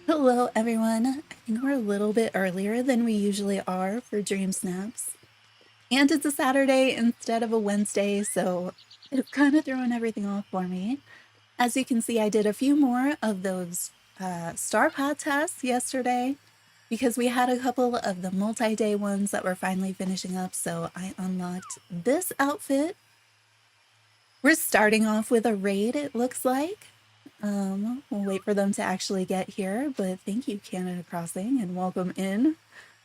Hello everyone. I think we're a little bit earlier than we usually are for DreamSnaps. And it's a Saturday instead of a Wednesday, so it's kind of throwing everything off for me. As you can see, I did a few more of those StarPath tasks yesterday because we had a couple of the multi-day ones that were finally finishing up, so I unlocked this outfit. We're starting off with a raid, it looks like. We'll wait for them to actually get here, but thank you, Canada Crossing, and welcome in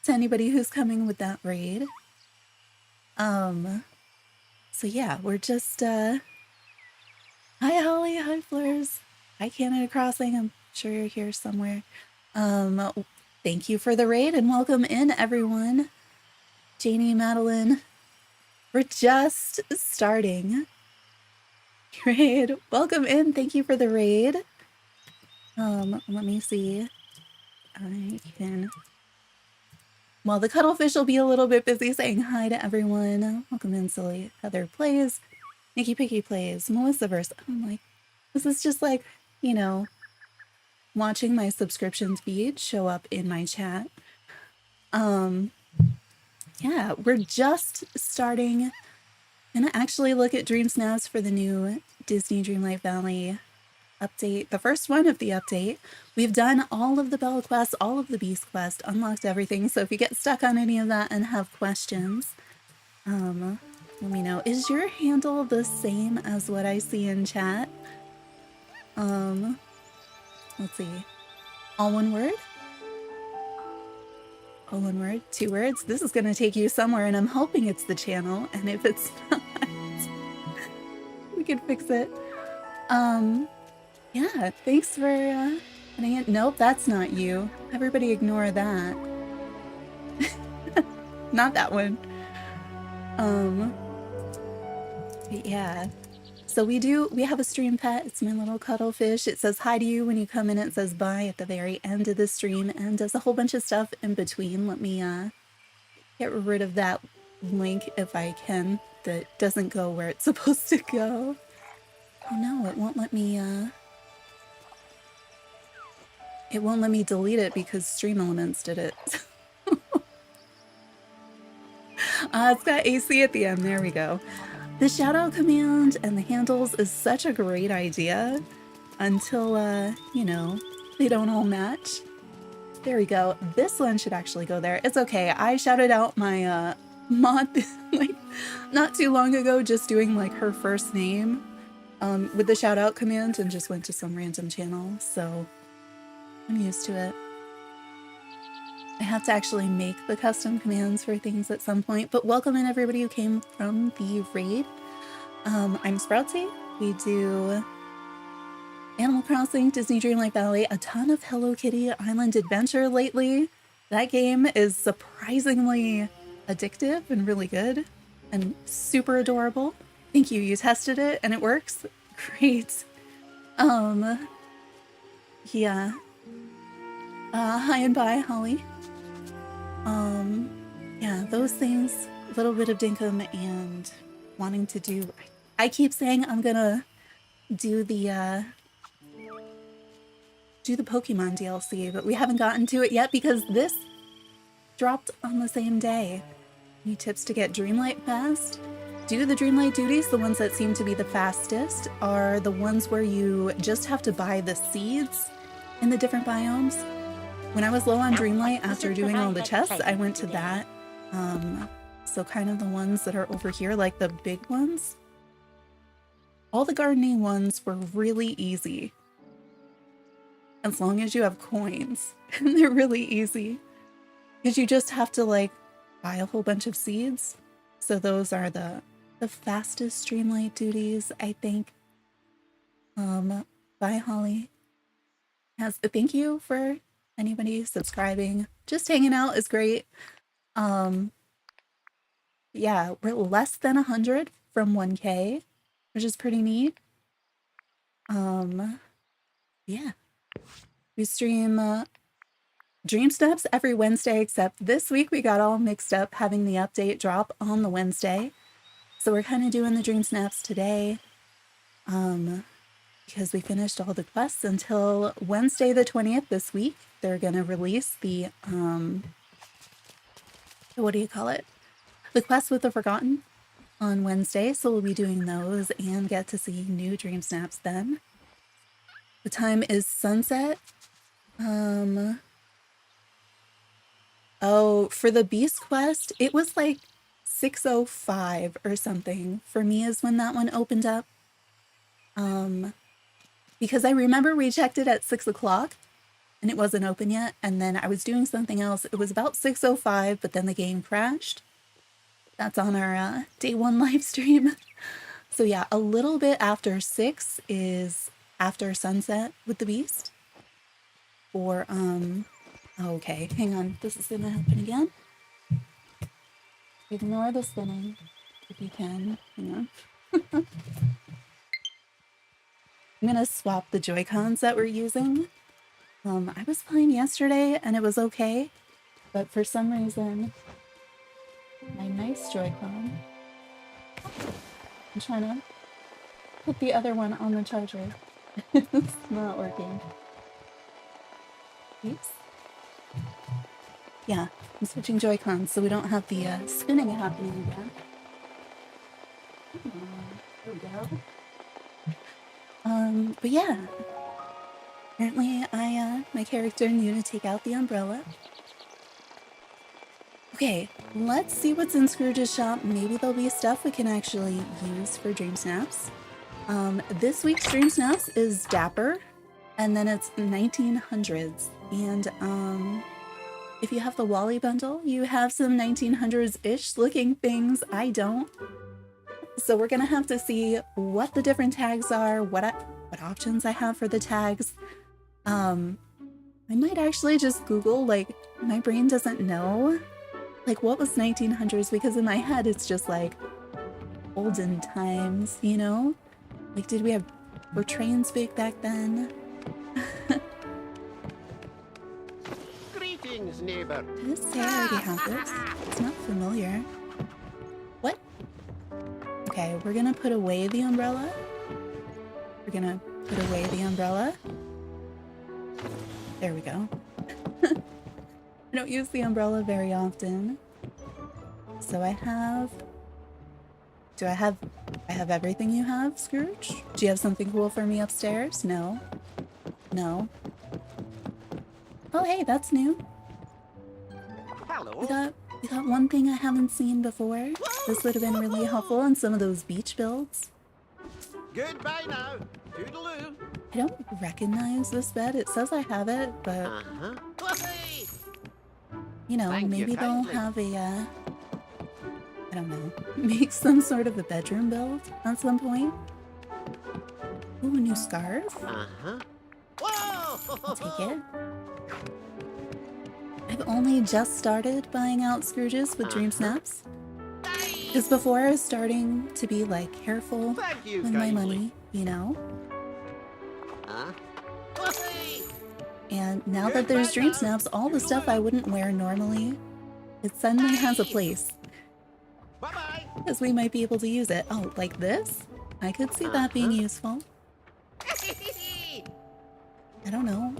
to anybody who's coming with that raid. So yeah, we're just, hi Holly, hi Fleurs, hi Canada Crossing, I'm sure you're here somewhere. Thank you for the raid and welcome in everyone. Janie, Madeline, we're just starting. Raid, welcome in, thank you for the raid. Let me see. I can. Well, the cuttlefish will be a little bit busy saying hi to everyone. Welcome in, Silly. Heather plays. Nikki Picky plays. Melissa verse. I'm like, this is just like, you know, watching my subscriptions feed show up in my chat. Yeah, we're just starting. I'm gonna actually look at DreamSnaps for the new Disney Dreamlight Valley update, the first one of the update. We've done all of the Belle quests, all of the Beast quest, unlocked everything. So if you get stuck on any of that and have questions, let me know. Is your handle the same as what I see in chat? Let's see. All one word? All one word? 2 words? This is gonna take you somewhere and I'm hoping it's the channel. And if it's not, we can fix it. Yeah, thanks for putting it. Nope, that's not you. Everybody ignore that. Not that one. Yeah. So we have a stream pet. It's my little cuttlefish. It says hi to you when you come in. It says bye at the very end of the stream and does a whole bunch of stuff in between. Let me get rid of that link if I can that doesn't go where it's supposed to go. Oh no, it won't let me delete it because Stream Elements did it. It's got AC at the end. There we go. The shoutout command and the handles is such a great idea until, you know, they don't all match. There we go. This one should actually go there. It's okay. I shouted out my mod like not too long ago, just doing like her first name with the shoutout command and just went to some random channel. So I'm used to it. I have to actually make the custom commands for things at some point, but welcome in everybody who came from the raid. I'm Sproutsy. We do Animal Crossing, Disney Dreamlight Valley, a ton of Hello Kitty Island Adventure lately. That game is surprisingly addictive and really good and super adorable. Thank you, you tested it and it works? Great. Yeah. Hi and bye, Holly. Yeah, those things, a little bit of Dinkum and wanting to do, I keep saying I'm gonna do the Pokemon DLC, but we haven't gotten to it yet because this dropped on the same day. Any tips to get Dreamlight fast? Do the Dreamlight duties, the ones that seem to be the fastest, are the ones where you just have to buy the seeds in the different biomes. When I was low on Dreamlight after doing all the chests, I went to that. So kind of the ones that are over here, like the big ones. All the gardening ones were really easy. As long as you have coins. And they're really easy. Because you just have to like buy a whole bunch of seeds. So those are the fastest Dreamlight duties, I think. Bye Holly. Yes, thank you for anybody subscribing. Just hanging out is great. Yeah, we're less than 100 from 1K, which is pretty neat. Yeah. We stream DreamSnaps every Wednesday, except this week we got all mixed up having the update drop on the Wednesday. So we're kind of doing the DreamSnaps today. because we finished all the quests until Wednesday the 20th this week. They're going to release the, what do you call it? The quest with the Forgotton on Wednesday, so we'll be doing those and get to see new DreamSnaps then. The time is sunset. Oh, for the Beast quest, it was like 6:05 or something for me is when that one opened up. Because I remember we checked it at 6 o'clock and it wasn't open yet, and then I was doing something else. It was about 6:05, but then the game crashed. That's on our day one live stream. So yeah, a little bit after 6 is after sunset with the Beast. Or, okay, hang on. This is gonna happen again. Ignore the spinning if you can. Hang on. I'm gonna swap the Joy-Cons that we're using. I was playing yesterday and it was okay, but for some reason, my nice Joy-Con, I'm trying to put the other one on the charger. It's not working. Oops. Yeah, I'm switching Joy-Cons so we don't have the spinning happening again. There we go. But yeah, apparently my character knew to take out the umbrella. Okay, let's see what's in Scrooge's shop. Maybe there'll be stuff we can actually use for DreamSnaps. This week's DreamSnaps is Dapper, and then it's 1900s. And if you have the Wally bundle, you have some 1900s-ish looking things. I don't. So we're gonna have to see what the different tags are, what options I have for the tags. I might actually just Google, like, my brain doesn't know, like, what was 1900s, because in my head it's just like olden times, you know? Like, were trains big back then? Greetings, neighbor. Did it say I already have this? It's not familiar. What? Okay, we're gonna put away the umbrella. We're gonna put away the umbrella. There we go. I don't use the umbrella very often. So I have everything you have, Scrooge? Do you have something cool for me upstairs? No. No. Oh hey, that's new. Hello. We got one thing I haven't seen before. This would have been really helpful in some of those beach builds. Goodbye now. Toodaloo. I don't recognize this bed. It says I have it, but you know, maybe they'll have a I don't know, make some sort of a bedroom build at some point. Ooh, a new scarf. I'll take it. I've only just started buying out Scrooges with DreamSnaps. Because before I was starting to be like careful with my money, you know? And now that there's DreamSnaps, all the stuff I wouldn't wear normally, it suddenly has a place. Because we might be able to use it. Oh, like this? I could see that being useful. I don't know.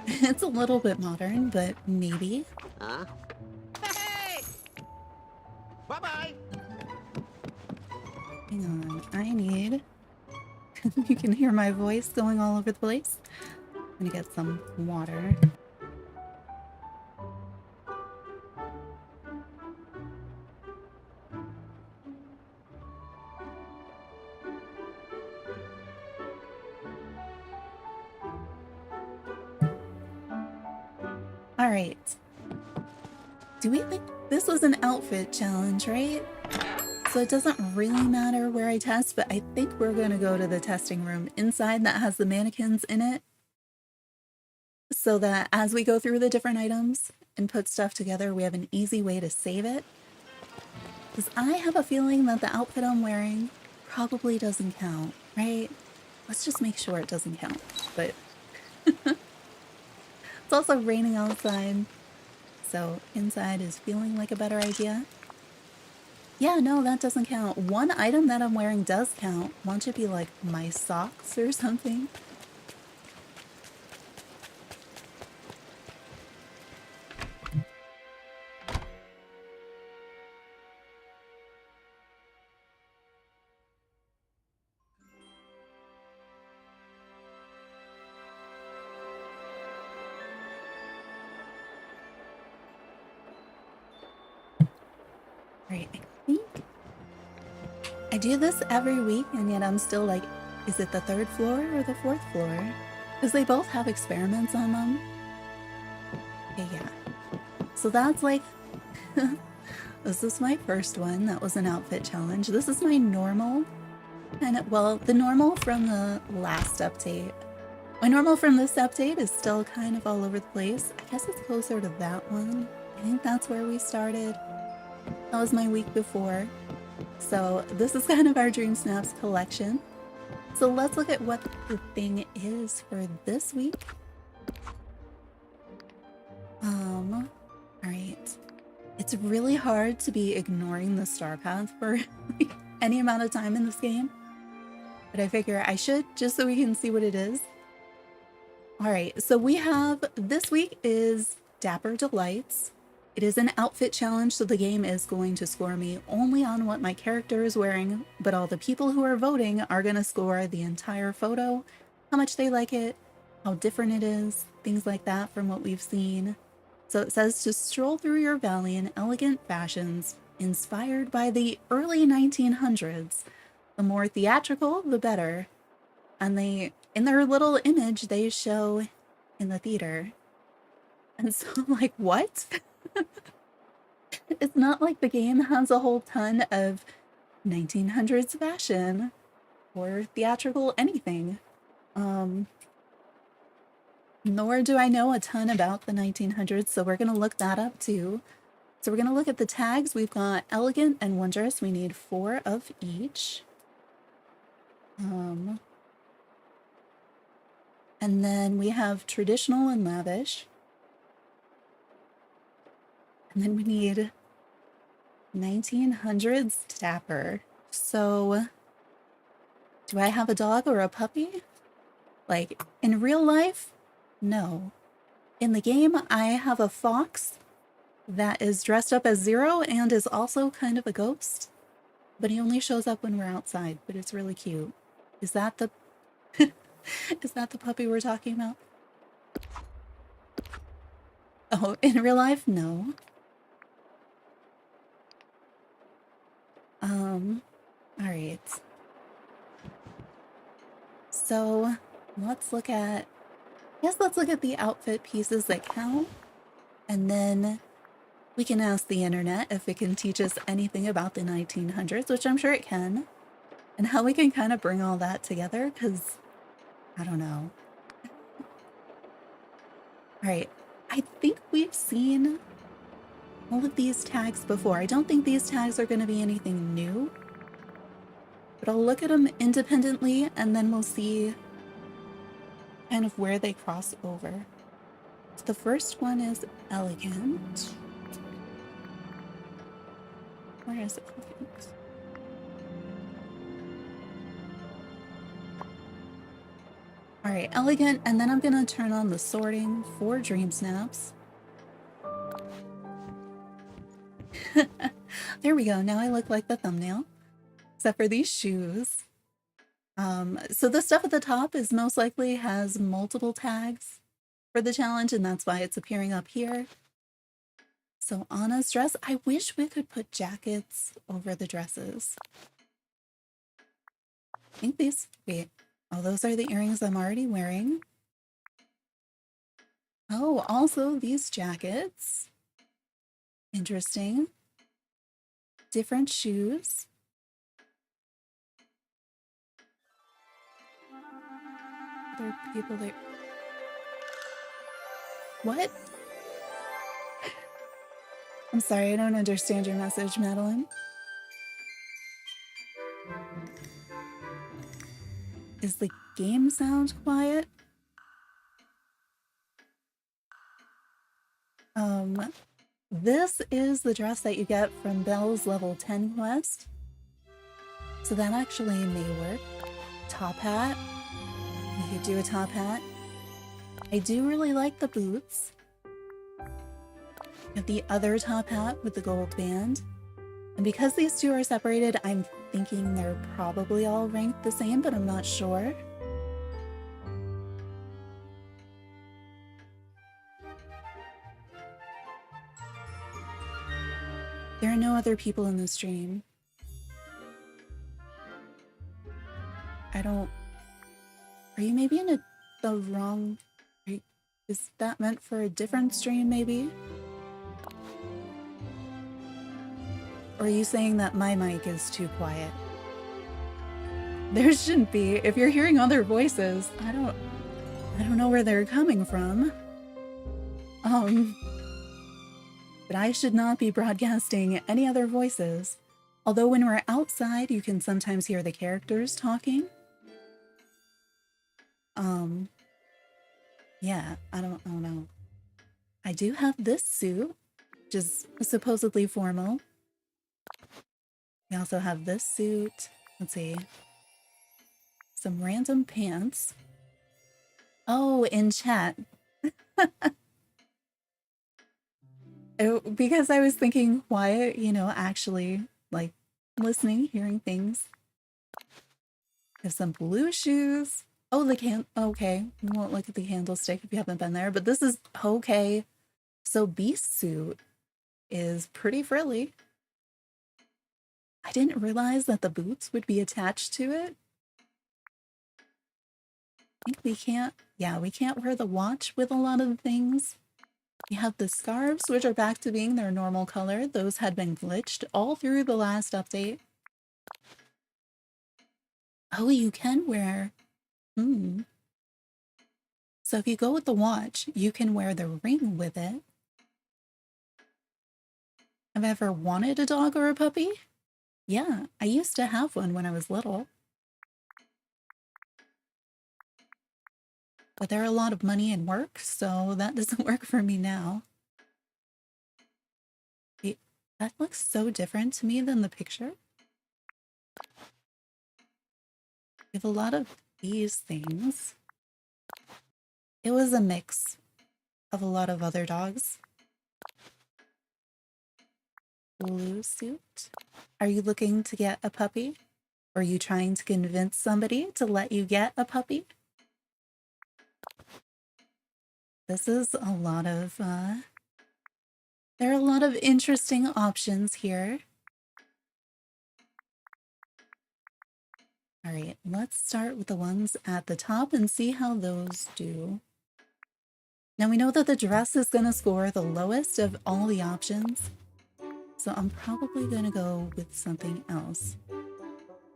It's a little bit modern, but maybe. Bye-bye. Hang on, I need... You can hear my voice going all over the place. I'm gonna get some water. Alright. Do we think this was an outfit challenge, right? So it doesn't really matter where I test, but I think we're gonna go to the testing room inside that has the mannequins in it. So that as we go through the different items and put stuff together, we have an easy way to save it. Because I have a feeling that the outfit I'm wearing probably doesn't count, right? Let's just make sure it doesn't count. But it's also raining outside, so inside is feeling like a better idea. Yeah, no, that doesn't count. One item that I'm wearing does count. Won't it be like my socks or something? Right, I think I do this every week, and yet I'm still like, is it the 3rd floor or the 4th floor? Because they both have experiments on them. Okay, yeah. So that's like, this is my first one. That was an outfit challenge. This is my normal. And well, the normal from the last update. My normal from this update is still kind of all over the place. I guess it's closer to that one. I think that's where we started. That was my week before. So this is kind of our DreamSnaps collection. So let's look at what the thing is for this week. Alright. It's really hard to be ignoring the StarPath for like, any amount of time in this game. But I figure I should, just so we can see what it is. Alright, so we have, this week is Dapper Delights. It is an outfit challenge, so the game is going to score me only on what my character is wearing, but all the people who are voting are going to score the entire photo, how much they like it, how different it is, things like that from what we've seen. So it says to stroll through your valley in elegant fashions, inspired by the early 1900s. The more theatrical, the better. And they, in their little image, they show in the theater. And so I'm like, what? It's not like the game has a whole ton of 1900s fashion or theatrical anything. Nor do I know a ton about the 1900s, so we're going to look that up too. So we're going to look at the tags. We've got elegant and wondrous. We need 4 of each. And then we have traditional and lavish. And then we need 1900s dapper. So do I have a dog or a puppy? Like in real life? No. In the game, I have a fox that is dressed up as Zero and is also kind of a ghost. But he only shows up when we're outside, but it's really cute. Is that the is that the puppy we're talking about? Oh, in real life? No. Alright. So let's look at, let's look at the outfit pieces that count. And then we can ask the internet if it can teach us anything about the 1900s, which I'm sure it can. And how we can kind of bring all that together, because I don't know. Alright, I think we've seen all of these tags before. I don't think these tags are going to be anything new. But I'll look at them independently and then we'll see kind of where they cross over. So the first one is elegant. Where is elegant? Alright, elegant, and then I'm gonna turn on the sorting for DreamSnaps. There we go, now I look like the thumbnail. Except for these shoes. So the stuff at the top is most likely has multiple tags for the challenge, and that's why it's appearing up here. So Anna's dress, I wish we could put jackets over the dresses. I think these, wait, oh, those are the earrings I'm already wearing. Oh, also these jackets. Interesting. Different shoes. There are people there. What? I'm sorry, I don't understand your message, Madeline. Is the game sound quiet? This is the dress that you get from Belle's level 10 quest. So that actually may work. Top hat. We could do a top hat. I do really like the boots. We have the other top hat with the gold band. And because these two are separated, I'm thinking they're probably all ranked the same, but I'm not sure. There are no other people in the stream. I don't... Are you maybe in the wrong... Is that meant for a different stream, maybe? Or are you saying that my mic is too quiet? There shouldn't be. If you're hearing other voices, I don't know where they're coming from. But I should not be broadcasting any other voices. Although when we're outside, you can sometimes hear the characters talking. Yeah, I don't know. I do have this suit, which is supposedly formal. We also have this suit. Let's see. Some random pants. Oh, in chat. Because I was thinking, why, you know, actually, like, listening, hearing things. Have some blue shoes. Oh, okay. We won't look at the candlestick if you haven't been there, but this is okay. So Beast suit is pretty frilly. I didn't realize that the boots would be attached to it. I think we can't, yeah, we can't wear the watch with a lot of things. We have the scarves, which are back to being their normal color. Those had been glitched all through the last update. Oh, you can wear... So if you go with the watch, you can wear the ring with it. Have I ever wanted a dog or a puppy? Yeah, I used to have one when I was little. But they're a lot of money and work, so that doesn't work for me now. Wait, that looks so different to me than the picture. We have a lot of these things. It was a mix of a lot of other dogs. Blue suit. Are you looking to get a puppy? Or are you trying to convince somebody to let you get a puppy? This is a lot of, there are a lot of interesting options here. All right, let's start with the ones at the top and see how those do. Now we know that the dress is going to score the lowest of all the options, so I'm probably going to go with something else.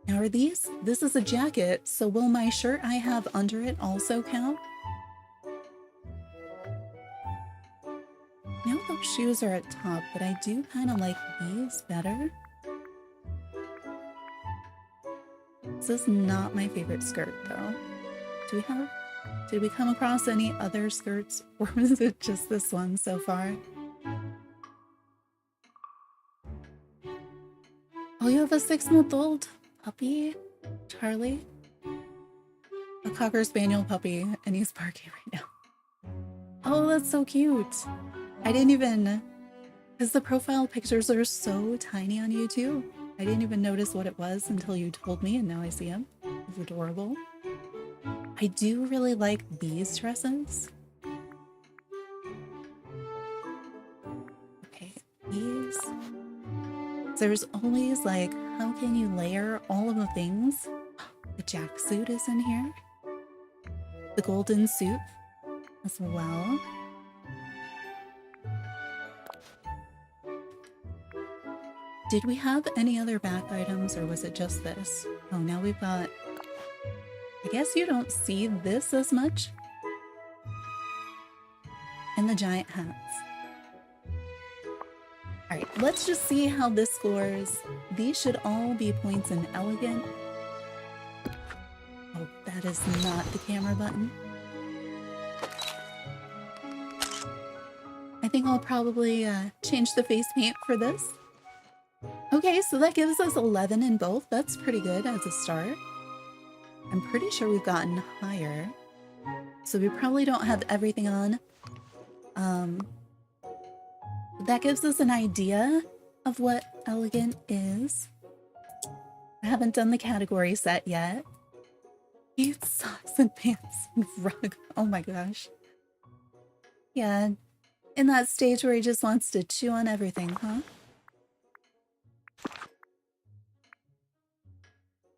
Now are these? This is a jacket, so will my shirt I have under it also count? Now those shoes are at top, but I do kind of like these better. This is not my favorite skirt though. Did we come across any other skirts, or was it just this one so far? Oh, you have a 6-month-old puppy, Charlie? A Cocker Spaniel puppy, and he's barking right now. Oh, that's so cute. I didn't even, because the profile pictures are so tiny on YouTube, I didn't even notice what it was until you told me, and now I see him. He's adorable. I do really like these dresses. Okay, these. There's always like, how can you layer all of the things? The jacksuit is in here. The golden suit as well. Did we have any other back items, or was it just this? Oh, now we've got... I guess you don't see this as much. And the giant hats. Alright, let's just see how this scores. These should all be points in elegant. Oh, that is not the camera button. I think I'll probably change the face paint for this. Okay, so that gives us 11 in both. That's pretty good as a start. I'm pretty sure we've gotten higher. So we probably don't have everything on. That gives us an idea of what elegant is. I haven't done the category set yet. Cute socks and pants and rug. Oh my gosh. Yeah, in that stage where he just wants to chew on everything, huh?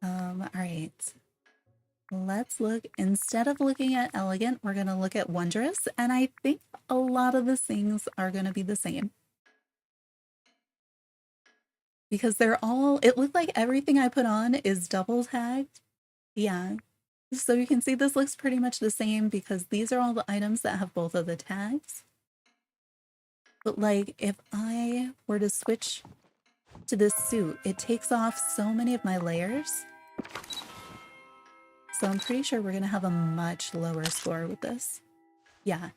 Alright. Let's look, instead of looking at elegant, we're gonna look at wondrous, and I think a lot of the things are gonna be the same. Because they're all, it looked like everything I put on is double tagged. Yeah. So you can see this looks pretty much the same because these are all the items that have both of the tags. But like, if I were to switch to this suit, it takes off so many of my layers. So I'm pretty sure we're gonna have a much lower score with this. Yeah.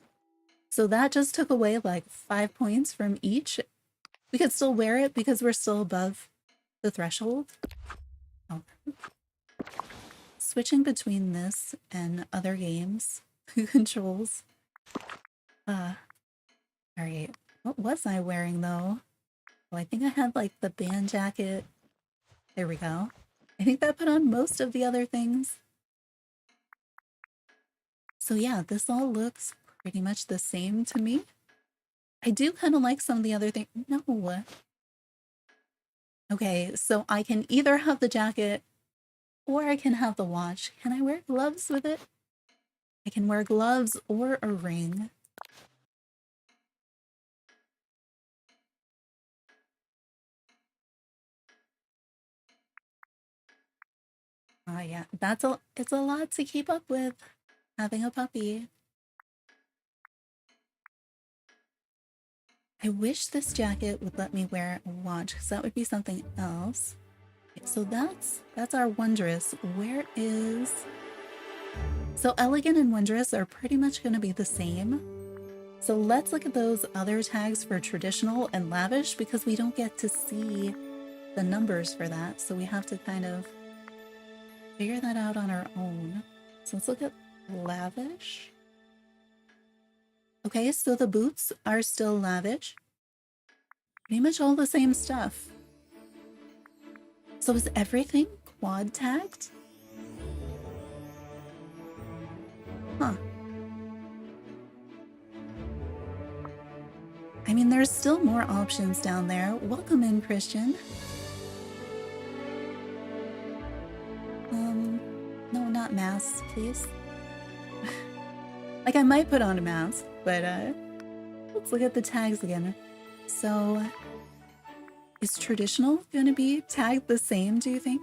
So that just took away like 5 points from each. We could still wear it because we're still above the threshold. Oh. Switching between this and other games controls. Alright. What was I wearing though? Oh, I think I had like the band jacket. There we go. I think that put on most of the other things. So yeah, this all looks pretty much the same to me. I do kind of like some of the other things. No. Okay, so I can either have the jacket or I can have the watch. Can I wear gloves with it? I can wear gloves or a ring. Oh yeah, it's a lot to keep up with having a puppy. I wish this jacket would let me wear a watch because that would be something else. Okay, so that's our wondrous. Where is... So elegant and wondrous are pretty much going to be the same. So let's look at those other tags for traditional and lavish because we don't get to see the numbers for that. So we have to kind of figure that out on our own. So let's look at lavish. Okay, so the boots are still lavish. Pretty much all the same stuff. So is everything quad tagged? Huh. I mean, there's still more options down there. Welcome in, Christian. No, not masks, please. Like, I might put on a mask, but let's look at the tags again. So, is traditional gonna be tagged the same, do you think?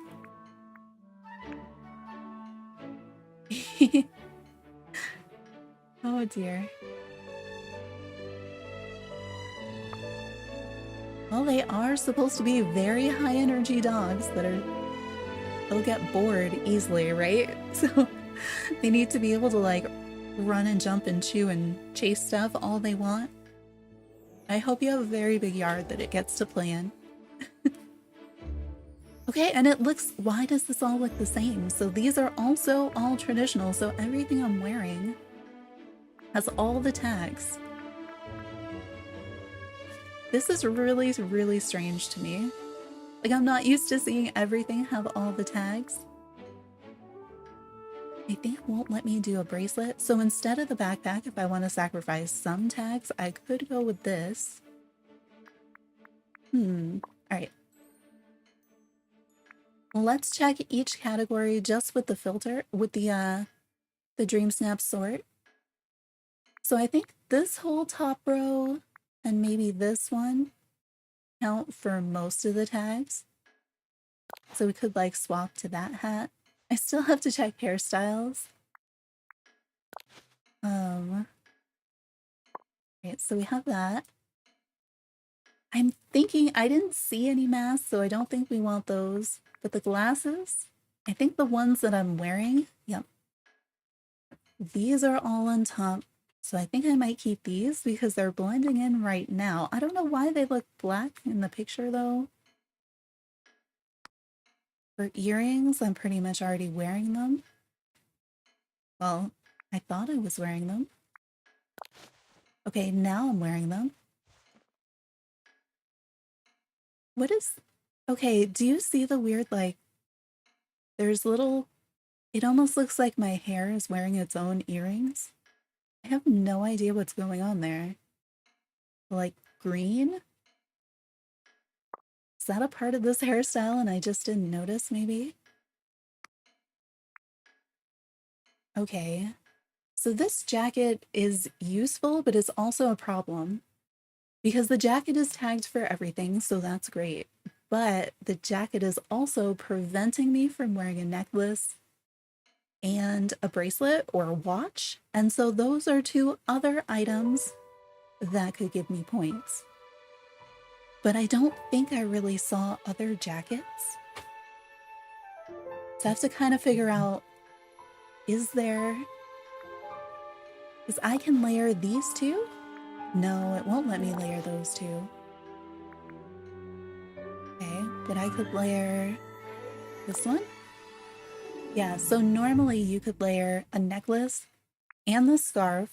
Oh dear. Well, they are supposed to be very high energy dogs that are... They'll get bored easily, right? So they need to be able to like run and jump and chew and chase stuff all they want. I hope you have a very big yard that it gets to play in. Okay, and it looks... Why does this all look the same? So these are also all traditional, so everything I'm wearing has all the tags. This is really, really strange to me. Like, I'm not used to seeing everything have all the tags. I think it won't let me do a bracelet. So instead of the backpack, if I want to sacrifice some tags, I could go with this. Alright. Let's check each category just with the filter, with the DreamSnaps sort. So I think this whole top row and maybe this one count for most of the tags. So we could like swap to that hat. I still have to check hairstyles. Right, so we have that. I'm thinking I didn't see any masks, so I don't think we want those. But the glasses, I think the ones that I'm wearing, yep. These are all on top. So I think I might keep these because they're blending in right now. I don't know why they look black in the picture though. For earrings, I'm pretty much already wearing them. Well, I thought I was wearing them. Okay, now I'm wearing them. What is... Okay, do you see the weird, like... There's little... It almost looks like my hair is wearing its own earrings. I have no idea what's going on there. Like, green? Is that a part of this hairstyle and I just didn't notice, maybe? Okay. So this jacket is useful, but it's also a problem. Because the jacket is tagged for everything, so that's great. But the jacket is also preventing me from wearing a necklace and a bracelet or a watch. And so those are two other items that could give me points. But I don't think I really saw other jackets. So I have to kind of figure out, is there... Because I can layer these two? No, it won't let me layer those two. Okay, but I could layer this one? Yeah, so normally you could layer a necklace and the scarf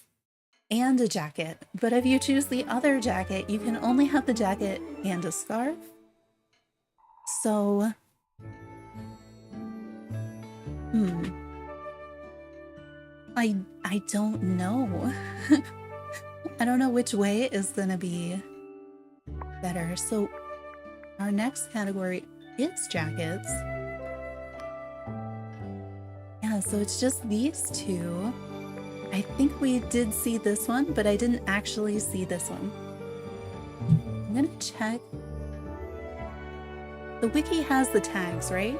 and a jacket. But if you choose the other jacket, you can only have the jacket and a scarf. So... I don't know. I don't know which way is gonna be better. So our next category is jackets. Yeah, so it's just these two. I think we did see this one, but I didn't actually see this one. I'm gonna check. The wiki has the tags, right?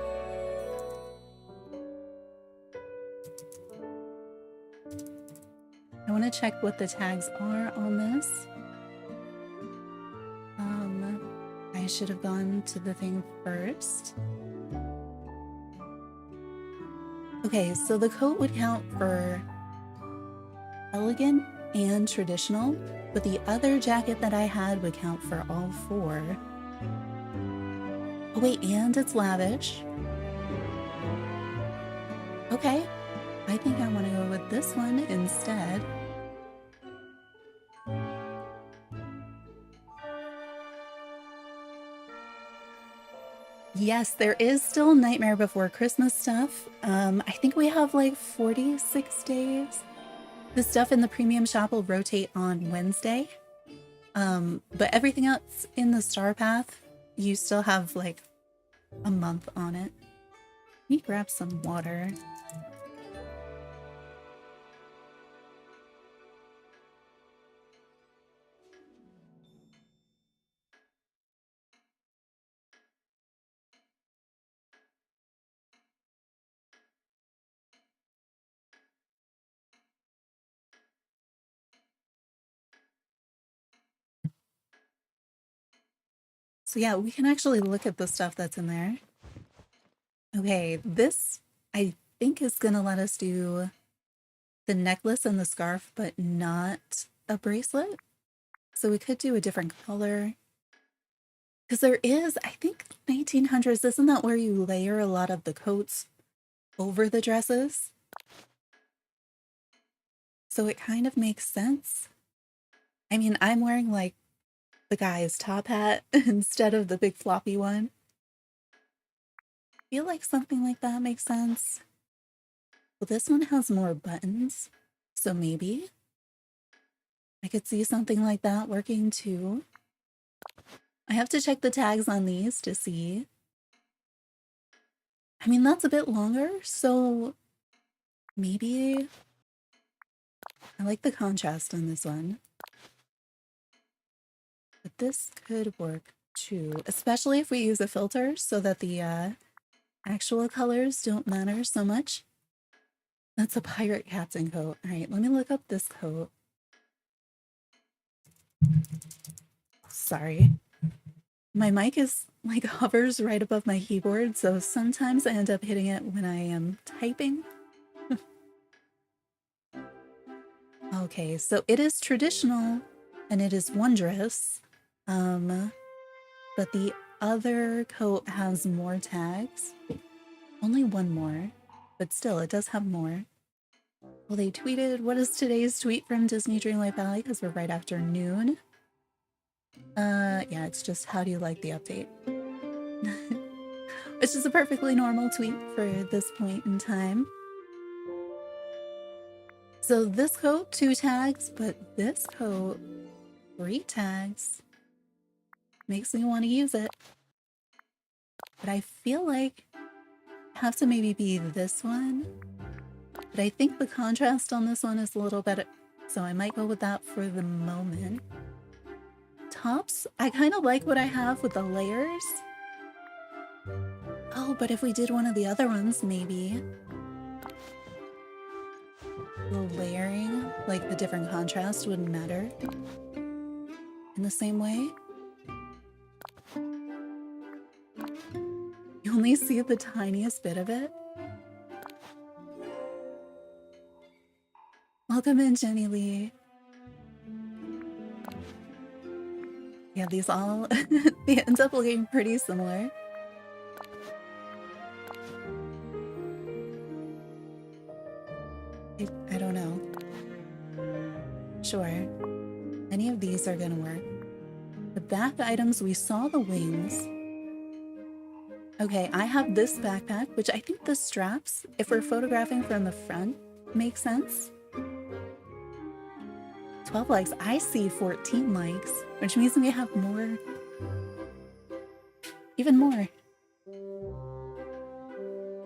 I want to check what the tags are on this. I should have gone to the thing first. Okay, so the coat would count for elegant and traditional, but the other jacket that I had would count for all four. Oh wait, and it's lavish. Okay, I think I want to go with this one instead. Yes, there is still Nightmare Before Christmas stuff. I think we have like 46 days. The stuff in the premium shop will rotate on Wednesday. But everything else in the StarPath, you still have like a month on it. Let me grab some water. So yeah, we can actually look at the stuff that's in there. Okay, this I think is gonna let us do the necklace and the scarf, but not a bracelet. So we could do a different color. Because there is, I think 1900s, isn't that where you layer a lot of the coats over the dresses? So it kind of makes sense. I mean, I'm wearing like the guy's top hat instead of the big floppy one. I feel like something like that makes sense. Well, this one has more buttons, so maybe I could see something like that working too. I have to check the tags on these to see. I mean, that's a bit longer, so maybe I like the contrast on this one. But this could work too, especially if we use a filter so that the actual colors don't matter so much. That's a pirate captain coat. All right, let me look up this coat. Sorry. My mic is like hovers right above my keyboard, so sometimes I end up hitting it when I am typing. Okay, so it is traditional and it is wondrous. But the other coat has more tags. Only one more, but still, it does have more. Well, they tweeted, what is today's tweet from Disney Dreamlight Valley? Because we're right after noon. Yeah, it's just, how do you like the update? Which is a perfectly normal tweet for this point in time. So this coat, 2 tags, but this coat, 3 tags. Makes me want to use it. But I feel like I have to maybe be this one. But I think the contrast on this one is a little better, so I might go with that for the moment. Tops, I kind of like what I have with the layers. Oh, but if we did one of the other ones, maybe the layering, like the different contrast, wouldn't matter in the same way. You only see the tiniest bit of it. Welcome in, Jenny Lee. Yeah, these all they end up looking pretty similar. I don't know. Sure. Any of these are gonna work. The back items, we saw the wings. Okay, I have this backpack, which I think the straps, if we're photographing from the front, make sense. 12 likes. I see 14 likes, which means we have more. Even more.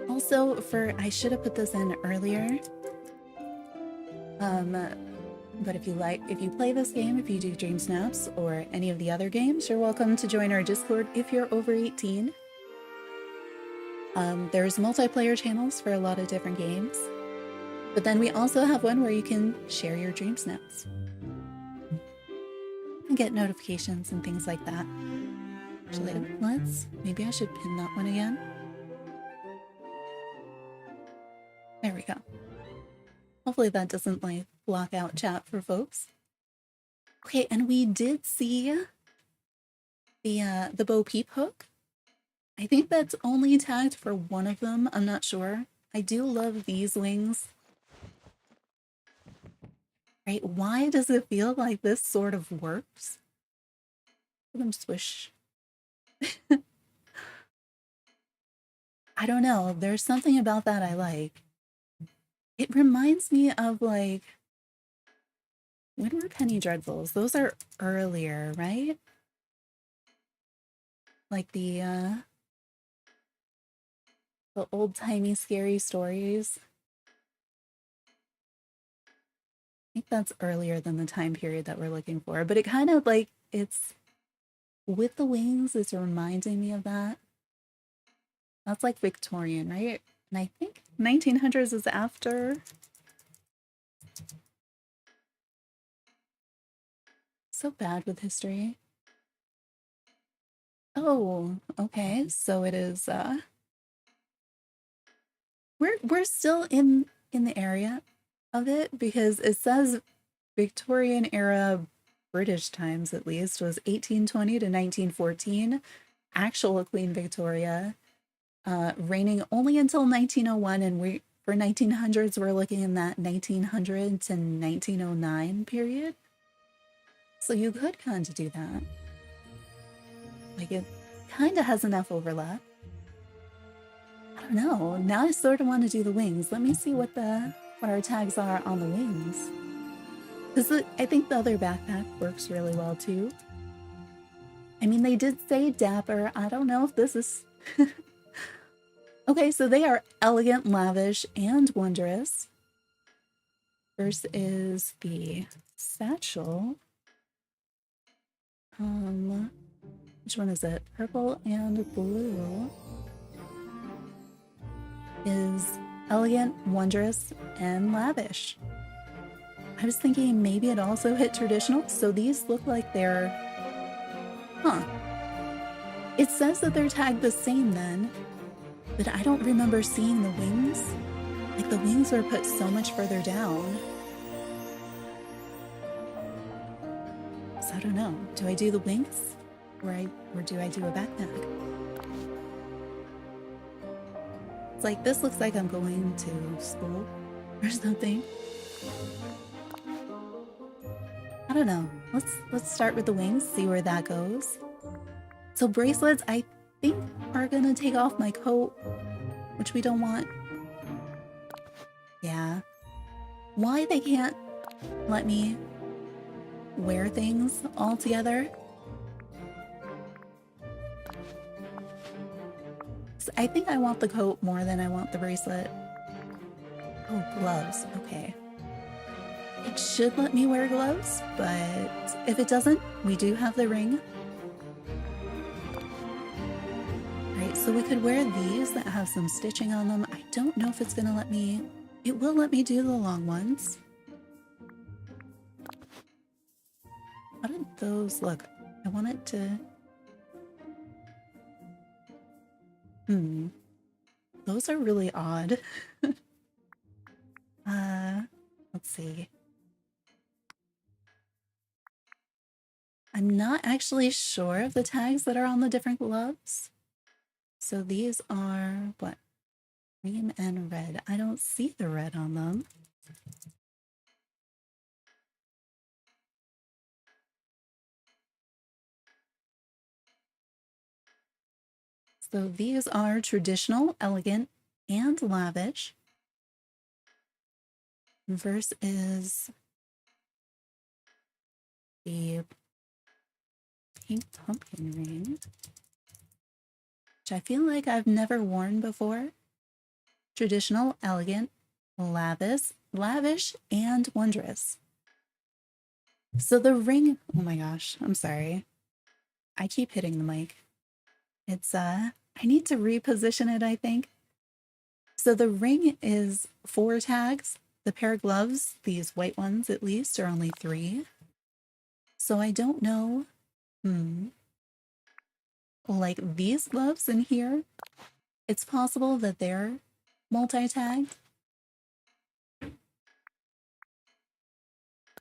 Also, I should have put this in earlier. But if you play this game, if you do DreamSnaps or any of the other games, you're welcome to join our Discord if you're over 18. There's multiplayer channels for a lot of different games. But then we also have one where you can share your DreamSnaps and get notifications and things like that. Actually, maybe I should pin that one again. There we go. Hopefully that doesn't like block out chat for folks. Okay, and we did see the Bo Peep hook. I think that's only tagged for one of them. I'm not sure. I do love these wings. Right? Why does it feel like this sort of works? Let them swish. I don't know. There's something about that I like. It reminds me of like, when were Penny Dreadfuls? Those are earlier, right? Like the old-timey scary stories. I think that's earlier than the time period that we're looking for, but it kind of like, it's with the wings, it's reminding me of that. That's like Victorian, right? And I think 1900s is after. So bad with history. Oh, okay. So it is we're still in the area of it because it says Victorian era British times, at least, was 1820 to 1914. Actual Queen Victoria reigning only until 1901, and for 1900s we're looking in that 1900 to 1909 period. So you could kind of do that. Like, it kind of has enough overlap. I don't know. Now I sort of want to do the wings. Let me see what our tags are on the wings. Because I think the other backpack works really well too. I mean, they did say dapper. I don't know if this is... Okay, so they are elegant, lavish, and wondrous. First is the satchel. Which one is it? Purple and blue. Is elegant, wondrous, and lavish. I was thinking maybe it also hit traditional, so these look like they're... Huh. It says that they're tagged the same then, but I don't remember seeing the wings. Like, the wings were put so much further down. I don't know. Do I do the wings? Or do I do a backpack? It's like, this looks like I'm going to school or something. I don't know. Let's start with the wings, see where that goes. So bracelets, I think, are gonna take off my coat, which we don't want. Yeah. Why they can't let me wear things all together? So I think I want the coat more than I want the bracelet. Oh, gloves. Okay. It should let me wear gloves, but if it doesn't, we do have the ring. Alright, so we could wear these that have some stitching on them. I don't know if it's gonna let me... It will let me do the long ones. How did those look? I want it to... Those are really odd. Let's see. I'm not actually sure of the tags that are on the different gloves. So these are, what? Cream and red. I don't see the red on them. So these are traditional, elegant, and lavish. Versus the pink pumpkin ring, which I feel like I've never worn before. Traditional, elegant, lavish, and wondrous. So the ring, oh my gosh, I'm sorry. I keep hitting the mic. It's, I need to reposition it, I think. So the ring is 4 tags. The pair of gloves, these white ones at least, are only 3. So I don't know. Like these gloves in here, it's possible that they're multi-tagged. It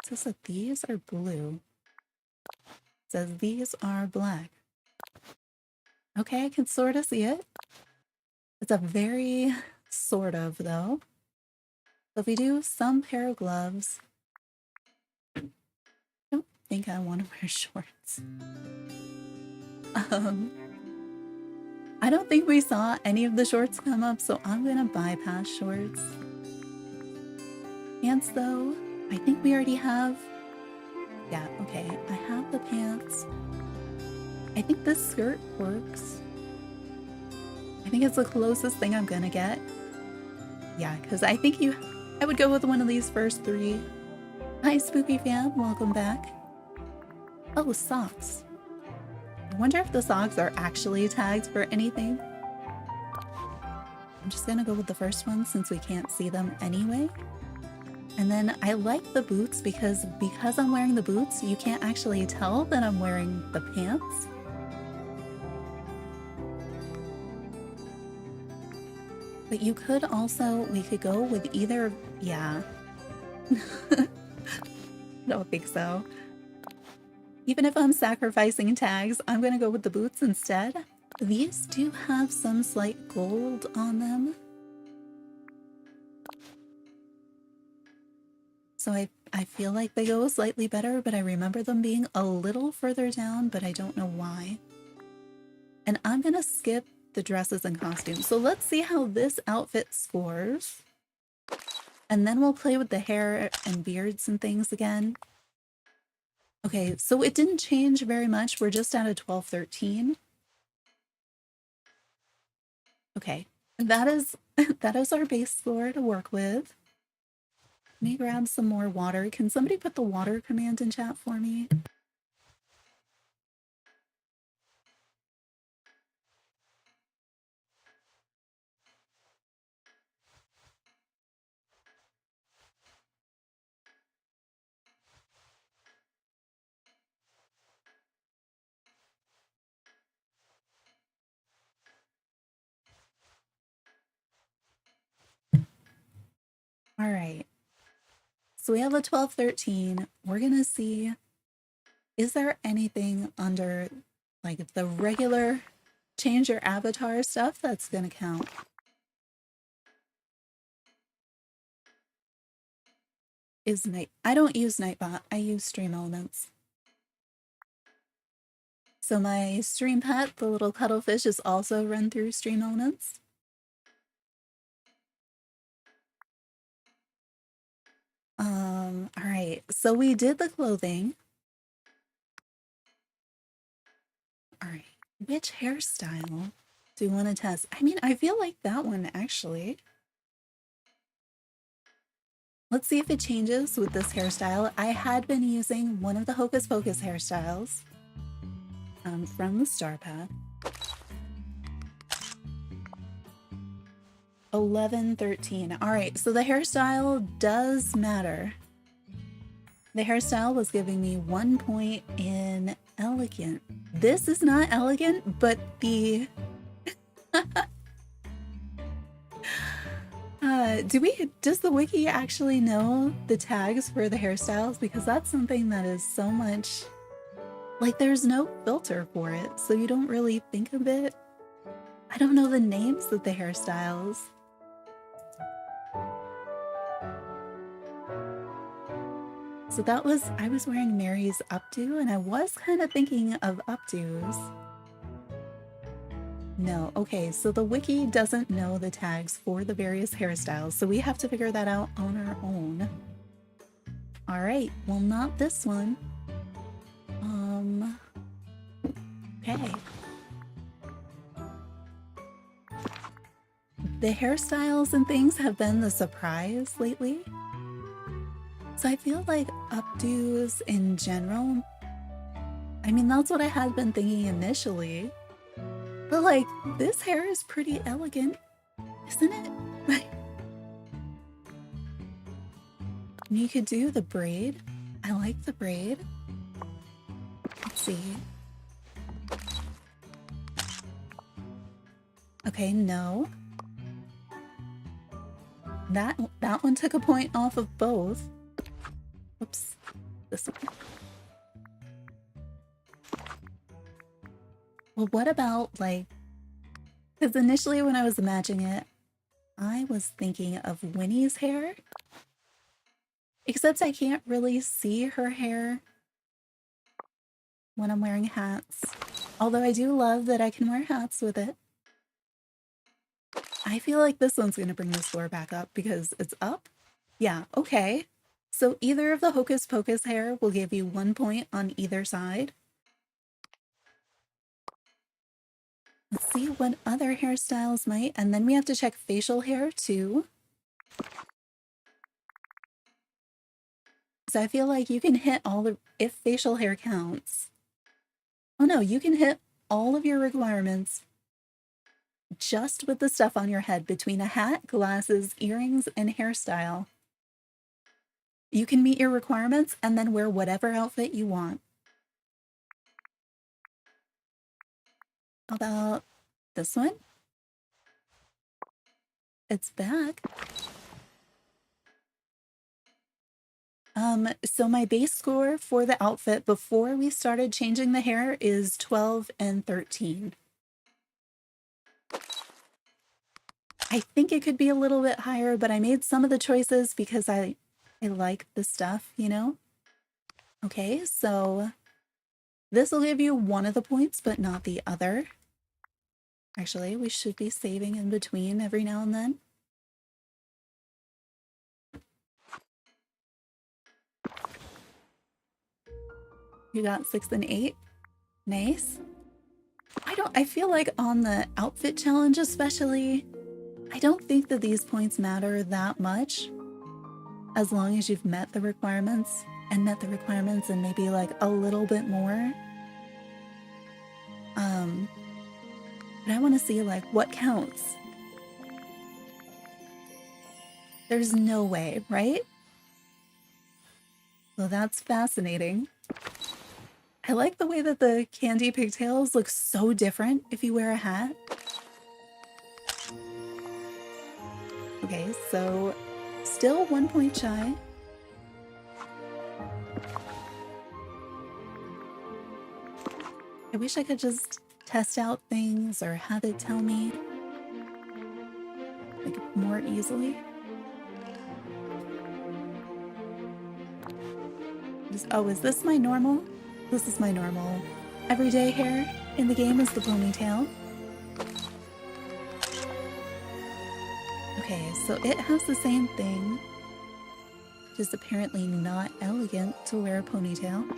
says that these are blue. It says these are black. Okay, I can sort of see it. It's a very sort of, though. So if we do some pair of gloves, I don't think I want to wear shorts. I don't think we saw any of the shorts come up, so I'm gonna bypass shorts. Pants, though, I think we already have. Yeah, okay, I have the pants. I think this skirt works. I think it's the closest thing I'm gonna get. Yeah, because I think I would go with one of these first 3. Hi, Spooky Fan, welcome back. Oh, socks. I wonder if the socks are actually tagged for anything. I'm just gonna go with the first one since we can't see them anyway. And then I like the boots because I'm wearing the boots, you can't actually tell that I'm wearing the pants. But you could also, we could go with either, yeah. Don't think so. Even if I'm sacrificing tags, I'm gonna go with the boots instead. These do have some slight gold on them. So I feel like they go slightly better, but I remember them being a little further down, but I don't know why. And I'm gonna skip the dresses and costumes. So let's see how this outfit scores. And then we'll play with the hair and beards and things again. Okay, so it didn't change very much. We're just at a 12-13. Okay, that is our base score to work with. Let me grab some more water. Can somebody put the water command in chat for me? All right. So we have a 12-13. We're gonna see Is there anything under like the regular change your avatar stuff that's gonna count? Is night? I don't use Nightbot. I use Stream Elements. So my stream pet, the little cuttlefish, is also run through Stream Elements. All right. So we did the clothing. All right. Which hairstyle do we want to test? I mean, I feel like that one actually. Let's see if it changes with this hairstyle. I had been using one of the Hocus Pocus hairstyles from the StarPath. 11:13. All right, so the hairstyle does matter. The hairstyle was giving me 1 point in elegant. This is not elegant, but the does the wiki actually know the tags for the hairstyles? Because that's something that is so much like there's no filter for it, so you don't really think of it. I don't know the names of the hairstyles. So that was, I was wearing Mary's updo, and I was kind of thinking of updos. No, okay, so the wiki doesn't know the tags for the various hairstyles, so we have to figure that out on our own. All right, well, not this one. Okay. The hairstyles and things have been the surprise lately. So I feel like updos in general, I mean, that's what I had been thinking initially. But like, this hair is pretty elegant, isn't it? You could do the braid. I like the braid. Let's see. Okay, no. That one took a point off of both. Whoops. This one. Well, what about like, because initially when I was imagining it, I was thinking of Winnie's hair. Except I can't really see her hair when I'm wearing hats. Although I do love that I can wear hats with it. I feel like this one's going to bring the score back up because it's up. Yeah, okay. So either of the Hocus Pocus hair will give you 1 point on either side. Let's see what other hairstyles might, and then we have to check facial hair too. So I feel like you can hit all the, if facial hair counts. Oh no, you can hit all of your requirements just with the stuff on your head between a hat, glasses, earrings, and hairstyle. You can meet your requirements and then wear whatever outfit you want. How about this one? It's back. So my base score for the outfit before we started changing the hair is 12 and 13. I think it could be a little bit higher, but I made some of the choices because I like the stuff, you know? Okay, so this will give you one of the points, but not the other. Actually, we should be saving in between every now and then. You got 6 and 8. Nice. I feel like on the outfit challenge especially, I don't think that these points matter that much as long as you've met the requirements and maybe like a little bit more. But I want to see like what counts. There's no way, right? Well, that's fascinating. I like the way that the candy pigtails look so different if you wear a hat. Okay, so still 1 point shy. I wish I could just test out things or have it tell me like more easily. Oh, is this my normal? This is my normal. Everyday hair in the game is the ponytail. Okay, so it has the same thing. Just apparently not elegant to wear a ponytail.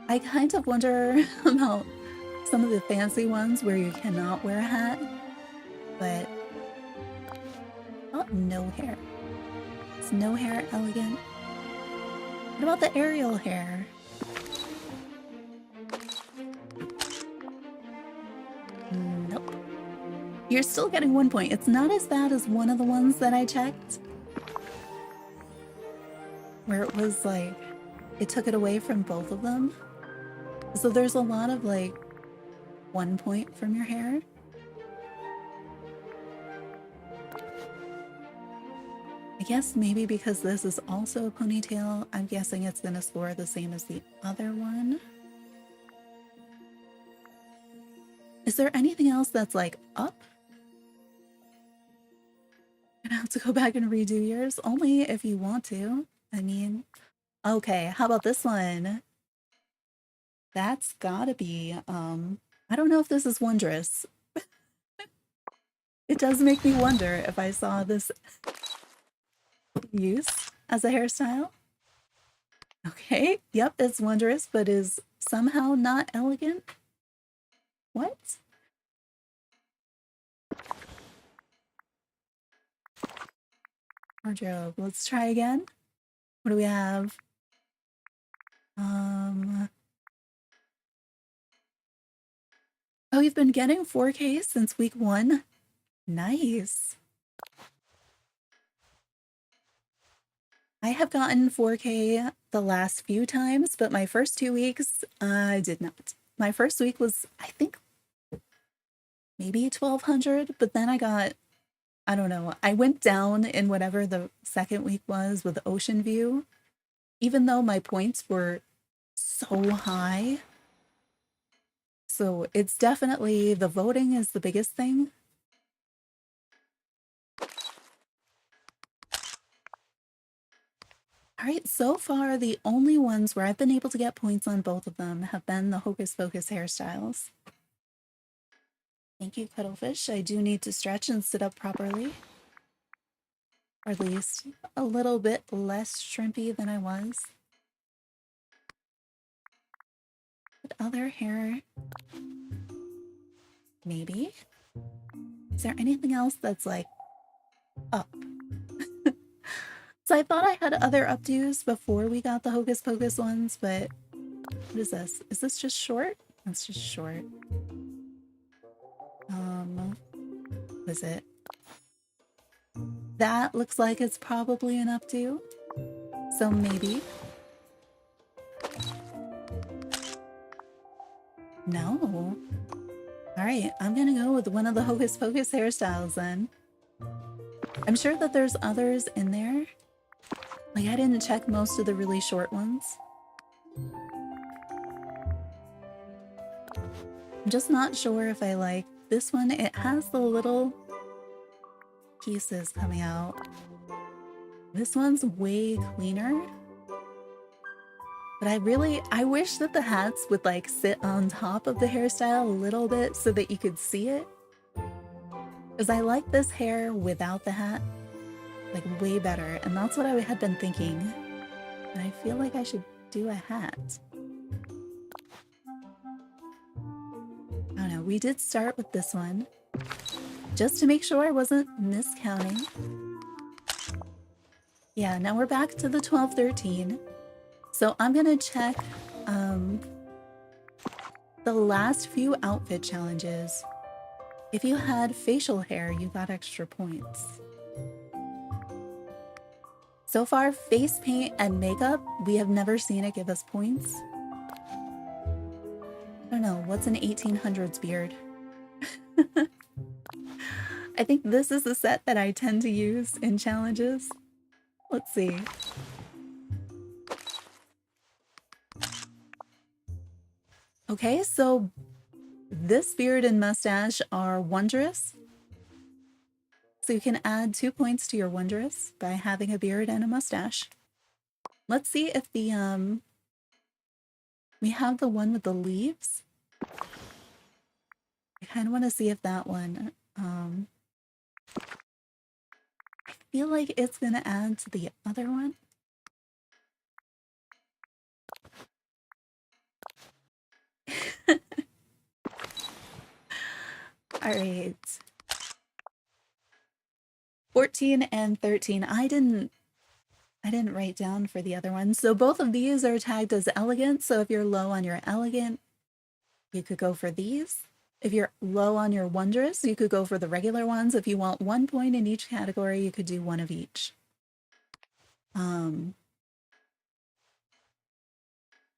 I kind of wonder about some of the fancy ones where you cannot wear a hat, but no hair. Is no hair elegant? What about the Ariel hair? Nope. You're still getting 1 point. It's not as bad as one of the ones that I checked, where it was like, it took it away from both of them. So there's a lot of like 1 point from your hair. I guess maybe because this is also a ponytail, I'm guessing it's gonna score the same as the other one. Is there anything else that's like up? I'm gonna have to go back and redo yours, only if you want to. I mean, okay, how about this one? That's gotta be, I don't know if this is wondrous. It does make me wonder if I saw this use as a hairstyle. Okay, yep, it's wondrous, but is somehow not elegant. What? Wardrobe. Let's try again. What do we have? Oh, you've been getting 4K since week 1? Nice. I have gotten 4K the last few times, but my first 2 weeks, I did not. My first week was, I think, maybe 1200, but then I got, I don't know, I went down in whatever the second week was with Ocean View, even though my points were so high. So it's definitely, the voting is the biggest thing. All right, so far the only ones where I've been able to get points on both of them have been the Hocus Pocus hairstyles. Thank you, Cuttlefish. I do need to stretch and sit up properly. Or at least a little bit less shrimpy than I was. But other hair... maybe? Is there anything else that's like up? So I thought I had other updos before we got the Hocus Pocus ones, but what is this? Is this just short? That's just short. What is it? That looks like it's probably an updo. So maybe. No. Alright, I'm gonna go with one of the Hocus Pocus hairstyles then. I'm sure that there's others in there. Like, I didn't check most of the really short ones. I'm just not sure if I like this one. It has the little pieces coming out. This one's way cleaner. But I wish that the hats would like sit on top of the hairstyle a little bit so that you could see it. Because I like this hair without the hat like way better, and that's what I had been thinking. And I feel like I should do a hat. I don't know, we did start with this one just to make sure I wasn't miscounting. Yeah, now we're back to the 12-13. So I'm gonna check the last few outfit challenges. If you had facial hair, you got extra points. So far, face paint and makeup, we have never seen it give us points. I don't know, what's an 1800s beard? I think this is the set that I tend to use in challenges. Let's see. Okay, so this beard and mustache are wondrous. So you can add 2 points to your wondrous by having a beard and a mustache. Let's see if the we have the one with the leaves. I kind of want to see if that one I feel like it's going to add to the other one. All right. 14 and 13. I didn't write down for the other one. So both of these are tagged as elegant. So if you're low on your elegant, you could go for these. If you're low on your wondrous, you could go for the regular ones. If you want 1 point in each category, you could do one of each.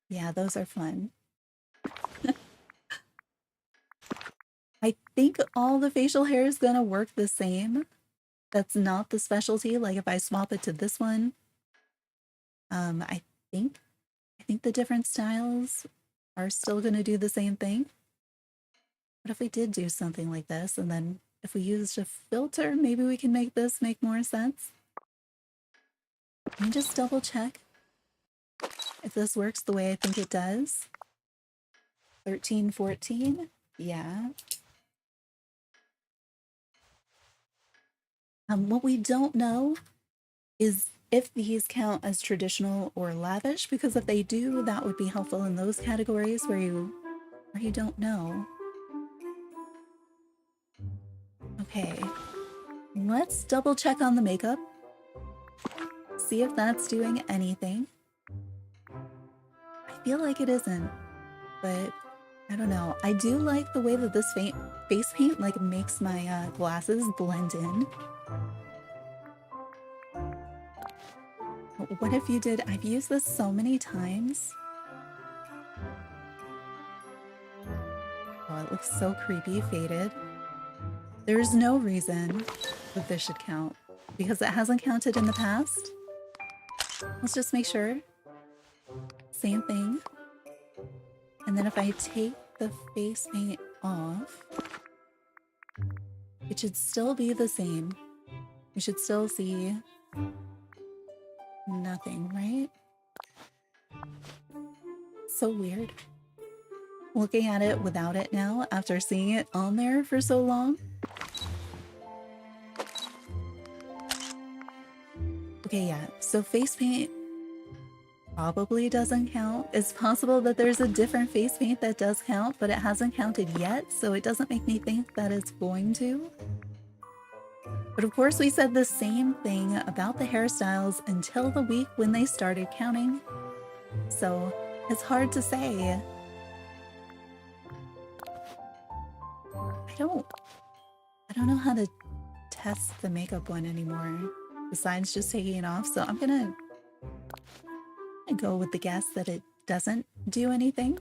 Yeah, those are fun. I think all the facial hair is gonna work the same. That's not the specialty. Like if I swap it to this one, I think the different styles are still gonna do the same thing. What if we did do something like this, and then if we used a filter, maybe we can make this make more sense? Let me just double check if this works the way I think it does. 13, 14, yeah. What we don't know is if these count as traditional or lavish, because if they do, that would be helpful in those categories where you don't know. Okay, let's double check on the makeup. See if that's doing anything. I feel like it isn't, but I don't know. I do like the way that this face paint like makes my glasses blend in. What if you did? I've used this so many times. Oh, it looks so creepy, faded. There's no reason that this should count because it hasn't counted in the past. Let's just make sure. Same thing. And then if I take the face paint off, it should still be the same. You should still see nothing, right? So weird. Looking at it without it now after seeing it on there for so long. Okay, yeah, so face paint probably doesn't count. It's possible that there's a different face paint that does count, but it hasn't counted yet, so it doesn't make me think that it's going to. But of course, we said the same thing about the hairstyles until the week when they started counting. So it's hard to say. I don't know how to test the makeup one anymore besides just taking it off. So I'm gonna go with the guess that it doesn't do anything.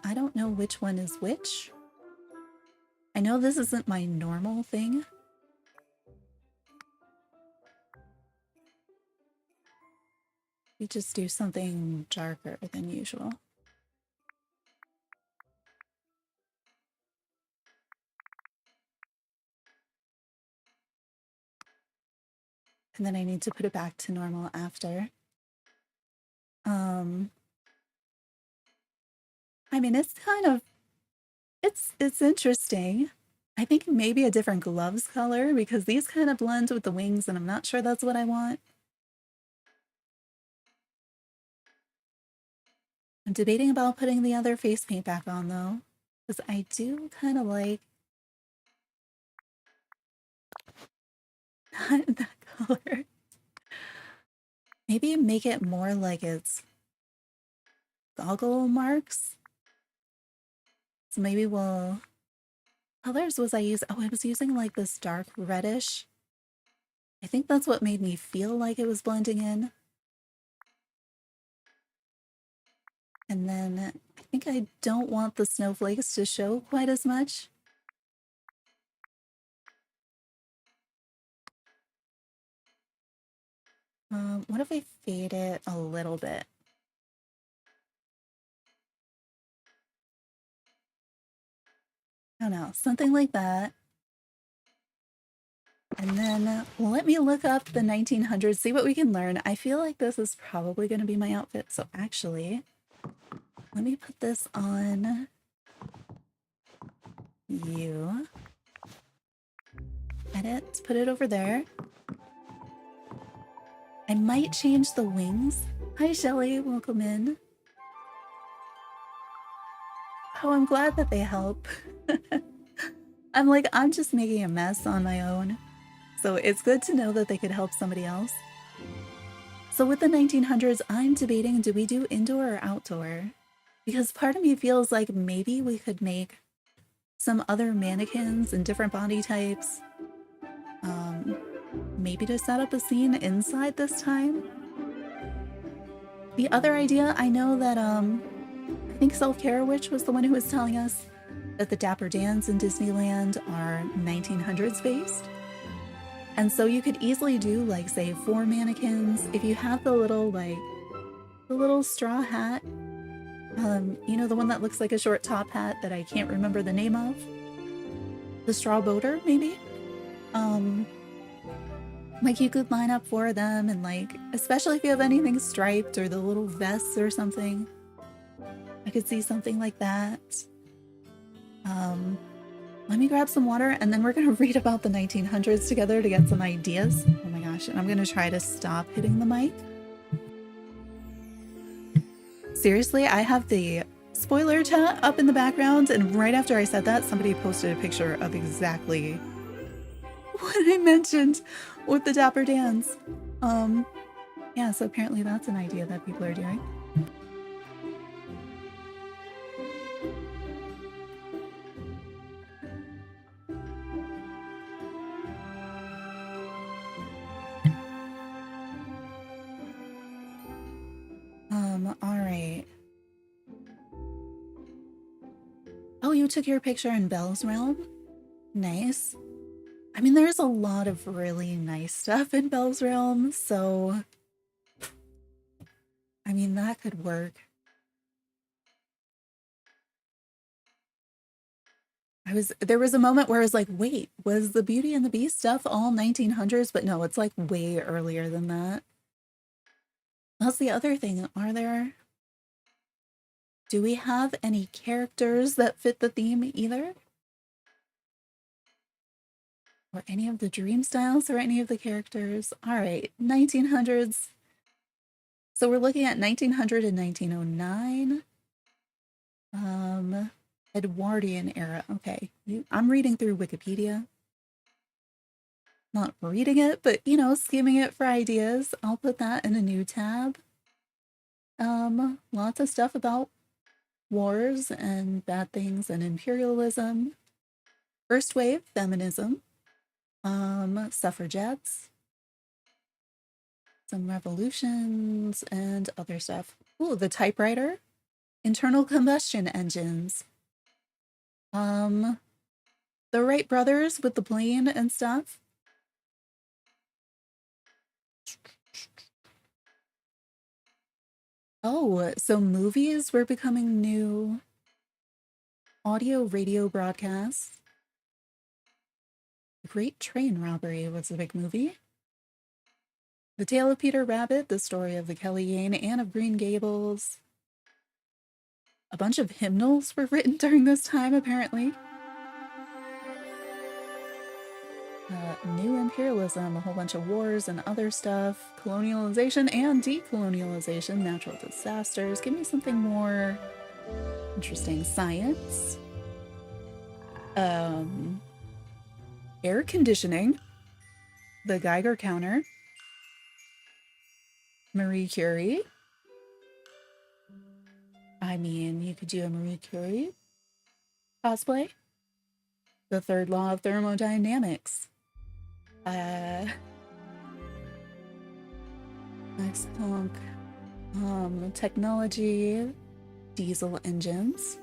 I don't know which one is which. I know this isn't my normal thing. We just do something darker than usual. And then I need to put it back to normal after. I mean, it's kind of, it's interesting. I think maybe a different gloves color because these kind of blend with the wings and I'm not sure that's what I want. I'm debating about putting the other face paint back on though, because I do kind of like that color. Maybe make it more like it's goggle marks. So maybe we'll... Colors was I use? Oh, I was using like this dark reddish. I think that's what made me feel like it was blending in. And then I think I don't want the snowflakes to show quite as much. What if I fade it a little bit? don't know, something like that. And then let me look up the 1900s, see what we can learn. I feel like this is probably going to be my outfit. So actually, let me put this on you. Edit, put it over there. I might change the wings. Hi, Shelly, welcome in. Oh, I'm glad that they help. I'm like, I'm just making a mess on my own. So it's good to know that they could help somebody else. So with the 1900s, I'm debating, do we do indoor or outdoor? Because part of me feels like maybe we could make some other mannequins and different body types. Maybe to set up a scene inside this time. The other idea, I know that I think Self-Care Witch was the one who was telling us that the Dapper Dans in Disneyland are 1900s based. And so you could easily do, like, say, 4 mannequins. If you have the little, like, the little straw hat, you know, the one that looks like a short top hat that I can't remember the name of? The straw boater, maybe? Like, you could line up 4 of them and, like, especially if you have anything striped or the little vests or something. I could see something like that. Let me grab some water and then we're gonna read about the 1900s together to get some ideas. Oh my gosh, and I'm gonna try to stop hitting the mic. Seriously, I have the spoiler chat up in the background, and right after I said that, somebody posted a picture of exactly what I mentioned with the Dapper Dans. Yeah, so apparently that's an idea that people are doing. All right. Oh, you took your picture in Belle's Realm? Nice. I mean, there's a lot of really nice stuff in Belle's Realm, so I mean, that could work. There was a moment where I was like, wait, was the Beauty and the Beast stuff all 1900s? But no, it's like way earlier than that. That's the other thing. Do we have any characters that fit the theme either? Or any of the dream styles or any of the characters? All right, 1900s. So we're looking at 1900 and 1909. Edwardian era. Okay, I'm reading through Wikipedia. Not reading it, but, you know, skimming it for ideas. I'll put that in a new tab. Lots of stuff about wars and bad things and imperialism. First wave feminism. Suffragettes. Some revolutions and other stuff. Ooh, the typewriter. Internal combustion engines. The Wright brothers with the plane and stuff. Oh, so movies were becoming new audio radio broadcasts. The Great Train Robbery was a big movie. The Tale of Peter Rabbit, the story of the Kelly Yane and of Green Gables. A bunch of hymnals were written during this time, apparently. New imperialism, a whole bunch of wars and other stuff. Colonialization and decolonialization, natural disasters. Give me something more interesting. Science. Air conditioning. The Geiger counter. Marie Curie. I mean, you could do a Marie Curie cosplay. The third law of thermodynamics. Max Planck. Technology. Diesel engines.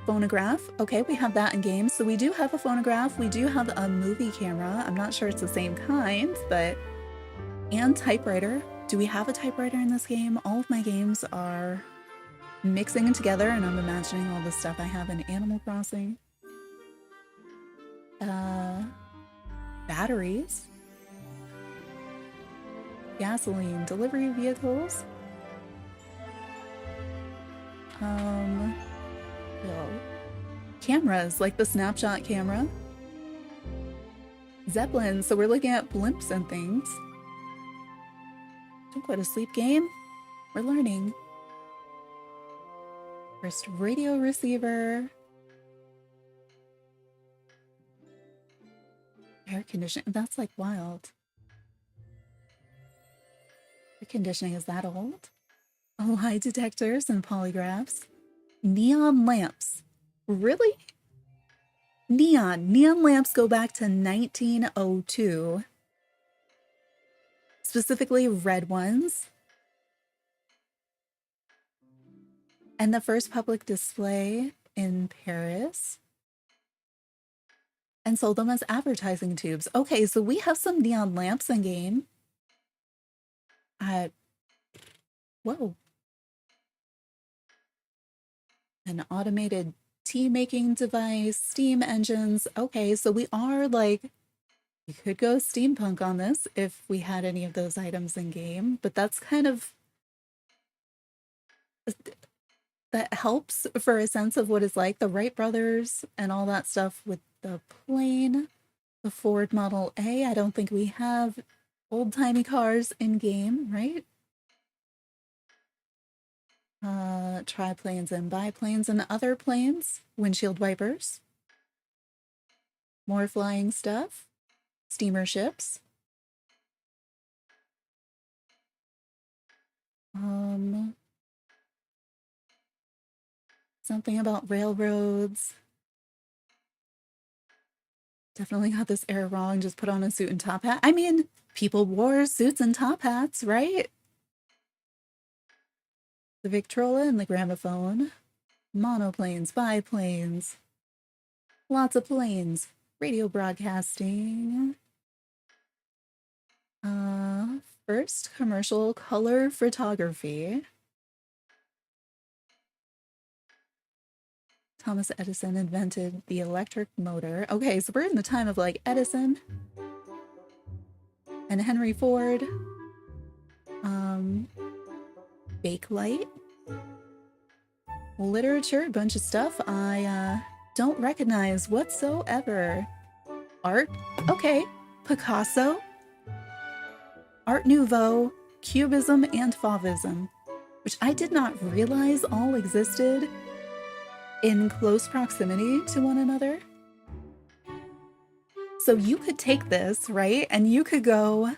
Phonograph. Okay, we have that in games. So we do have a phonograph. We do have a movie camera. I'm not sure it's the same kind, but... And typewriter. Do we have a typewriter in this game? All of my games are mixing together, and I'm imagining all the stuff I have in Animal Crossing. Batteries. Gasoline delivery vehicles. Cameras, like the snapshot camera. Zeppelins, so we're looking at blimps and things. Don't go to sleep, game. We're learning. First radio receiver. Air conditioning, that's like wild. Air conditioning, is that old? Lie detectors and polygraphs. Neon lamps. Really? Neon lamps go back to 1902. Specifically red ones. And the first public display in Paris. And sold them as advertising tubes. Okay, so we have some neon lamps in game. Whoa. An automated tea making device, steam engines. Okay, so we are like, we could go steampunk on this if we had any of those items in game, but that's kind of, that helps for a sense of what it's like. The Wright brothers and all that stuff with the plane, the Ford Model A. I don't think we have old-timey cars in game, right? Triplanes and biplanes and other planes, windshield wipers, more flying stuff, steamer ships. Something about railroads. Definitely got this error wrong, just put on a suit and top hat. I mean, people wore suits and top hats, right? The Victrola and the gramophone. Monoplanes, biplanes. Lots of planes. Radio broadcasting. First commercial color photography. Thomas Edison invented the electric motor. Okay, so we're in the time of like Edison and Henry Ford. Bakelite. Literature, a bunch of stuff I don't recognize whatsoever. Art, okay. Picasso. Art Nouveau, Cubism, and Fauvism, which I did not realize all existed in close proximity to one another. So you could take this, right? And you could go,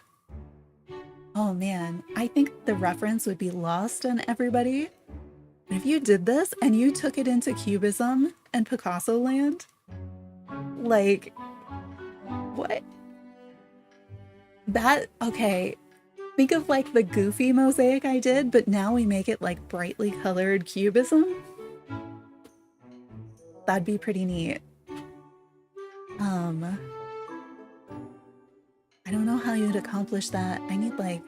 oh man, I think the reference would be lost on everybody. But if you did this and you took it into Cubism and Picasso land, like, what? That, okay. Think of like the goofy mosaic I did, but now we make it like brightly colored Cubism. That'd be pretty neat. I don't know how you'd accomplish that. I need like,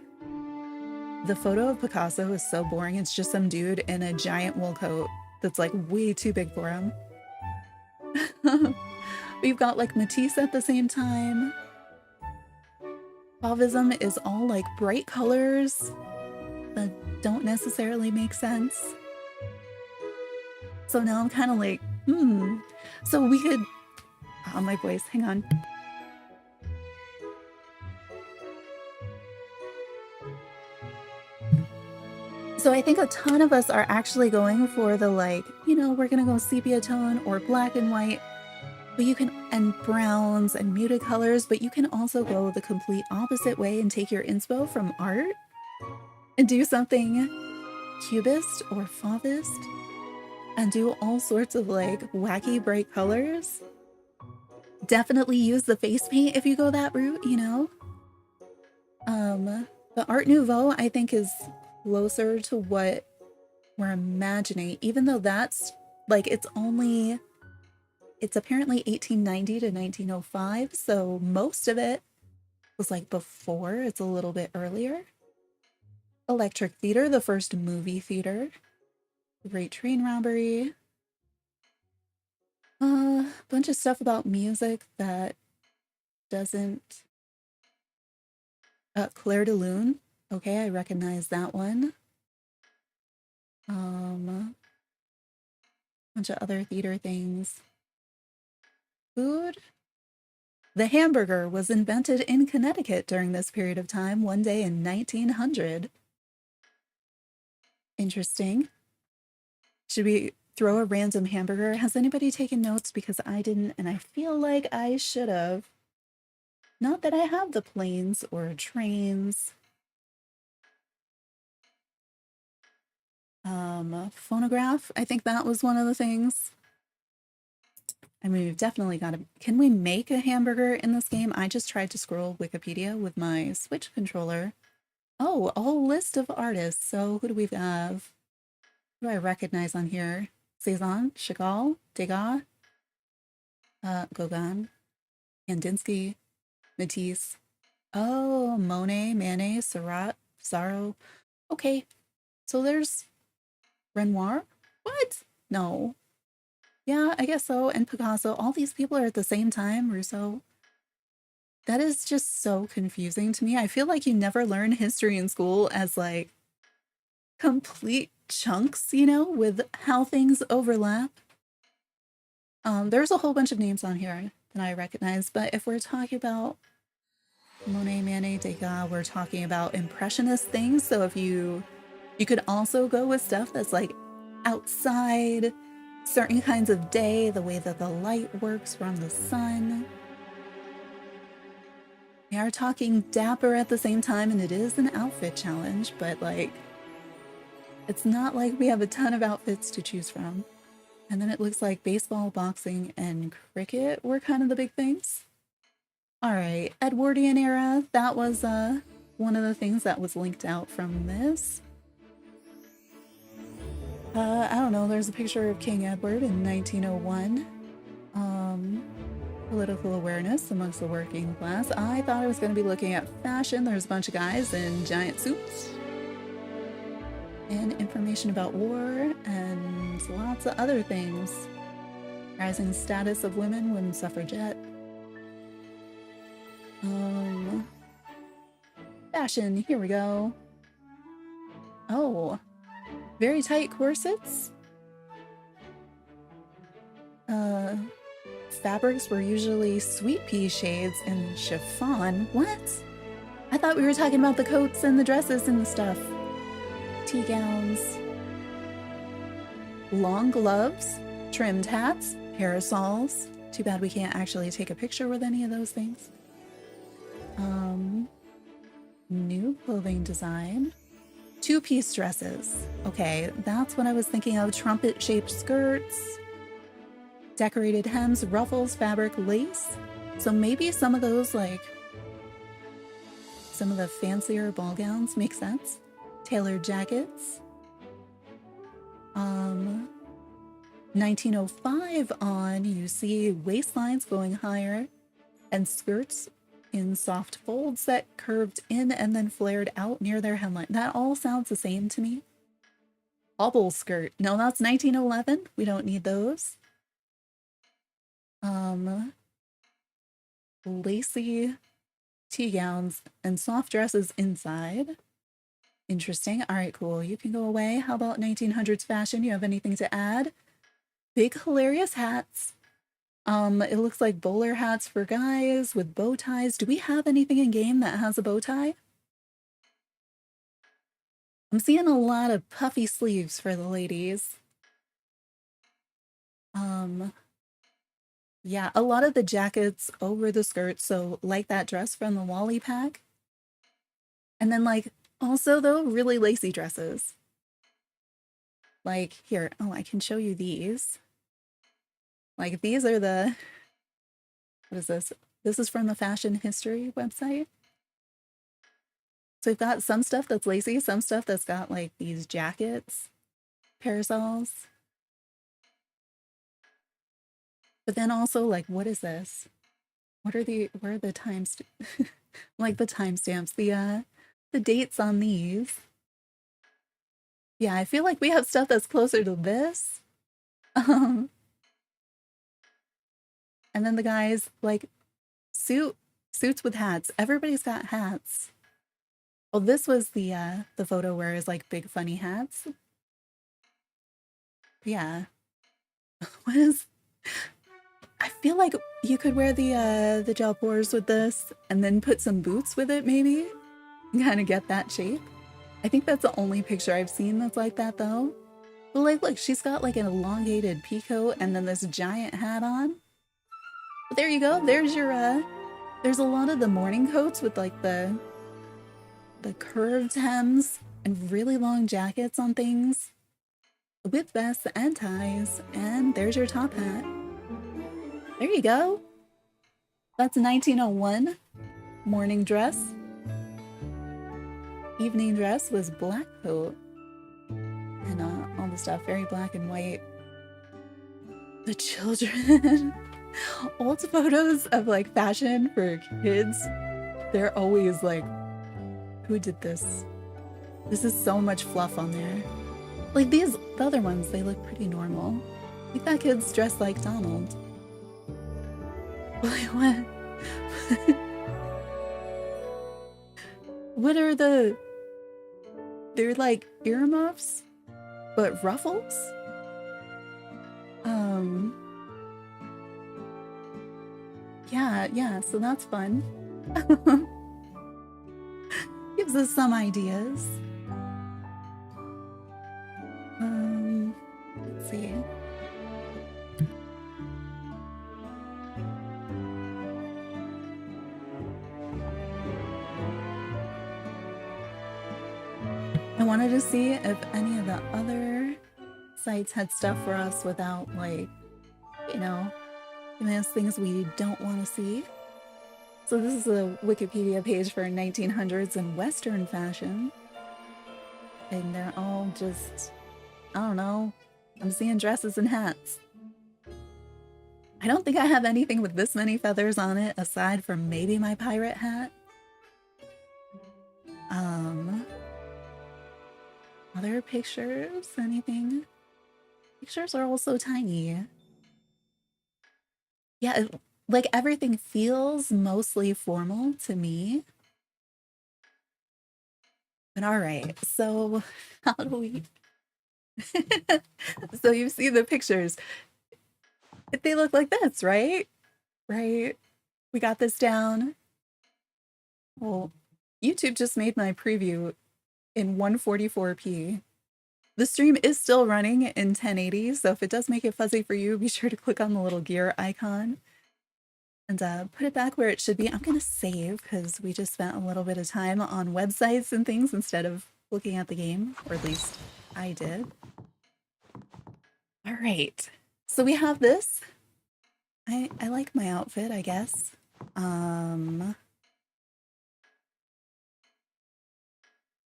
the photo of Picasso is so boring. It's just some dude in a giant wool coat that's like way too big for him. We've got like Matisse at the same time. Fauvism is all like bright colors that don't necessarily make sense. So now I'm kind of like, So we could, oh, my voice, hang on. So I think a ton of us are actually going for the like, you know, we're gonna go sepia tone or black and white, but you can, and browns and muted colors, but you can also go the complete opposite way and take your inspo from art and do something cubist or fauvist and do all sorts of like wacky bright colors. Definitely use the face paint if you go that route, you know? The Art Nouveau I think is closer to what we're imagining, even though that's like, it's apparently 1890 to 1905, so most of it was like before, it's a little bit earlier. Electric Theater, the first movie theater. Great train robbery. Bunch of stuff about music that doesn't... Claire de Lune. Okay, I recognize that one. Bunch of other theater things. Food. The hamburger was invented in Connecticut during this period of time, one day in 1900. Interesting. Should we throw a random hamburger? Has anybody taken notes? Because I didn't, and I feel like I should have. Not that I have the planes or trains. Phonograph. I think that was one of the things. I mean, we've definitely got to... Can we make a hamburger in this game? I just tried to scroll Wikipedia with my Switch controller. Oh, a whole list of artists. So who do we have? Who do I recognize on here? Cezanne, Chagall, Degas, Gauguin, Kandinsky, Matisse. Oh, Monet, Manet, Seurat, Pissarro. Okay, so there's Renoir. What? No. Yeah, I guess so. And Picasso. All these people are at the same time. Rousseau. That is just so confusing to me. I feel like you never learn history in school as like complete chunks, you know, with how things overlap. There's a whole bunch of names on here that I recognize, but if we're talking about Monet, Manet, Degas, we're talking about impressionist things. So if you could also go with stuff that's like outside, certain kinds of day, the way that the light works from the sun. We are talking dapper at the same time, and it is an outfit challenge, but like, it's not like we have a ton of outfits to choose from. And then it looks like baseball, boxing, and cricket were kind of the big things. All right, Edwardian era, that was one of the things that was linked out from this. I don't know, there's a picture of King Edward in 1901. Political awareness amongst the working class. I thought I was going to be looking at fashion. There's a bunch of guys in giant suits. And information about war and lots of other things. Rising status of women, women suffragette. Fashion, here we go. Oh, very tight corsets. Fabrics were usually sweet pea shades and chiffon. What? I thought we were talking about the coats and the dresses and the stuff. Tea gowns. Long gloves, trimmed hats, parasols. Too bad we can't actually take a picture with any of those things. New clothing design. Two-piece dresses. Okay, that's what I was thinking of. Trumpet-shaped skirts. Decorated hems, ruffles, fabric, lace. So maybe some of those, like, some of the fancier ball gowns make sense. Tailored jackets. 1905 on, you see waistlines going higher and skirts in soft folds that curved in and then flared out near their hemline. That all sounds the same to me. Bubble skirt. No, that's 1911. We don't need those. Lacy tea gowns and soft dresses inside. Interesting. All right, cool. You can go away. How about 1900s fashion? You have anything to add? Big hilarious hats. It looks like bowler hats for guys with bow ties. Do we have anything in game that has a bow tie? I'm seeing a lot of puffy sleeves for the ladies. Yeah, a lot of the jackets over the skirts, so like that dress from the Wally pack. And then like, also though, really lacy dresses. Like here, oh, I can show you these. Like these are the, what is this? This is from the Fashion History website. So we've got some stuff that's lacy, some stuff that's got like these jackets, parasols. But then also like, what is this? Where are the times? Like the timestamps, the dates on these. Yeah, I feel like we have stuff that's closer to this. And then the guys, like, suits with hats. Everybody's got hats. Well, this was the photo where it's like big funny hats. Yeah. What is... I feel like you could wear the gel pores with this and then put some boots with it, maybe? Kind of get that shape. I think that's the only picture I've seen that's like that, though. But, like, look, she's got, like, an elongated peacoat and then this giant hat on. But there you go. There's your, there's a lot of the morning coats with, like, the curved hems and really long jackets on things with vests and ties. And there's your top hat. There you go. That's 1901. Morning dress. Evening dress was black coat. And all the stuff, very black and white. The children. Old photos of like fashion for kids. They're always like, who did this? This is so much fluff on there. Like the other ones, they look pretty normal. Like that kid's dressed like Donald. Like what? What are the... They're like earmuffs, but ruffles? Yeah, so that's fun. Gives us some ideas. Let's see. I wanted to see if any of the other sites had stuff for us without, like, you know, giving us things we don't want to see. So this is a Wikipedia page for 1900s and Western fashion. And they're all just, I don't know, I'm seeing dresses and hats. I don't think I have anything with this many feathers on it aside from maybe my pirate hat. Other pictures? Anything? Pictures are all so tiny. Yeah, like everything feels mostly formal to me. But all right, so how do we... So you see the pictures. They look like this, right? Right? We got this down. Well, YouTube just made my preview in 144p. The stream is still running in 1080, so if it does make it fuzzy for you, be sure to click on the little gear icon and put it back where it should be. I'm going to save because we just spent a little bit of time on websites and things instead of looking at the game, or at least I did. All right, so we have this. I like my outfit, I guess.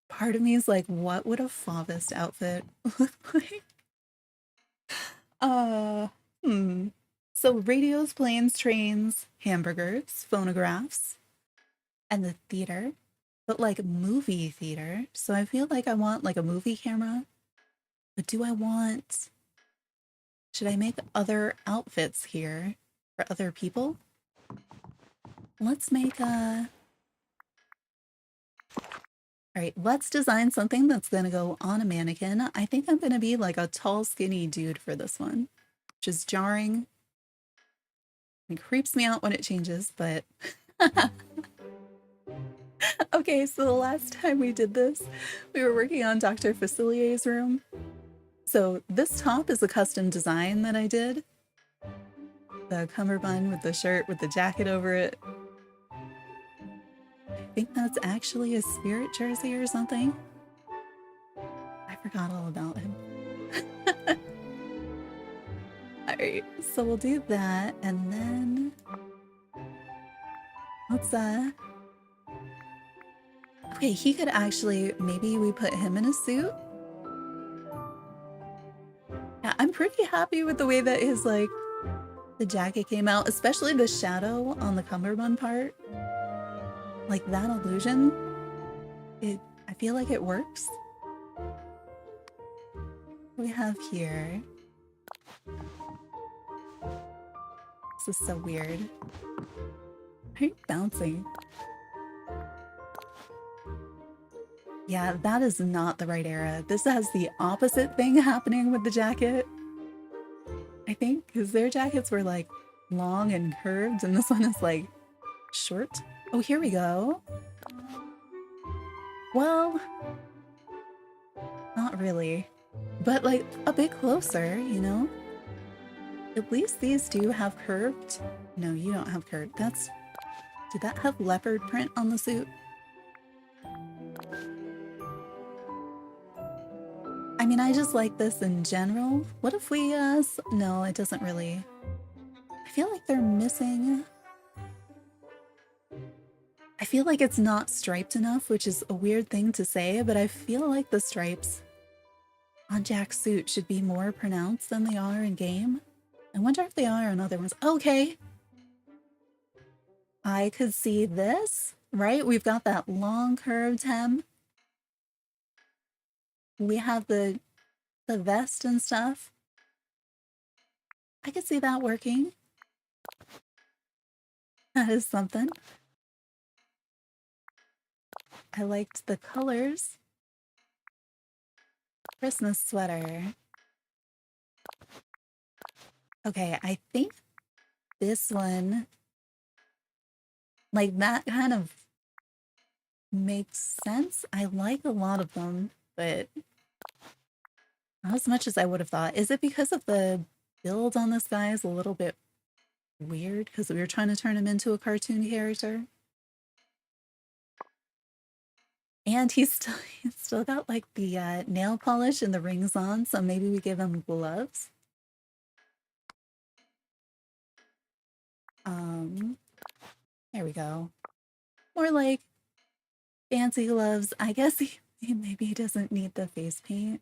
Part of me is like, what would a Fauvist outfit look like? So radios, planes, trains, hamburgers, phonographs, and the theater, but like movie theater. So I feel like I want like a movie camera, but do I want... Should I make other outfits here for other people? Let's make a... All right, let's design something that's gonna go on a mannequin. I think I'm gonna be like a tall, skinny dude for this one, which is jarring. It creeps me out when it changes, but... Okay, so the last time we did this, we were working on Dr. Facilier's room. So this top is a custom design that I did. The cummerbund with the shirt with the jacket over it. I think that's actually a Spirit jersey or something. I forgot all about him. Alright, so we'll do that, and then... Let's, okay, he could actually... Maybe we put him in a suit? Yeah, I'm pretty happy with the way that his, like, the jacket came out, especially the shadow on the cummerbund part. Like that illusion, I feel like it works. we have here? This is so weird. Are you bouncing? Yeah, that is not the right era. This has the opposite thing happening with the jacket. I think, because their jackets were like long and curved, and this one is like short. Oh, here we go. Well, not really, but like a bit closer, you know? At least these two have curved. No, you don't have curved. Did that have leopard print on the suit? I mean, I just like this in general. What if we, no, it doesn't really. I feel like they're missing. I feel like it's not striped enough, which is a weird thing to say, but I feel like the stripes on Jack's suit should be more pronounced than they are in game. I wonder if they are on other ones. Okay. I could see this, right? We've got that long curved hem. We have the vest and stuff. I could see that working. That is something. I liked the colors. Christmas sweater. Okay, I think this one, like that kind of makes sense. I like a lot of them, but not as much as I would have thought. Is it because of the build on this guy is a little bit weird because we were trying to turn him into a cartoon character? And he's still got like the nail polish and the rings on, so maybe we give him gloves. There we go. More like fancy gloves. I guess maybe he doesn't need the face paint.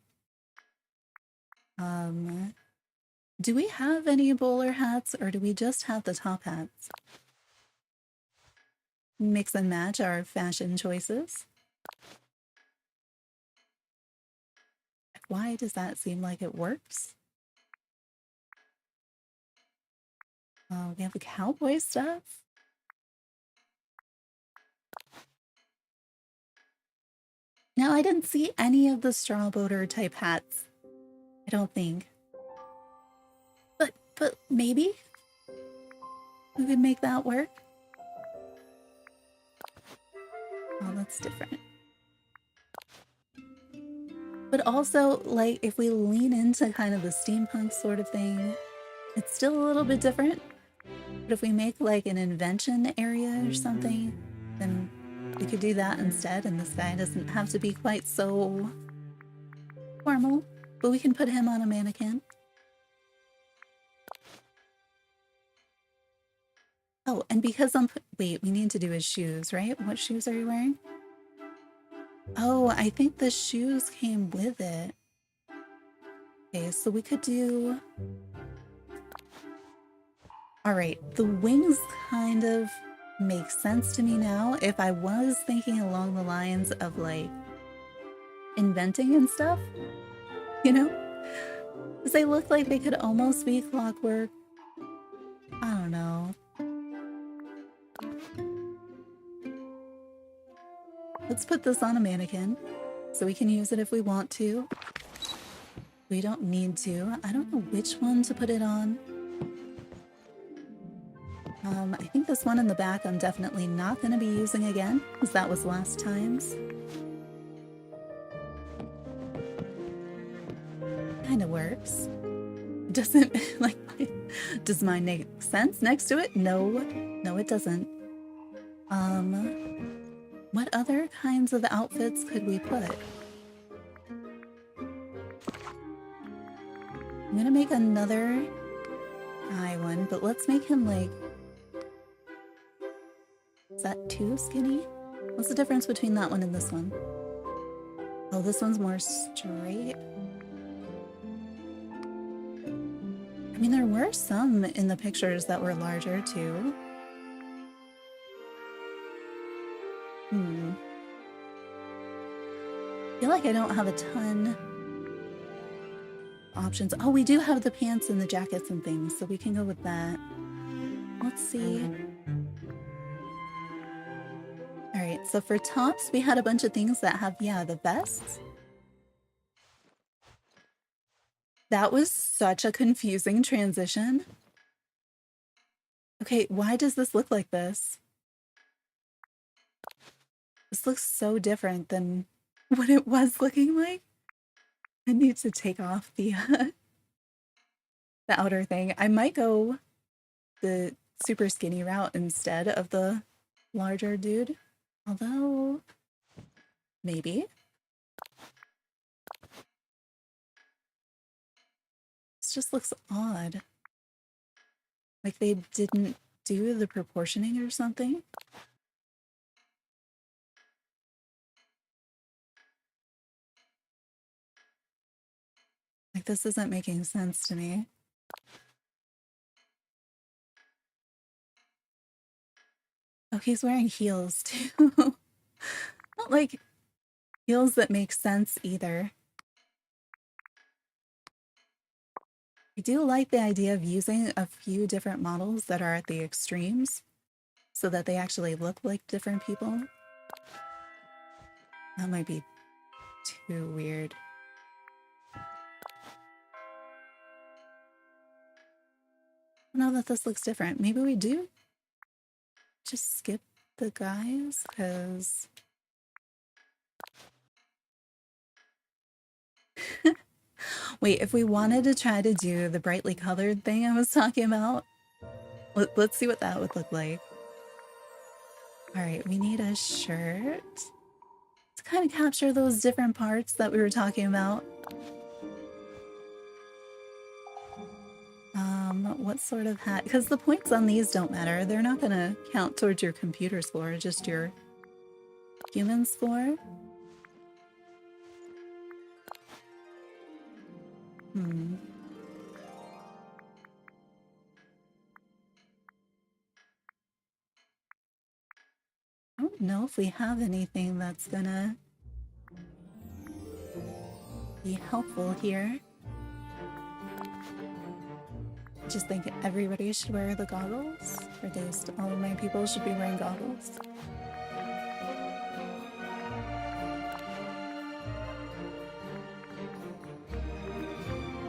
Do we have any bowler hats or do we just have the top hats? Mix and match our fashion choices. Why does that seem like it works? We have the cowboy stuff. No, I didn't see any of the straw boater type hats. I don't think. But maybe we could make that work. Oh, that's different. But also, like, if we lean into kind of the steampunk sort of thing, it's still a little bit different. But if we make like an invention area or something, then we could do that instead, and this guy doesn't have to be quite so formal. But we can put him on a mannequin. Oh, and because wait, we need to do his shoes, right? What shoes are you wearing? Oh, I think the shoes came with it. Okay, so we could do... Alright, the wings kind of make sense to me now. If I was thinking along the lines of, like, inventing and stuff, you know? Because they look like they could almost be clockwork. I don't know. Let's put this on a mannequin so we can use it if we want to. We don't need to. I don't know which one to put it on. I think this one in the back I'm definitely not going to be using again, because that was last time's. Kind of works. Doesn't, like, does mine make sense next to it? No. No, it doesn't. What other kinds of outfits could we put? I'm gonna make another guy one, but let's make him like... Is that too skinny? What's the difference between that one and this one? Oh, this one's more straight. I mean, there were some in the pictures that were larger too. I feel like I don't have a ton options. Oh, we do have the pants and the jackets and things, so we can go with that. Let's see. All right, so for tops, we had a bunch of things that have, yeah, the vests. That was such a confusing transition. Okay, why does this look like this? This looks so different than what it was looking like. I need to take off the the outer thing. I might go the super skinny route instead of the larger dude. Although, maybe. This just looks odd. Like they didn't do the proportioning or something. Like this isn't making sense to me. Oh, he's wearing heels too. Not like heels that make sense either. I do like the idea of using a few different models that are at the extremes so that they actually look like different people. That might be too weird. Now that this looks different, maybe we do just skip the guys, because wait, if we wanted to try to do the brightly colored thing I was talking about, let's see what that would look like. All right, we need a shirt to kind of capture those different parts that we were talking about. What sort of hat? Because the points on these don't matter. They're not gonna count towards your computer score, just your human score. I don't know if we have anything that's gonna be helpful here. I just think everybody should wear the goggles. Or at least all of my people should be wearing goggles.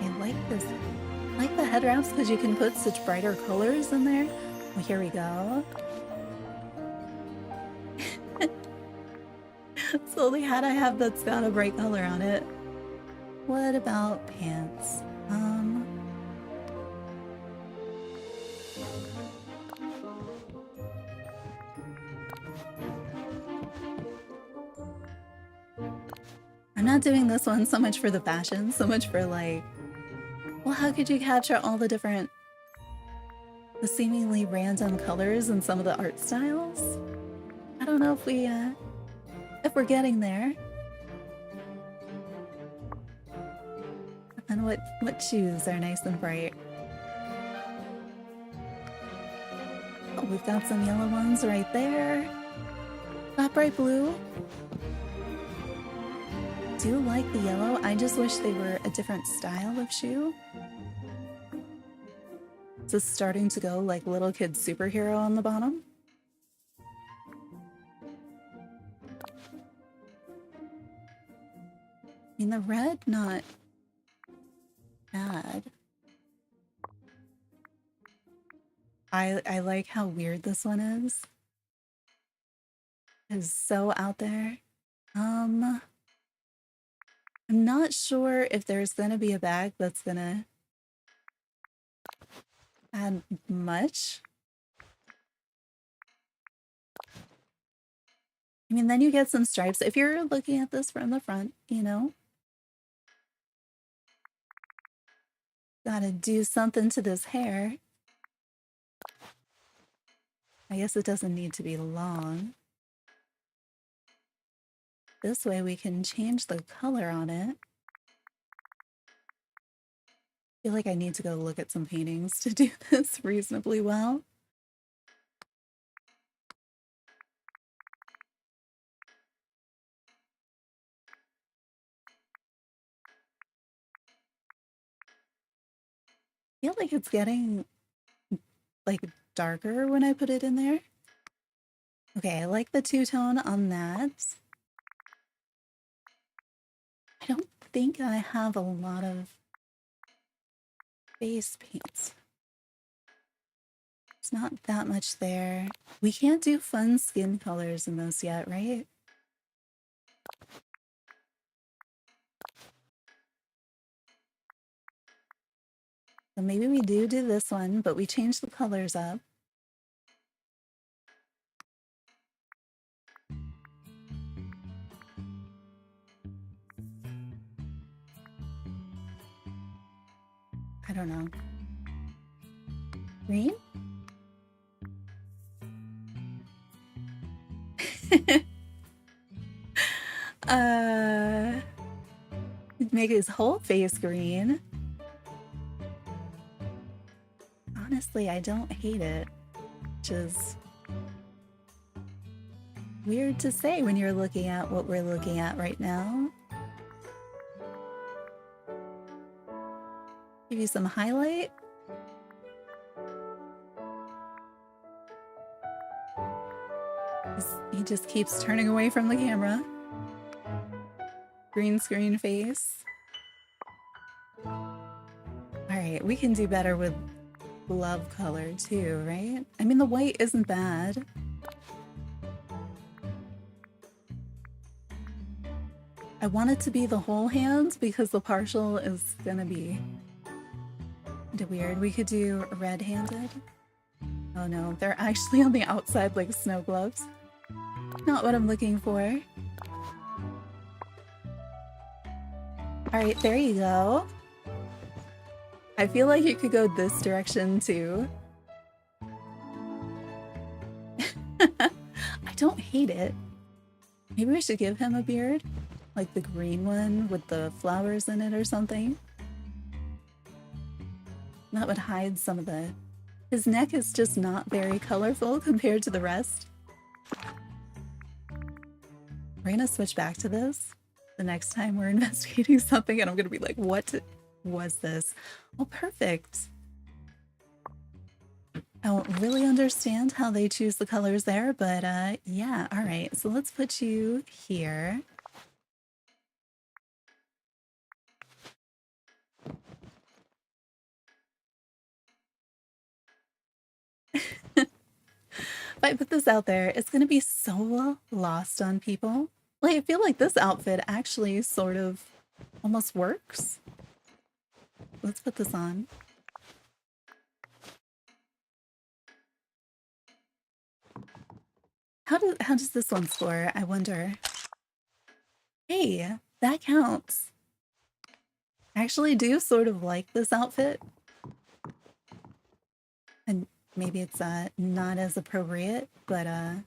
I like this. I like the head wraps because you can put such brighter colors in there. Well, here we go. It's the only hat I have that's got a bright color on it. What about pants? I'm not doing this one so much for the fashion, so much for like, well, how could you capture all the different, the seemingly random colors in some of the art styles? I don't know if we're getting there. And what shoes are nice and bright? Oh, we've got some yellow ones right there. Not bright blue. Do like the yellow. I just wish they were a different style of shoe. Is this starting to go like little kid superhero on the bottom? I mean, the red, not bad. I like how weird this one is. It's so out there. I'm not sure if there's gonna be a bag that's gonna add much. I mean, then you get some stripes. If you're looking at this from the front, you know, gotta do something to this hair. I guess it doesn't need to be long. This way we can change the color on it. I feel like I need to go look at some paintings to do this reasonably well. feel like it's getting like darker when I put it in there. Okay, I like the two-tone on that. I don't think I have a lot of face paints. It's not that much there. We can't do fun skin colors in this yet, right? So maybe we do this one, but we change the colors up. I don't know. Green? Make his whole face green. Honestly, I don't hate it, which is weird to say when you're looking at what we're looking at right now. Give you some highlight. He just keeps turning away from the camera. Green screen face. Alright, we can do better with glove color too, right? I mean, the white isn't bad. I want it to be the whole hand because the partial is gonna be weird. We could do red-handed. Oh no, they're actually on the outside like snow gloves. Not what I'm looking for. Alright, there you go. I feel like you could go this direction too. I don't hate it. Maybe we should give him a beard. Like the green one with the flowers in it or something. That would hide some of the... His neck is just not very colorful compared to the rest. We're gonna switch back to this the next time we're investigating something and I'm gonna be like, what was this? Oh, perfect. I don't really understand how they choose the colors there, but yeah, all right. So let's put you here. If I put this out there, it's gonna be so lost on people. Like, I feel like this outfit actually sort of almost works. Let's put this on. How does this one score? I wonder. Hey, that counts. I actually do sort of like this outfit. And maybe it's not as appropriate, but I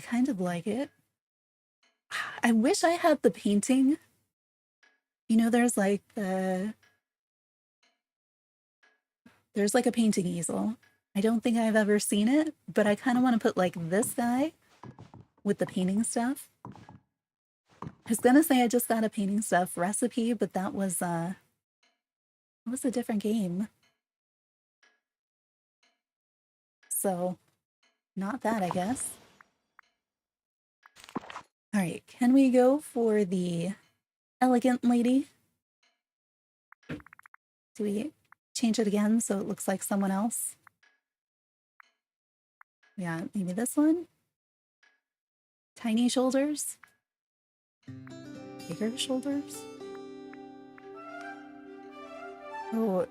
kind of like it. I wish I had the painting. You know, there's like a painting easel. I don't think I've ever seen it, but I kind of want to put like this guy with the painting stuff. I was gonna say I just got a painting stuff recipe, but that was a different game. So, not that, I guess. All right, can we go for the elegant lady? Do we change it again so it looks like someone else? Yeah, maybe this one? Tiny shoulders? Bigger shoulders? Oh,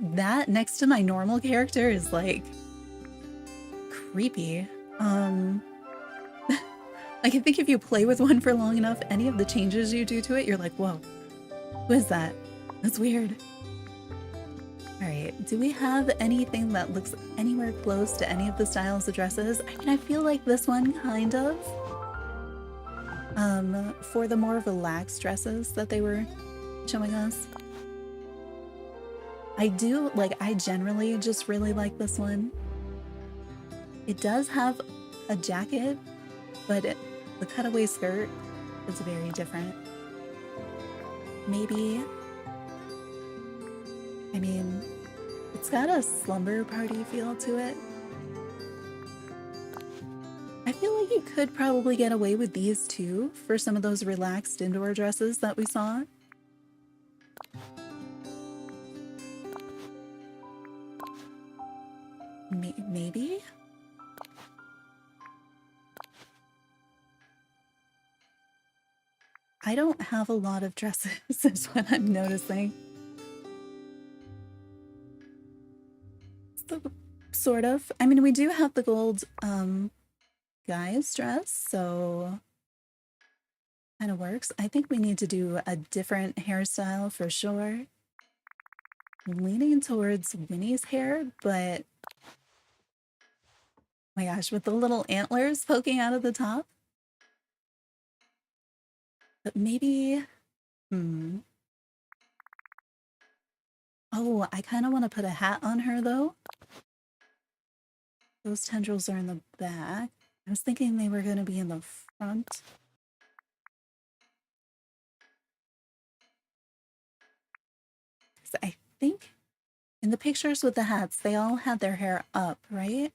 that next to my normal character is like creepy. Like, I think if you play with one for long enough, any of the changes you do to it, you're like, whoa, who is that? That's weird. All right, do we have anything that looks anywhere close to any of the styles of dresses? I mean, I feel like this one kind of. For the more relaxed dresses that they were showing us. I generally just really like this one. It does have a jacket, but the cutaway skirt is very different. Maybe I mean, it's got a slumber party feel to it. I feel like you could probably get away with these too for some of those relaxed indoor dresses that we saw. Maybe? I don't have a lot of dresses, is what I'm noticing. So, sort of. I mean, we do have the gold guy's dress, so kind of works. I think we need to do a different hairstyle for sure. I'm leaning towards Winnie's hair, but oh my gosh, with the little antlers poking out of the top. But maybe, Oh, I kind of want to put a hat on her though. Those tendrils are in the back. I was thinking they were going to be in the front. So I think in the pictures with the hats, they all had their hair up, right?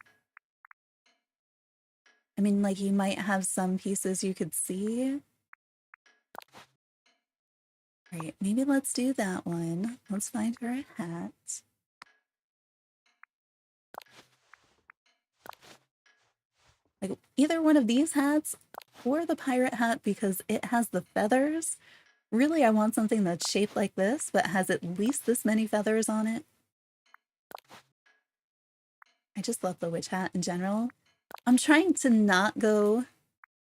I mean, like you might have some pieces you could see. Right, maybe let's do that one. Let's find her a hat. Like either one of these hats or the pirate hat because it has the feathers. Really, I want something that's shaped like this, but has at least this many feathers on it. I just love the witch hat in general. I'm trying to not go,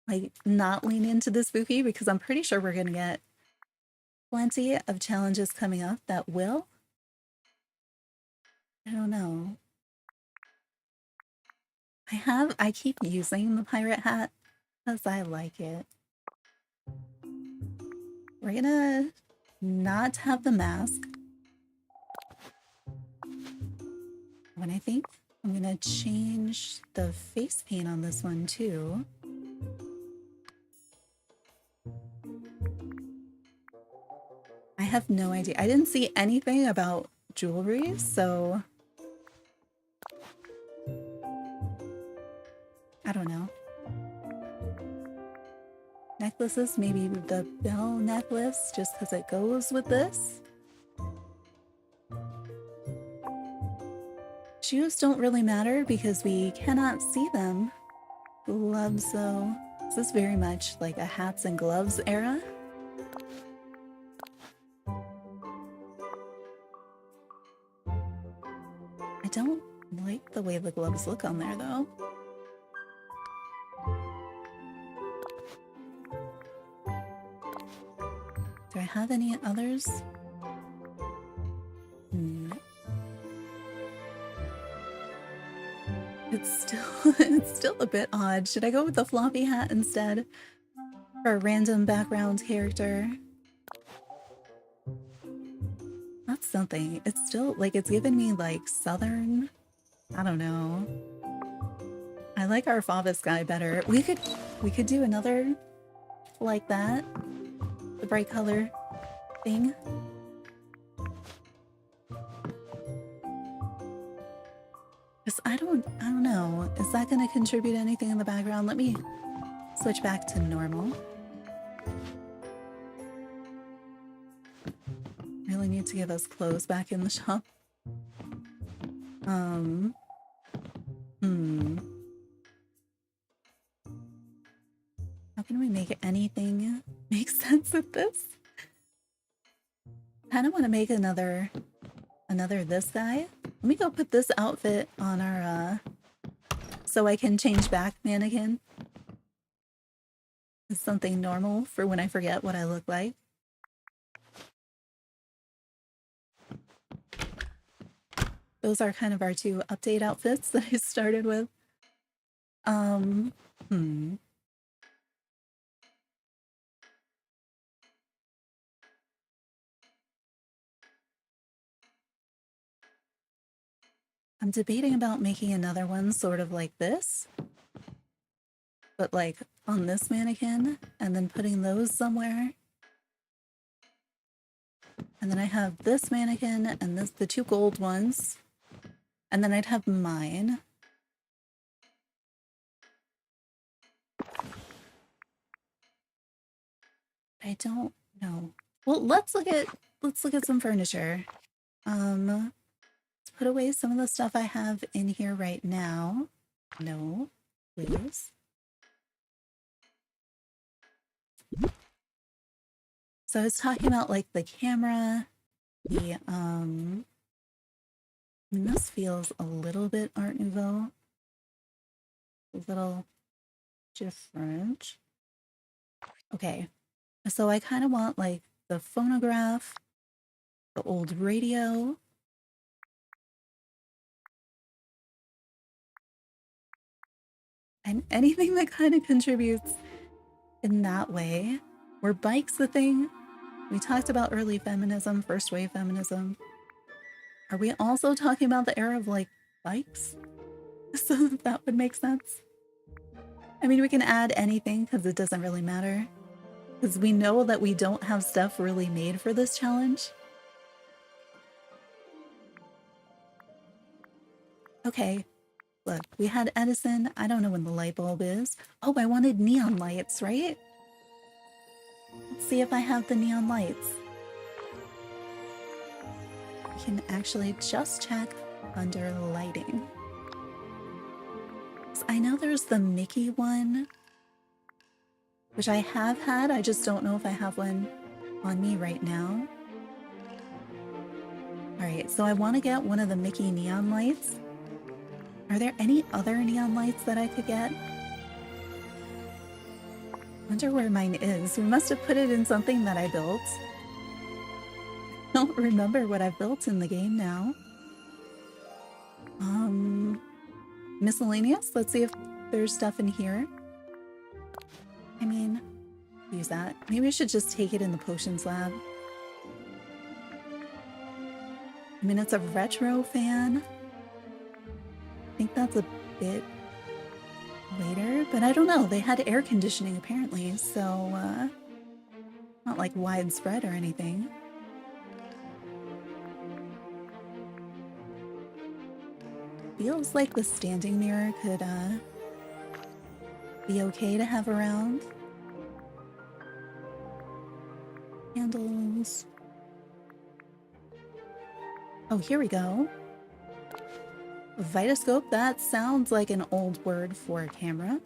like, not lean into the spooky because I'm pretty sure we're going to get plenty of challenges coming up that will. I don't know. I keep using the pirate hat because I like it. We're gonna not have the mask. When I think I'm gonna change the face paint on this one too. I have no idea. I didn't see anything about jewelry, so I don't know. Necklaces, maybe the Belle necklace, just because it goes with this. Shoes don't really matter because we cannot see them. Gloves, though. This is very much like a hats and gloves era. I don't like the way the gloves look on there, though. Do I have any others? It's still a bit odd. Should I go with the floppy hat instead for a random background character? That's something. It's still like it's giving me like southern. I don't know. I like our Favis guy better. We could do another like that. The bright color thing. Because I don't know. Is that going to contribute anything in the background? Let me switch back to normal. Really need to give us clothes back in the shop. How can we make anything make sense with this? Kind of want to make another this guy. Let me go put this outfit on our so I can change back mannequin. It's something normal for when I forget what I look like. Those are kind of our two update outfits that I started with. I'm debating about making another one sort of like this, but like on this mannequin and then putting those somewhere. And then I have this mannequin and this, the two gold ones. And then I'd have mine. I don't know. Well, let's look at some furniture. Let's put away some of the stuff I have in here right now. No, please. So I was talking about like the camera, the I mean, this feels a little bit Art Nouveau. A little different. Okay. So I kind of want like the phonograph, the old radio. And anything that kind of contributes in that way. Were bikes the thing? We talked about early feminism, first wave feminism. Are we also talking about the era of like bikes? So that would make sense. I mean, we can add anything because it doesn't really matter. Because we know that we don't have stuff really made for this challenge. Okay, look, we had Edison. I don't know when the light bulb is. Oh, I wanted neon lights, right? Let's see if I have the neon lights. We can actually just check under lighting. So I know there's the Mickey one, which I have had. I just don't know if I have one on me right now. All right, so I want to get one of the Mickey neon lights. Are there any other neon lights that I could get? Wonder where mine is. We must have put it in something that I built. I don't remember what I've built in the game now. Miscellaneous? Let's see if there's stuff in here. I mean, use that. Maybe I should just take it in the potions lab. I mean, it's a retro fan. I think that's a bit later, but I don't know. They had air conditioning apparently, so not like widespread or anything. Feels like the standing mirror could be okay to have around. Candles. Oh, here we go. Vitascope, that sounds like an old word for a camera.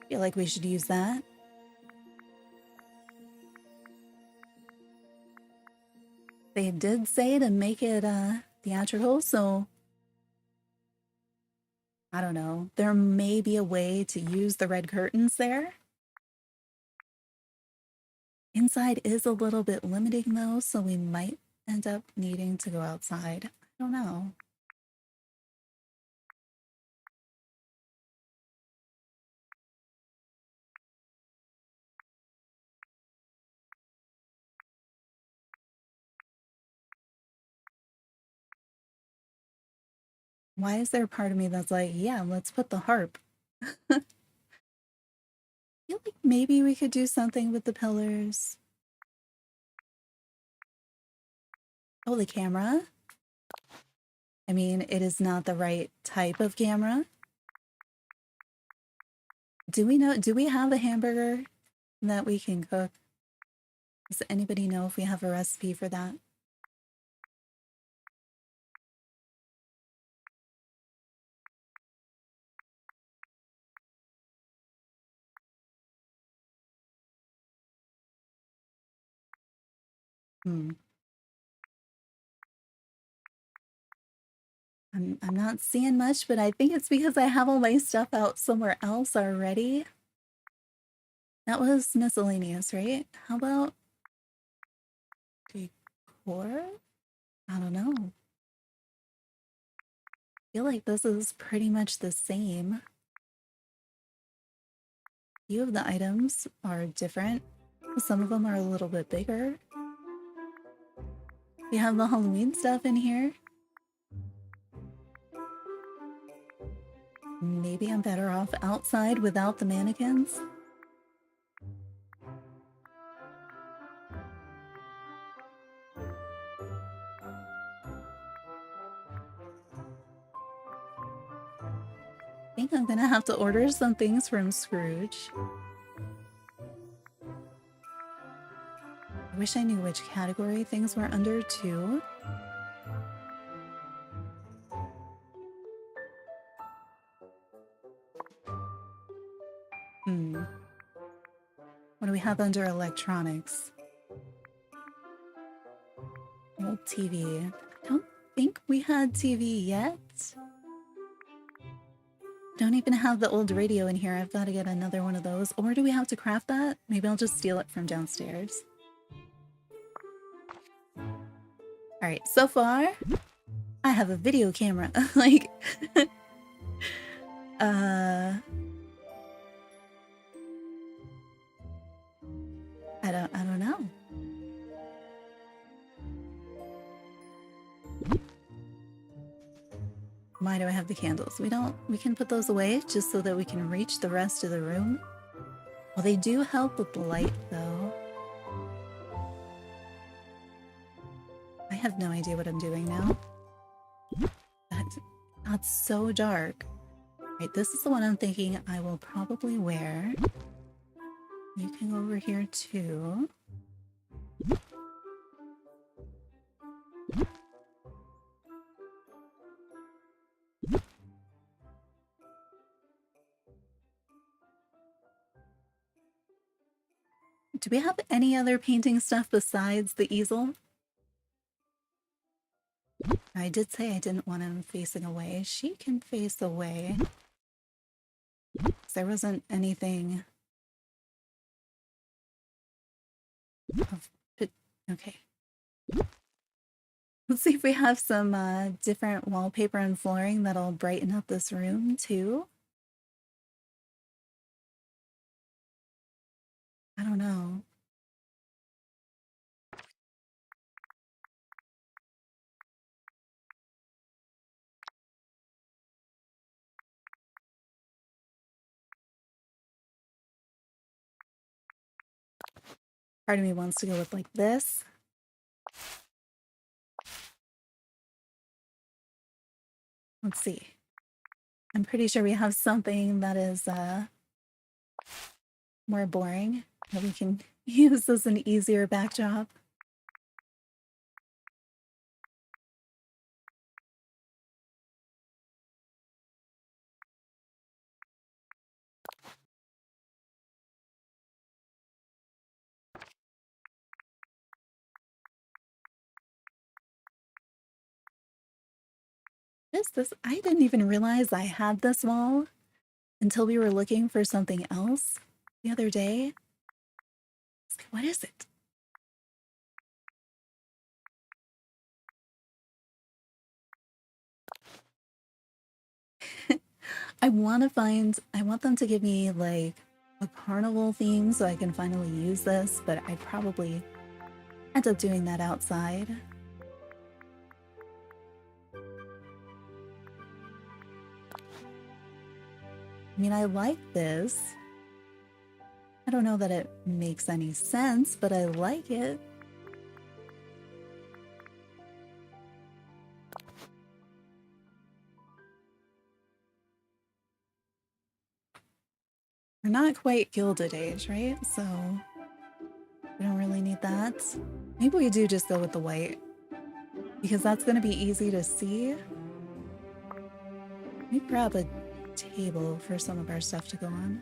Feel like we should use that. They did say to make it theatrical, so I don't know. There may be a way to use the red curtains there. Inside is a little bit limiting though, so we might end up needing to go outside. I don't know. Why is there a part of me that's like, yeah, let's put the harp? I feel like maybe we could do something with the pillars. Oh, the camera? I mean, it is not the right type of camera. Do we have a hamburger that we can cook? Does anybody know if we have a recipe for that? I'm not seeing much, but I think it's because I have all my stuff out somewhere else already. That was miscellaneous, right? How about decor? I don't know. I feel like this is pretty much the same. A few of the items are different. Some of them are a little bit bigger. We have the Halloween stuff in here. Maybe I'm better off outside without the mannequins. think I'm gonna have to order some things from Scrooge. I wish I knew which category things were under too. What do we have under electronics? Old TV. I don't think we had TV yet. Don't even have the old radio in here. I've got to get another one of those. Or do we have to craft that? Maybe I'll just steal it from downstairs. Alright, so far, I have a video camera. Like, I don't know. Why do I have the candles? We can put those away just so that we can reach the rest of the room. Well, they do help with the light though. I have no idea what I'm doing now. That's so dark. Right, this is the one I'm thinking I will probably wear. You can go over here too. Do we have any other painting stuff besides the easel? I did say I didn't want him facing away. She can face away. There wasn't anything of it. Okay. Let's see if we have some different wallpaper and flooring that'll brighten up this room too. I don't know. Part of me wants to go with like this. Let's see. I'm pretty sure we have something that is more boring that we can use as an easier backdrop. What is this? I didn't even realize I had this wall until we were looking for something else the other day. What is it? I want them to give me like a carnival theme so I can finally use this, but I'd probably end up doing that outside. I mean, I like this. I don't know that it makes any sense, but I like it. We're not quite Gilded Age, right? So we don't really need that. Maybe we do just go with the white, because that's going to be easy to see. Let me grab a table for some of our stuff to go on.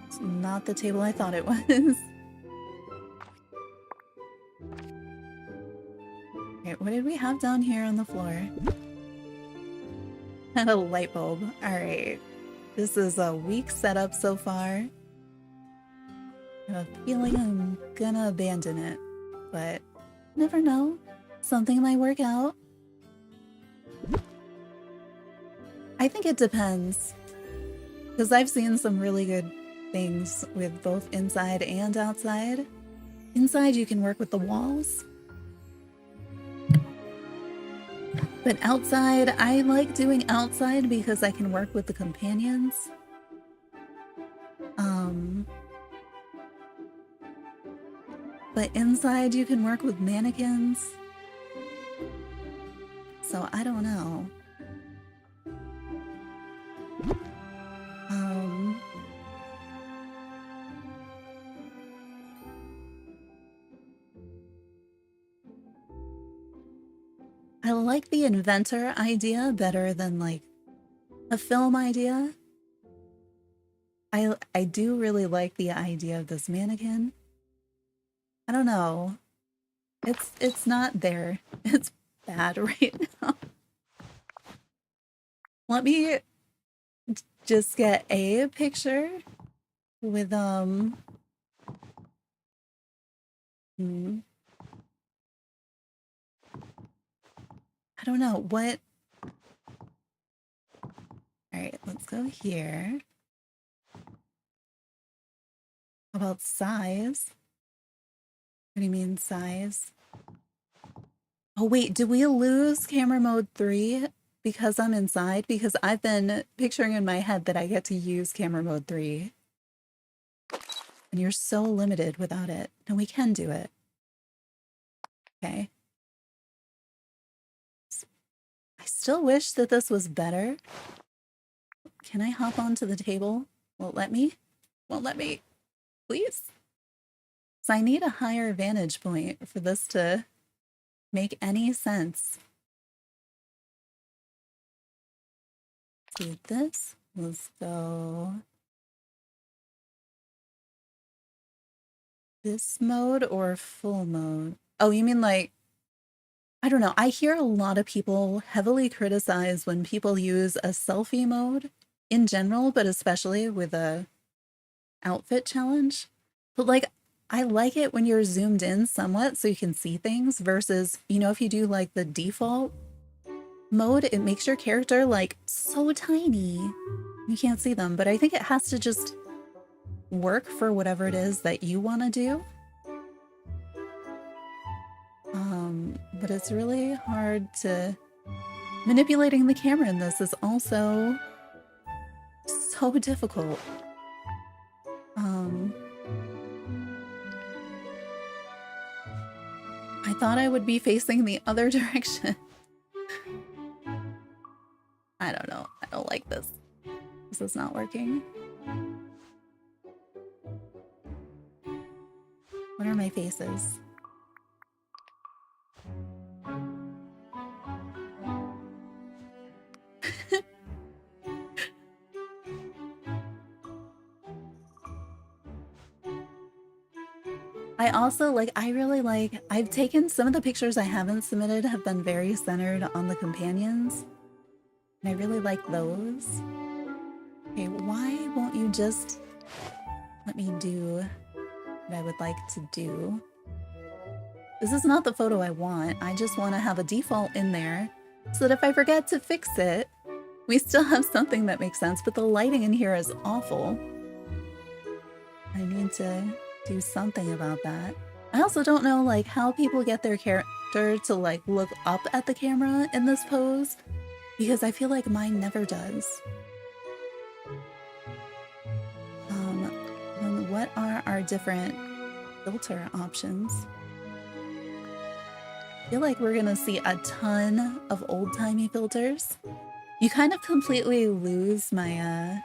It's not the table I thought it was. Alright, what did we have down here on the floor? And a light bulb. Alright. This is a weak setup so far. I have a feeling I'm gonna abandon it, but never know. Something might work out. I think it depends, because I've seen some really good things with both inside and outside. Inside you can work with the walls, but outside I like doing outside because I can work with the companions. But inside you can work with mannequins. so I don't know. I like the inventor idea better than like a film idea. I do really like the idea of this mannequin. I don't know. It's not there. It's bad right now. Let me just get a picture with I don't know what. All right, let's go here. How about size? What do you mean size? Oh wait, did we lose camera mode 3 because I'm inside? Because I've been picturing in my head that I get to use camera mode 3. And you're so limited without it. No, we can do it. Okay. I still wish that this was better. Can I hop onto the table? Won't let me? Won't let me. Please? So I need a higher vantage point for this to make any sense. Let's do this. Let's go this mode or full mode. Oh, you mean like, I don't know. I hear a lot of people heavily criticize when people use a selfie mode in general, but especially with a outfit challenge. But like, I like it when you're zoomed in somewhat so you can see things versus, you know, if you do like the default mode, it makes your character like so tiny. You can't see them, but I think it has to just work for whatever it is that you want to do. But it's really hard to... Manipulating the camera in this is also so difficult. I thought I would be facing the other direction. I don't know. I don't like this. This is not working. What are my faces? I also like, I really like, I've taken some of the pictures I haven't submitted have been very centered on the companions. And I really like those. Okay, why won't you just let me do what I would like to do? This is not the photo I want. I just want to have a default in there so that if I forget to fix it, we still have something that makes sense, but the lighting in here is awful. I need to do something about that. I also don't know like how people get their character to like look up at the camera in this pose because I feel like mine never does. Then what are our different filter options? I feel like we're gonna see a ton of old-timey filters. You kind of completely lose my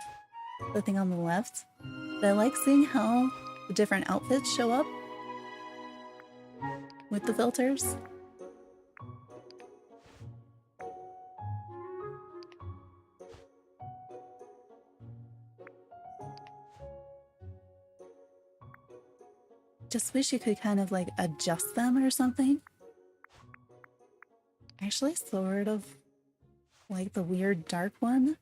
the thing on the left. But I like seeing how the different outfits show up with the filters. Just wish you could kind of like adjust them or something. Actually, sort of like the weird dark one.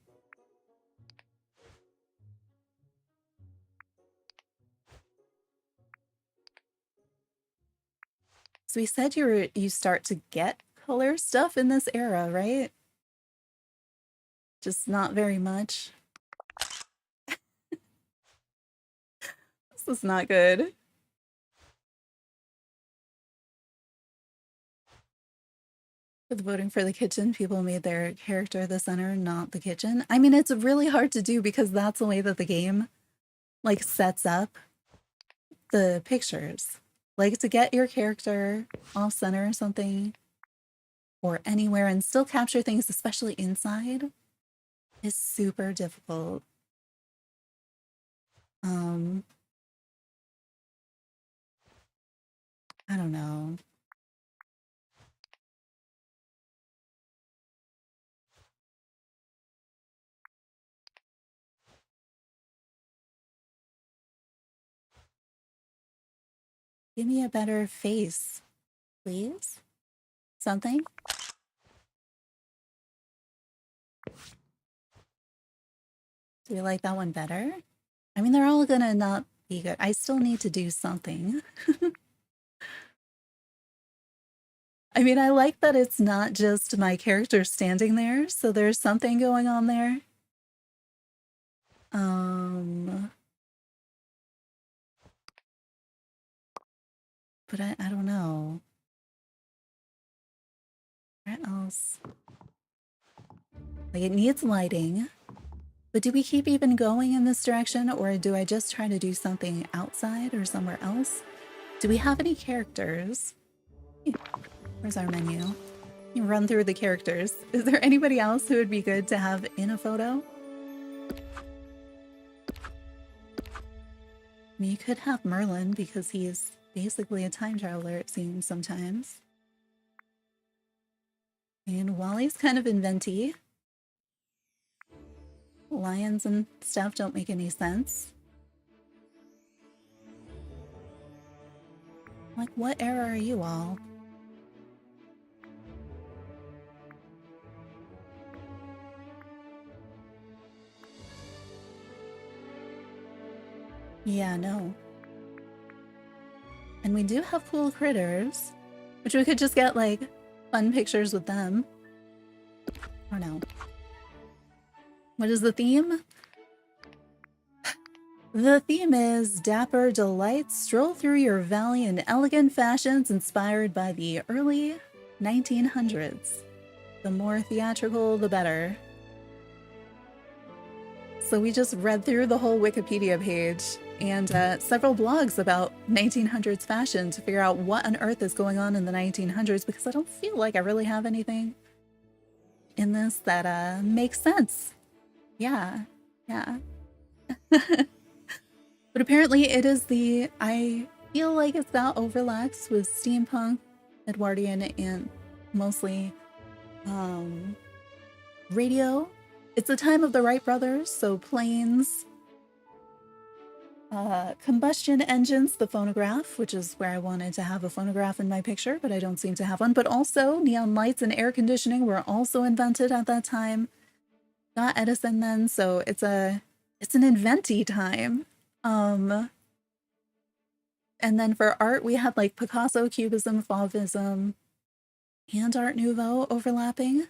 So we said you start to get color stuff in this era, right? Just not very much. This is not good. With voting for the kitchen, people made their character the center, not the kitchen. I mean, it's really hard to do because that's the way that the game like sets up the pictures. Like to get your character off center or something, or anywhere and still capture things, especially inside, is super difficult. I don't know. Give me a better face, please. Something? Do you like that one better? I mean, they're all gonna not be good. I still need to do something. I mean, I like that it's not just my character standing there, so there's something going on there. But I don't know. Where else? Like, it needs lighting. But do we keep even going in this direction, or do I just try to do something outside or somewhere else? Do we have any characters? Where's our menu? You run through the characters. Is there anybody else who would be good to have in a photo? I mean, you could have Merlin because he's basically a time traveler, it seems sometimes. And Wally's kind of inventy. Lions and stuff don't make any sense. Like, what era are you all? Yeah, no. And we do have cool critters, which we could just get, like, fun pictures with them. Or no. What is the theme? The theme is Dapper Delights stroll through your valley in elegant fashions inspired by the early 1900s. The more theatrical, the better. So we just read through the whole Wikipedia page and several blogs about 1900s fashion to figure out what on earth is going on in the 1900s, because I don't feel like I really have anything in this that makes sense. Yeah. But apparently it is I feel like it's got overlaps with steampunk, Edwardian, and mostly radio. It's the time of the Wright brothers, so planes, combustion engines, the phonograph, which is where I wanted to have a phonograph in my picture, but I don't seem to have one. But also neon lights and air conditioning were also invented at that time. Not Edison then, so it's an inventy time. And then for art, we had like Picasso, Cubism, Fauvism, and Art Nouveau overlapping.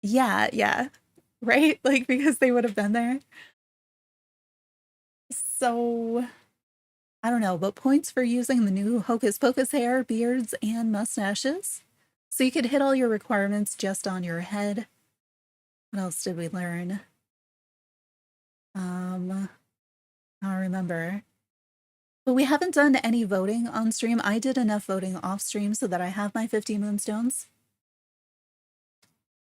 Yeah, right? Like, because they would have been there. So, I don't know, but points for using the new Hocus Pocus hair, beards, and mustaches. So you could hit all your requirements just on your head. What else did we learn? I don't remember. But we haven't done any voting on stream. I did enough voting off stream so that I have my 50 moonstones.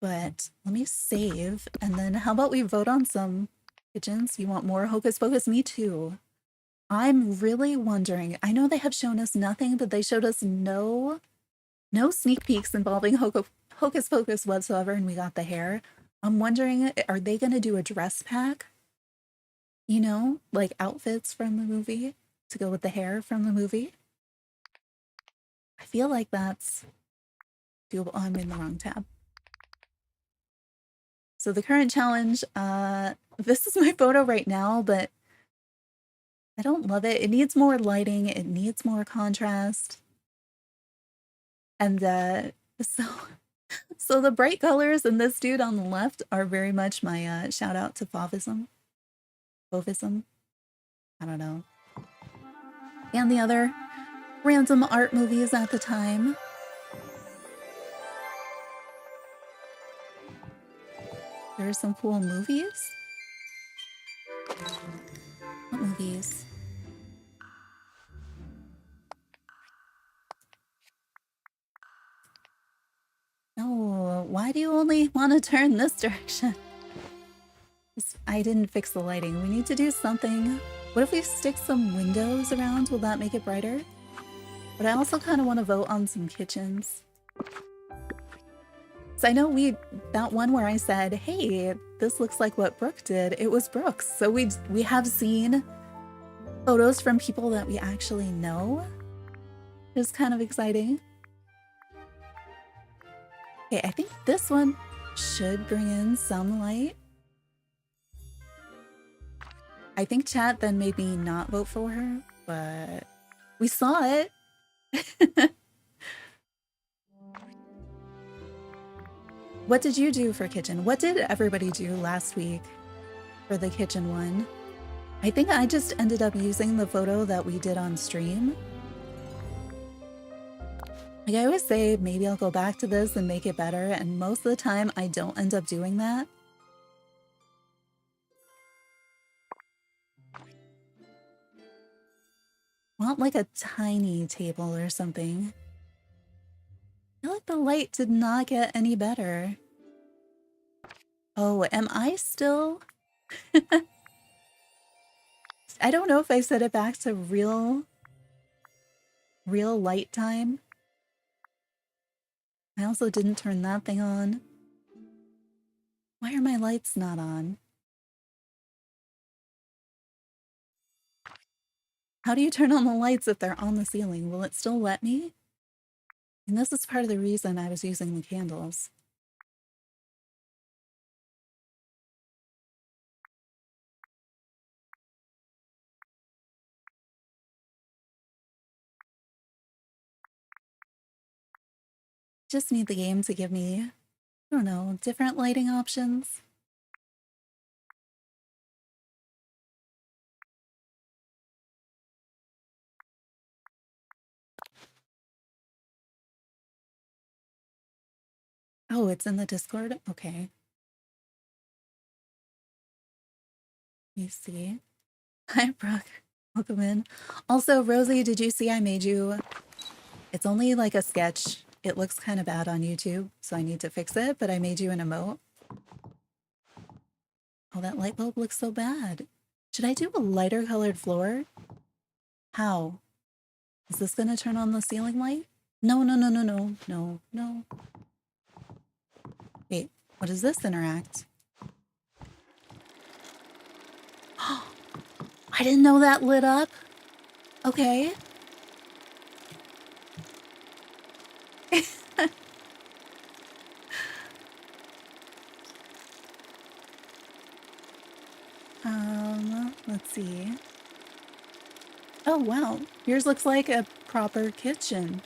But let me save, and then how about we vote on some pigeons? You want more Hocus Pocus? Me too. I'm really wondering. I know they have shown us nothing, but they showed us no sneak peeks involving Hocus Pocus whatsoever, and we got the hair. I'm wondering, are they going to do a dress pack? You know, like outfits from the movie to go with the hair from the movie? I feel like that's doable. Oh, I'm in the wrong tab. So the current challenge, this is my photo right now, but I don't love it. It needs more lighting. It needs more contrast. And so the bright colors and this dude on the left are very much my shout out to Fauvism. I don't know. And the other random art movies at the time. There are some cool movies. What movies? only want to turn this direction. I didn't fix the lighting. We need to do something. What if we stick some windows around? Will that make it brighter? But I also kind of want to vote on some kitchens. So I know that one where I said, hey, this looks like what Brooke did. It was Brooke's. So we have seen photos from people that we actually know. It's kind of exciting. Okay, I think this one should bring in some light. I think chat then made me not vote for her, but we saw it. What did you do for kitchen? What did everybody do last week for the kitchen one? I think I just ended up using the photo that we did on stream. Like I always say, maybe I'll go back to this and make it better, and most of the time I don't end up doing that. Want like a tiny table or something. I feel like the light did not get any better. Oh, am I still? I don't know if I set it back to real light time. I also didn't turn that thing on. Why are my lights not on? How do you turn on the lights if they're on the ceiling? Will it still let me? And this is part of the reason I was using the candles. Just need the game to give me, I don't know, different lighting options. Oh, it's in the Discord? Okay. Let me see. Hi, Brooke. Welcome in. Also, Rosie, did you see I made you... It's only like a sketch. It looks kind of bad on YouTube, so I need to fix it, but I made you an emote. Oh, that light bulb looks so bad. Should I do a lighter colored floor? How? Is this gonna turn on the ceiling light? No, no, no, no, no, no, no. Wait, what does this interact? I didn't know that lit up. Okay. Let's see. Oh, wow. Yours looks like a proper kitchen.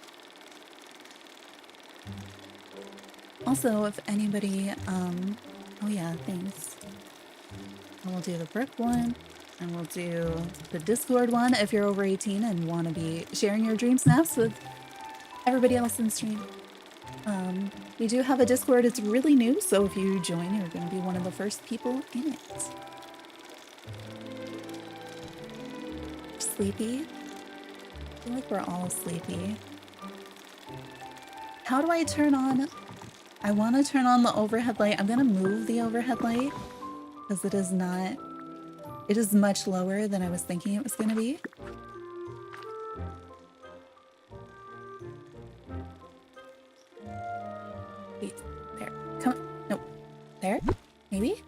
Also, if anybody, oh yeah, thanks. And we'll do the brick one, and we'll do the Discord one if you're over 18 and want to be sharing your dream snaps with everybody else in the stream. We do have a Discord. It's really new, so if you join, you're going to be one of the first people in it. Sleepy? I feel like we're all sleepy. How do I turn on? I want to turn on the overhead light. I'm going to move the overhead light because it is not... It is much lower than I was thinking it was going to be. Wait, there. Come on. Nope. There? Maybe?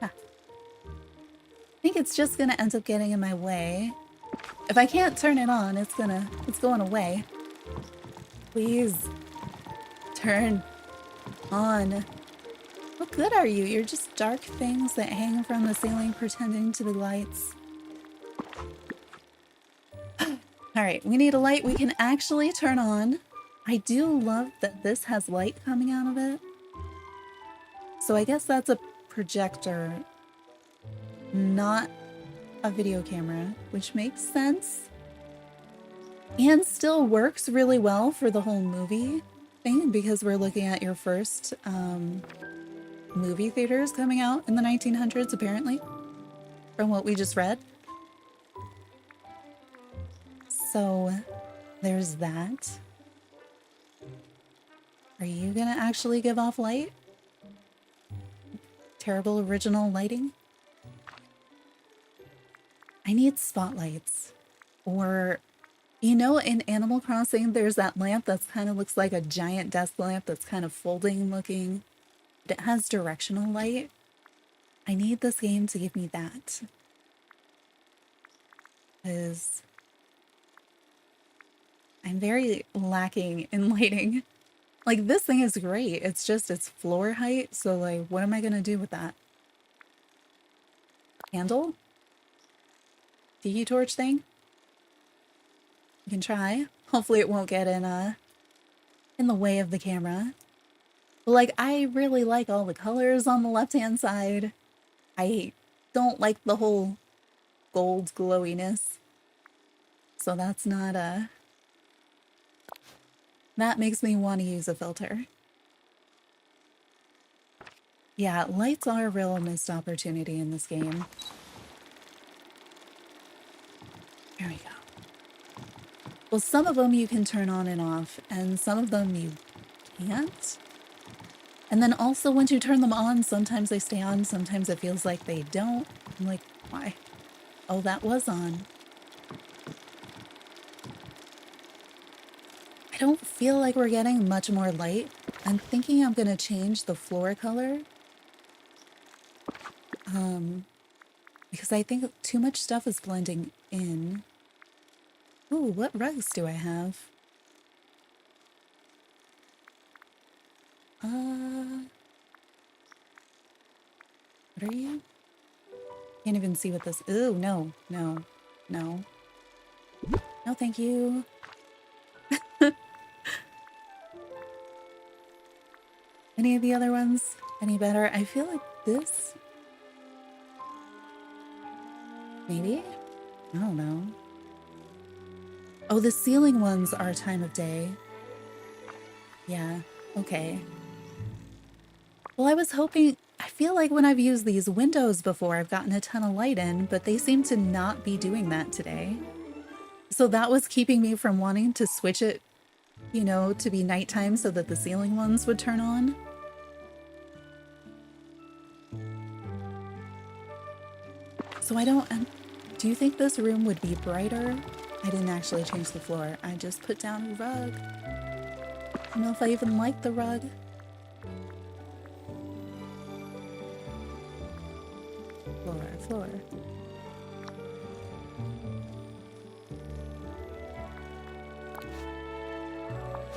Ah. I think it's just going to end up getting in my way. If I can't turn it on, it's going away. Please. Turn on. What good are you? You're just dark things that hang from the ceiling pretending to be lights. Alright, we need a light we can actually turn on. I do love that this has light coming out of it. So I guess that's a projector, not a video camera, which makes sense. And still works really well for the whole movie thing because we're looking at your first movie theaters coming out in the 1900s, apparently, from what we just read. So there's that. Are you gonna actually give off light? Terrible original lighting? I need spotlights. Or, you know, in Animal Crossing, there's that lamp that's kind of looks like a giant desk lamp that's kind of folding looking. But it has directional light. I need this game to give me that. Because I'm very lacking in lighting. Like, this thing is great. It's just its floor height. So, like, what am I going to do with that? Candle? Tiki torch thing? You can try. Hopefully it won't get in the way of the camera. But, like, I really like all the colors on the left-hand side. I don't like the whole gold glowiness. So that's not that makes me want to use a filter. Yeah, lights are a real missed opportunity in this game. There we go. Well, some of them you can turn on and off, and some of them you can't. And then also once you turn them on, sometimes they stay on, sometimes it feels like they don't. I'm like, why? Oh, that was on. I don't feel like we're getting much more light. I'm thinking I'm gonna change the floor color. Because I think too much stuff is blending in. Ooh, what rugs do I have? What are you? Can't even see what this. Ooh, no, no, no. No, thank you. Any of the other ones? Any better? I feel like this. Maybe? I don't know. Oh, the ceiling ones are time of day. Yeah, okay. Well, I was hoping. I feel like when I've used these windows before, I've gotten a ton of light in, but they seem to not be doing that today. So that was keeping me from wanting to switch it, you know, to be nighttime so that the ceiling ones would turn on. So I don't. Do you think this room would be brighter? I didn't actually change the floor. I just put down a rug. I don't know if I even like the rug. Floor.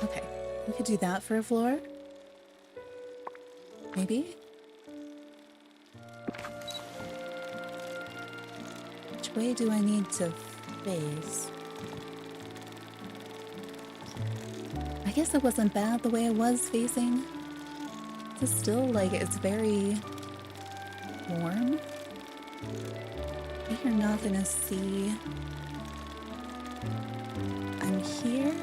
Okay, we could do that for a floor. Maybe? Which way do I need to face? I guess it wasn't bad the way I was facing. It's still like it's very warm. You're not gonna see. I'm here.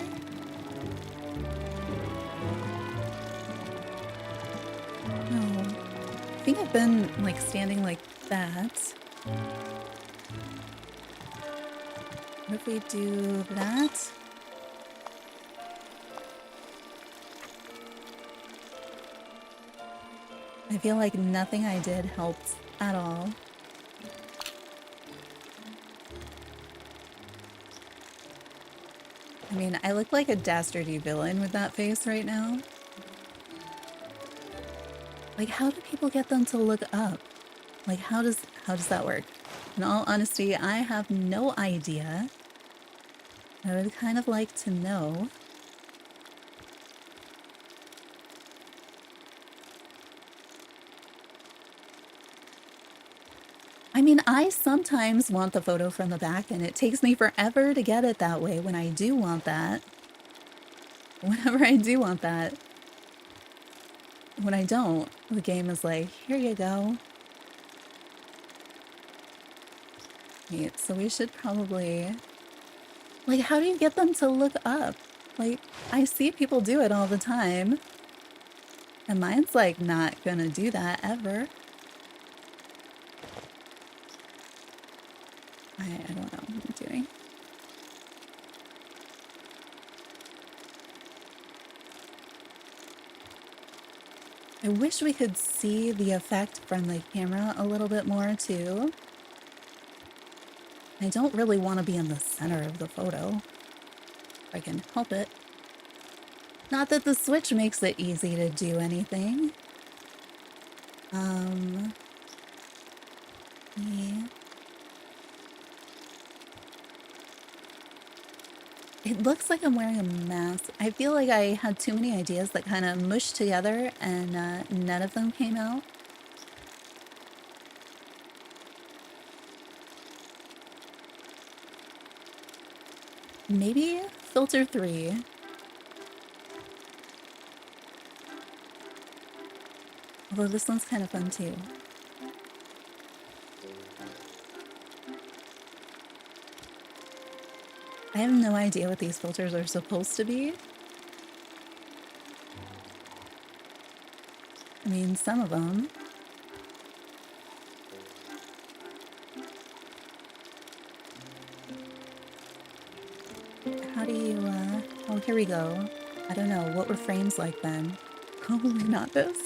No. I think I've been like standing like that. What if we do that? I feel like nothing I did helped at all. I mean, I look like a dastardy villain with that face right now. Like, how do people get them to look up? Like, how does that work? In all honesty, I have no idea. I would kind of like to know. I mean, I sometimes want the photo from the back, and it takes me forever to get it that way when I do want that. Whenever I do want that. When I don't, the game is like, here you go. Wait, so we should probably... Like, how do you get them to look up? Like, I see people do it all the time. And mine's, like, not gonna do that ever. I don't know what I'm doing. I wish we could see the effect from the camera a little bit more too. I don't really want to be in the center of the photo, if I can help it. Not that the Switch makes it easy to do anything. Yeah. It looks like I'm wearing a mask. I feel like I had too many ideas that kind of mushed together and none of them came out. Maybe filter 3. Although this one's kind of fun too. I have no idea what these filters are supposed to be. I mean, some of them. How do you, oh, here we go. I don't know, what were frames like then? Probably not this.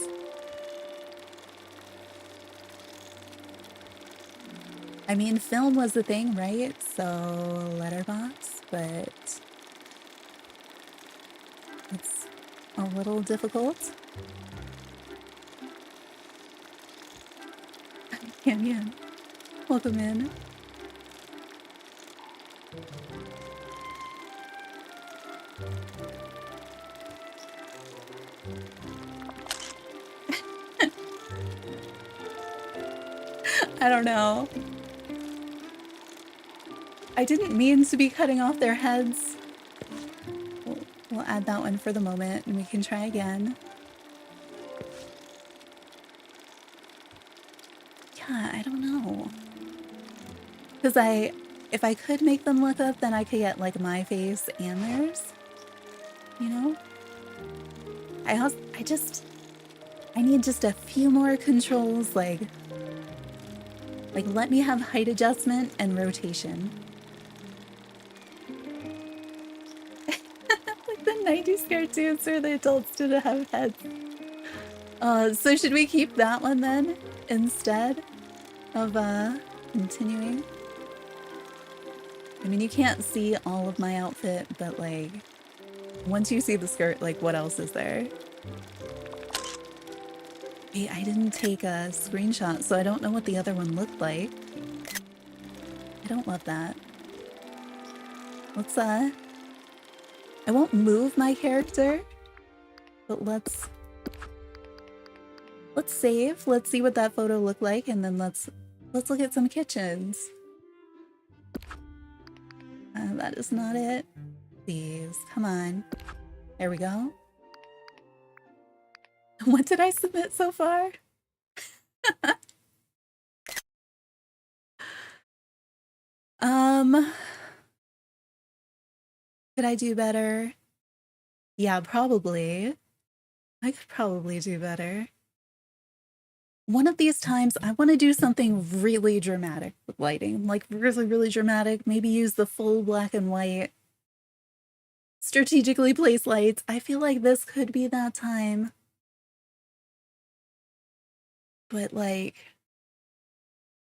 I mean, film was the thing, right? So, letterbox, but it's a little difficult. Canyon, welcome in. I don't know. I didn't mean to be cutting off their heads. We'll add that one for the moment and we can try again. Yeah, I don't know. Because if I could make them look up, then I could get like my face and theirs. You know? I need just a few more controls, like let me have height adjustment and rotation. Like the 90s cartoons where the adults didn't have heads. So should we keep that one then instead of continuing? I mean, you can't see all of my outfit, but like once you see the skirt, like what else is there? Wait, I didn't take a screenshot, so I don't know what the other one looked like. I don't love that. Let's I won't move my character, but let's save. Let's see what that photo looked like, and then let's look at some kitchens. That is not it. Please, come on. There we go. What did I submit so far? Could I do better? Yeah, probably. I could probably do better. One of these times, I want to do something really dramatic with lighting. Like, really, really dramatic. Maybe use the full black and white. Strategically place lights. I feel like this could be that time. But, like,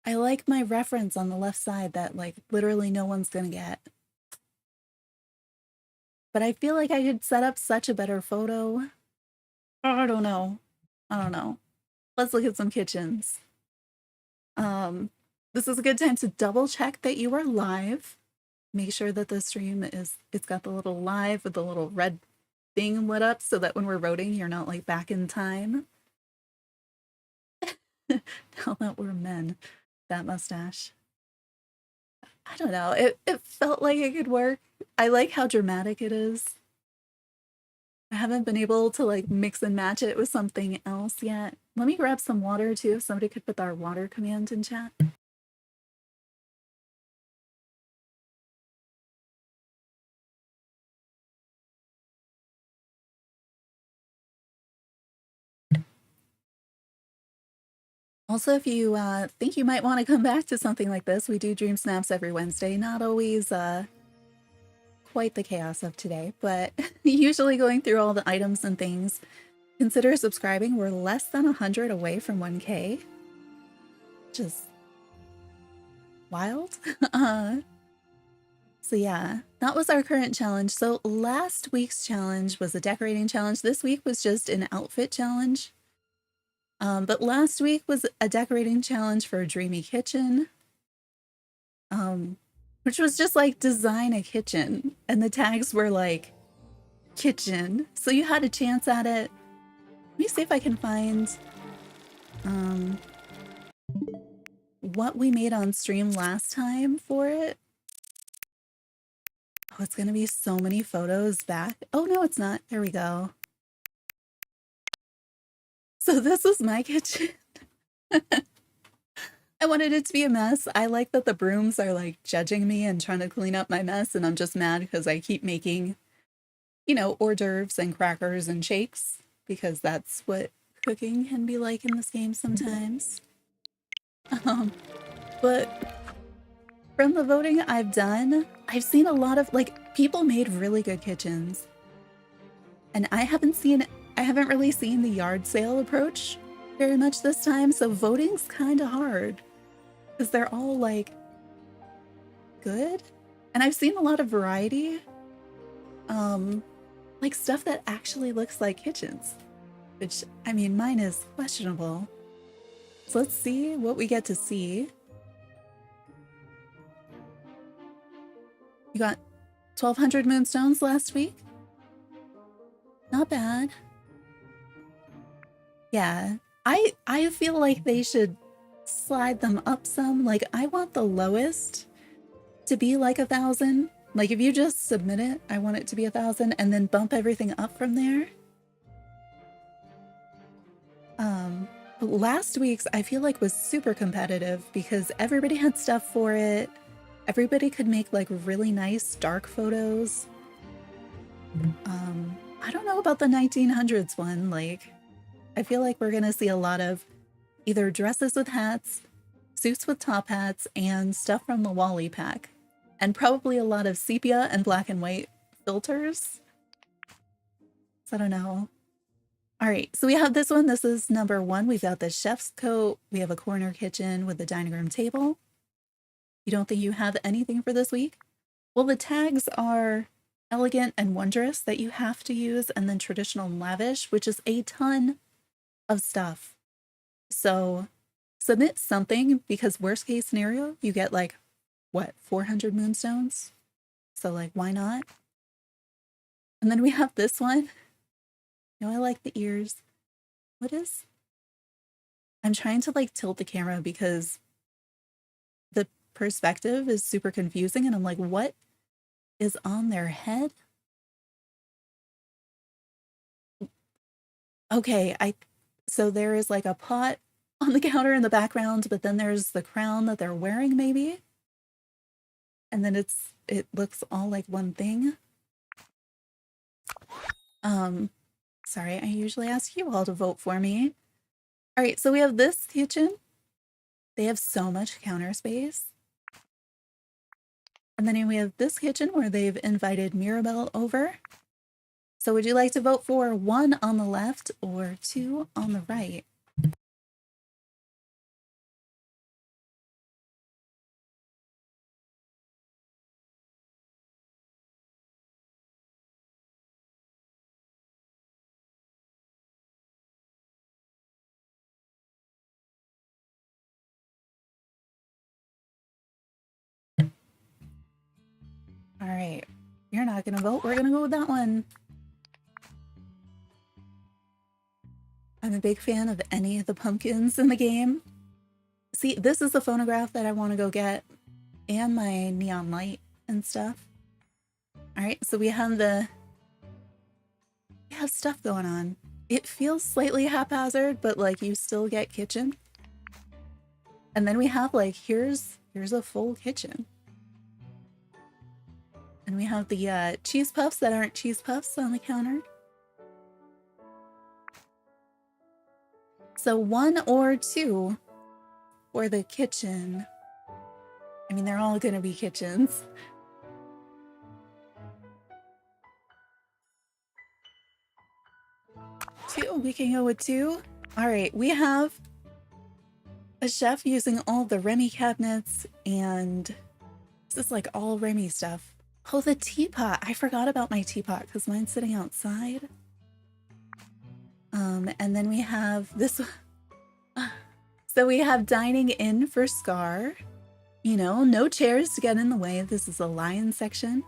I like my reference on the left side that, like, literally no one's gonna get. But I feel like I could set up such a better photo. I don't know. I don't know. Let's look at some kitchens. This is a good time to double check that you are live. Make sure that the stream it's got the little live with the little red thing lit up so that when we're voting, you're not like back in time. Now that we're men, that mustache. I don't know. It felt like it could work. I like how dramatic it is. I haven't been able to like mix and match it with something else yet. Let me grab some water too. If somebody could put our water command in chat. Also, if you think you might want to come back to something like this, we do DreamSnaps every Wednesday. Not always quite the chaos of today, but usually going through all the items and things Consider subscribing. We're less than 100 away from 1K. Just wild. So yeah, that was our current challenge. So last week's challenge was a decorating challenge. This week was just an outfit challenge. But last week was a decorating challenge for a dreamy kitchen. Which was just like design a kitchen. And the tags were like kitchen. So you had a chance at it. Let me see if I can find what we made on stream last time for it. Oh, it's gonna be so many photos back. Oh no, it's not. There we go. So this was my kitchen. I wanted it to be a mess. I like that the brooms are like judging me and trying to clean up my mess, and I'm just mad because I keep making, you know, hors d'oeuvres and crackers and shakes, because that's what cooking can be like in this game sometimes. But from the voting I've done, I've seen a lot of, like, people made really good kitchens. And I haven't really seen the yard sale approach very much this time, so voting's kind of hard. Because they're all, like, good. And I've seen a lot of variety. Like, stuff that actually looks like kitchens. Which, I mean, mine is questionable. So let's see what we get to see. You got 1,200 moonstones last week. Not bad. Yeah, I feel like they should slide them up some. Like, I want the lowest to be like 1,000. Like, if you just submit it, I want it to be 1,000 and then bump everything up from there. But last week's I feel like was super competitive because everybody had stuff for it. Everybody could make like really nice dark photos. I don't know about the 1900s one. Like, I feel like we're gonna see a lot of either dresses with hats, suits with top hats, and stuff from the Wally pack. And probably a lot of sepia and black and white filters. So I don't know. All right, so we have this one. This is number 1. We've got the chef's coat. We have a corner kitchen with a dining room table. You don't think you have anything for this week? Well, the tags are elegant and wondrous that you have to use, and then traditional and lavish, which is a ton of stuff. So submit something, because worst case scenario, you get like, what, 400 moonstones? So like, why not? And then we have this one. You know, I like the ears. What is? I'm trying to like tilt the camera because the perspective is super confusing, and I'm like, what is on their head? Okay, so there is like a pot on the counter in the background, but then there's the crown that they're wearing, maybe. And then it looks all like one thing. Sorry, I usually ask you all to vote for me. All right, so we have this kitchen. They have so much counter space. And then we have this kitchen where they've invited Mirabelle over. So would you like to vote for 1 on the left or 2 on the right? All right, you're not gonna vote. We're gonna go with that one. I'm a big fan of any of the pumpkins in the game. See, this is the phonograph that I want to go get, and my neon light and stuff. All right, so we have stuff going on. It feels slightly haphazard, but like you still get kitchen. And then we have like, here's a full kitchen. And we have the cheese puffs that aren't cheese puffs on the counter. So 1 or 2 for the kitchen. I mean, they're all gonna be kitchens. 2, we can go with 2. All right, we have a chef using all the Remy cabinets, and this is like all Remy stuff. Oh, the teapot. I forgot about my teapot because mine's sitting outside. And then we have this. So we have dining in for Scar. You know, no chairs to get in the way. This is a lion section.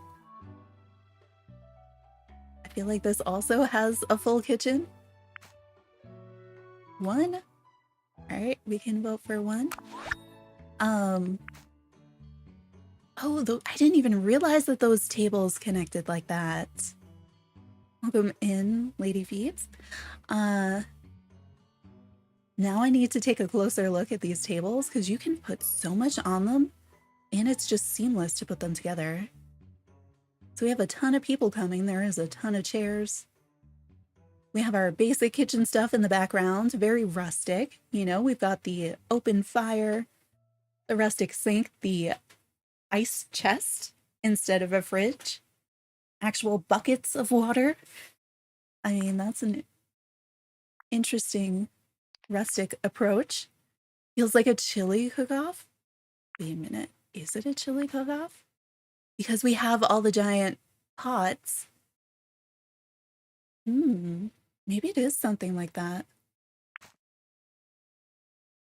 I feel like this also has a full kitchen. 1. All right, we can vote for 1. Oh, I didn't even realize that those tables connected like that. Welcome in, Lady Phoebes. Now I need to take a closer look at these tables because you can put so much on them and it's just seamless to put them together. So we have a ton of people coming. There is a ton of chairs. We have our basic kitchen stuff in the background, very rustic. You know, we've got the open fire, the rustic sink, the ice chest instead of a fridge, actual buckets of water. I mean, that's an interesting rustic approach. Feels like a chili cook-off. Wait a minute, is it a chili cook-off? Because we have all the giant pots. Maybe it is something like that.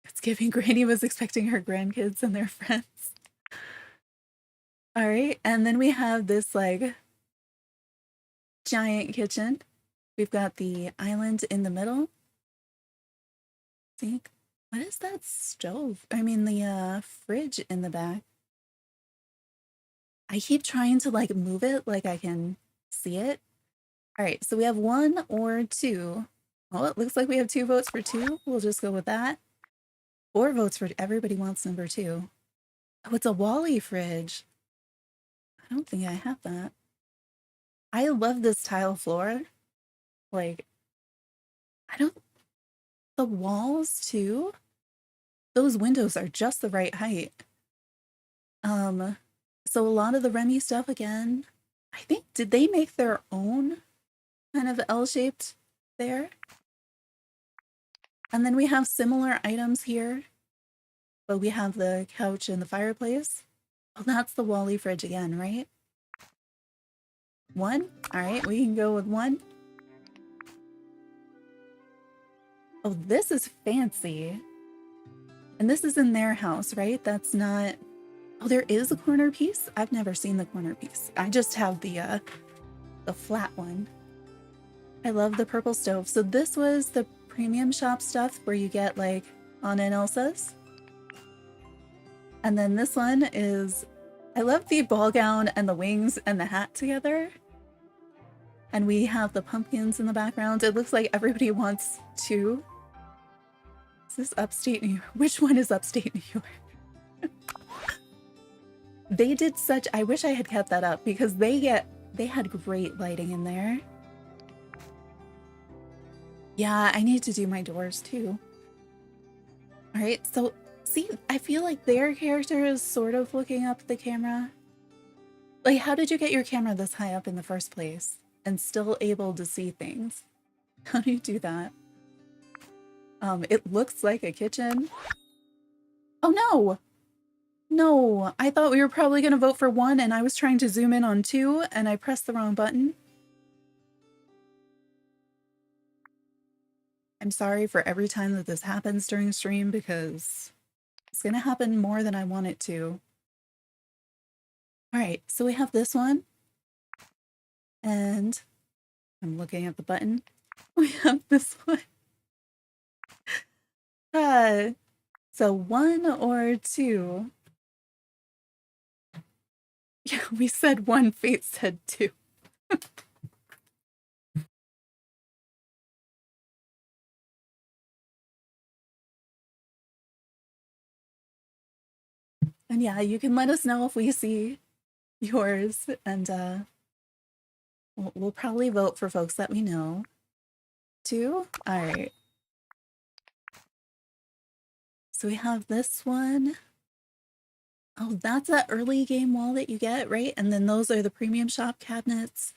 It's giving Granny was expecting her grandkids and their friends. All right, and then we have this like giant kitchen. We've got the island in the middle. See, what is that stove? I mean, the fridge in the back. I keep trying to like move it like I can see it. All right, so we have 1 or 2. Well, it looks like we have 2 votes for 2. We'll just go with that. 4 votes for everybody wants number 2. Oh, it's a Wally fridge. I don't think I have that. I love this tile floor. Like, the walls too. Those windows are just the right height. So a lot of the Remy stuff again, I think, did they make their own kind of L-shaped there? And then we have similar items here, but we have the couch and the fireplace. Oh, that's the Wally fridge again, right? 1? All right, we can go with 1. Oh, this is fancy. And this is in their house, right? That's not... Oh, there is a corner piece? I've never seen the corner piece. I just have the flat one. I love the purple stove. So this was the premium shop stuff where you get like Anna and Elsa's. And then this one is... I love the ball gown and the wings and the hat together. And we have the pumpkins in the background. It looks like everybody wants 2. Is this upstate New York? Which one is upstate New York? They did such... I wish I had kept that up because they had great lighting in there. Yeah, I need to do my doors too. All right, so see, I feel like their character is sort of looking up the camera. Like, how did you get your camera this high up in the first place and still able to see things? How do you do that? It looks like a kitchen. Oh no! No, I thought we were probably gonna vote for 1 and I was trying to zoom in on 2 and I pressed the wrong button. I'm sorry for every time that this happens during stream because it's gonna happen more than I want it to. All right, so we have this one. And I'm looking at the button. We have this one. So 1 or 2. Yeah, we said 1, Fate said 2. And yeah, you can let us know if we see yours, and we'll probably vote for folks that we know. 2? All right. So we have this one. Oh, that's that early game wall that you get, right? And then those are the premium shop cabinets.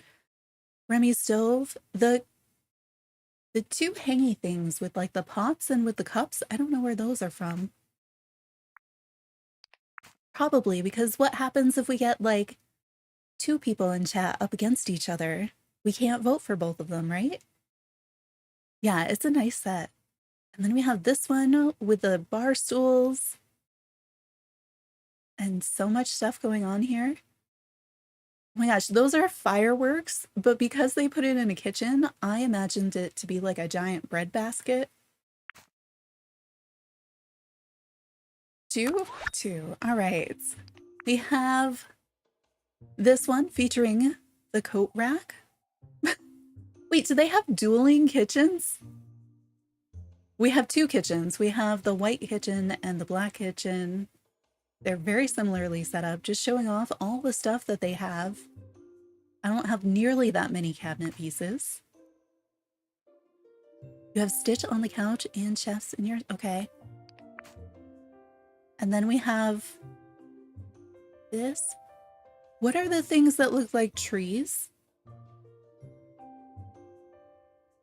Remy stove. The The two hangy things with like the pots and with the cups, I don't know where those are from. Probably because what happens if we get like two people in chat up against each other? We can't vote for both of them, right? Yeah, it's a nice set. And then we have this one with the bar stools and so much stuff going on here. Oh my gosh, those are fireworks, but because they put it in a kitchen, I imagined it to be like a giant bread basket. Two. All right. We have this one featuring the coat rack. Wait, do they have dueling kitchens? We have two kitchens. We have the white kitchen and the black kitchen. They're very similarly set up, just showing off all the stuff that they have. I don't have nearly that many cabinet pieces. You have Stitch on the couch and chefs in your... Okay. And then we have this. What are the things that look like trees?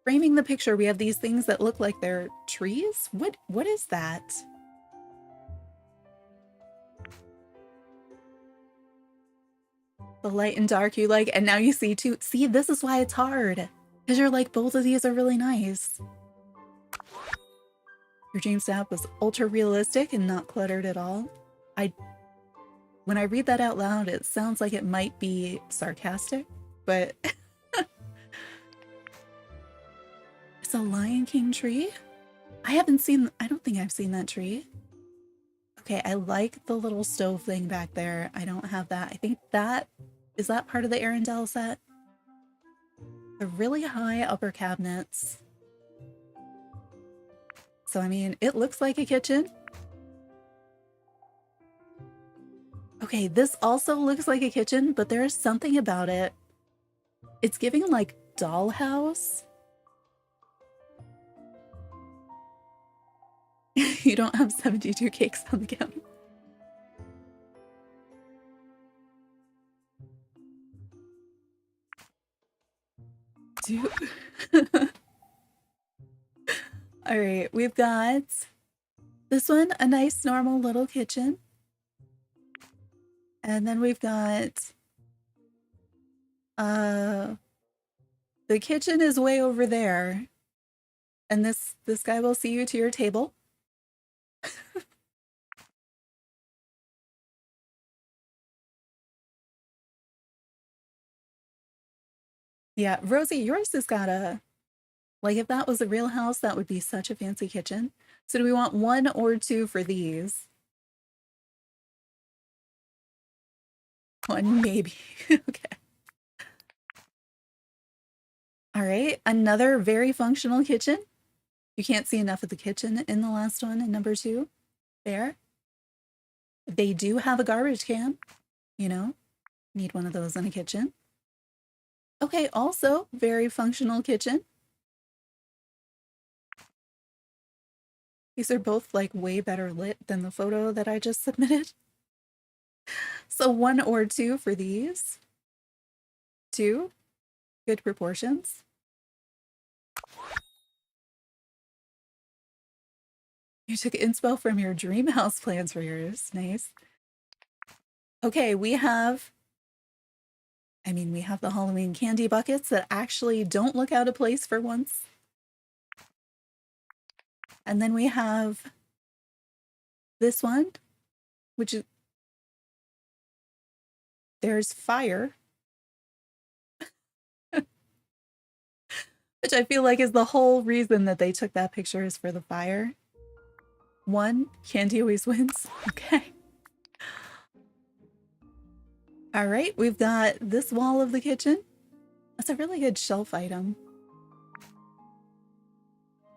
Framing the picture, we have these things that look like they're trees? What is that? The light and dark you like, and now you see too. See, this is why it's hard. Because you're like, both of these are really nice. Your DreamSnap was ultra realistic and not cluttered at all. When I read that out loud, it sounds like it might be sarcastic, but it's a Lion King tree? I don't think I've seen that tree. Okay, I like the little stove thing back there. I don't have that. I think is that part of the Arendelle set? The really high upper cabinets. So, I mean, it looks like a kitchen. Okay, this also looks like a kitchen, but there's something about it. It's giving like dollhouse. You don't have 72 cakes on the counter. Dude. All right, we've got this one, a nice normal little kitchen. And then we've got the kitchen is way over there. And this guy will see you to your table. Yeah, Rosie, yours has got a, like if that was a real house, that would be such a fancy kitchen. So do we want one or two for these? One, maybe. Okay. All right, another very functional kitchen. You can't see enough of the kitchen in the last one in number 2. There. They do have a garbage can, you know, need one of those in a kitchen. Okay, also very functional kitchen. These are both like way better lit than the photo that I just submitted. So 1 or 2 for these. 2. Good proportions. You took inspo from your dream house plans for yours. Nice. Okay, we have the Halloween candy buckets that actually don't look out of place for once. And then we have this one, which is, there's fire. Which I feel like is the whole reason that they took that picture, is for the fire. 1, candy always wins. Okay. All right, we've got this wall of the kitchen. That's a really good shelf item.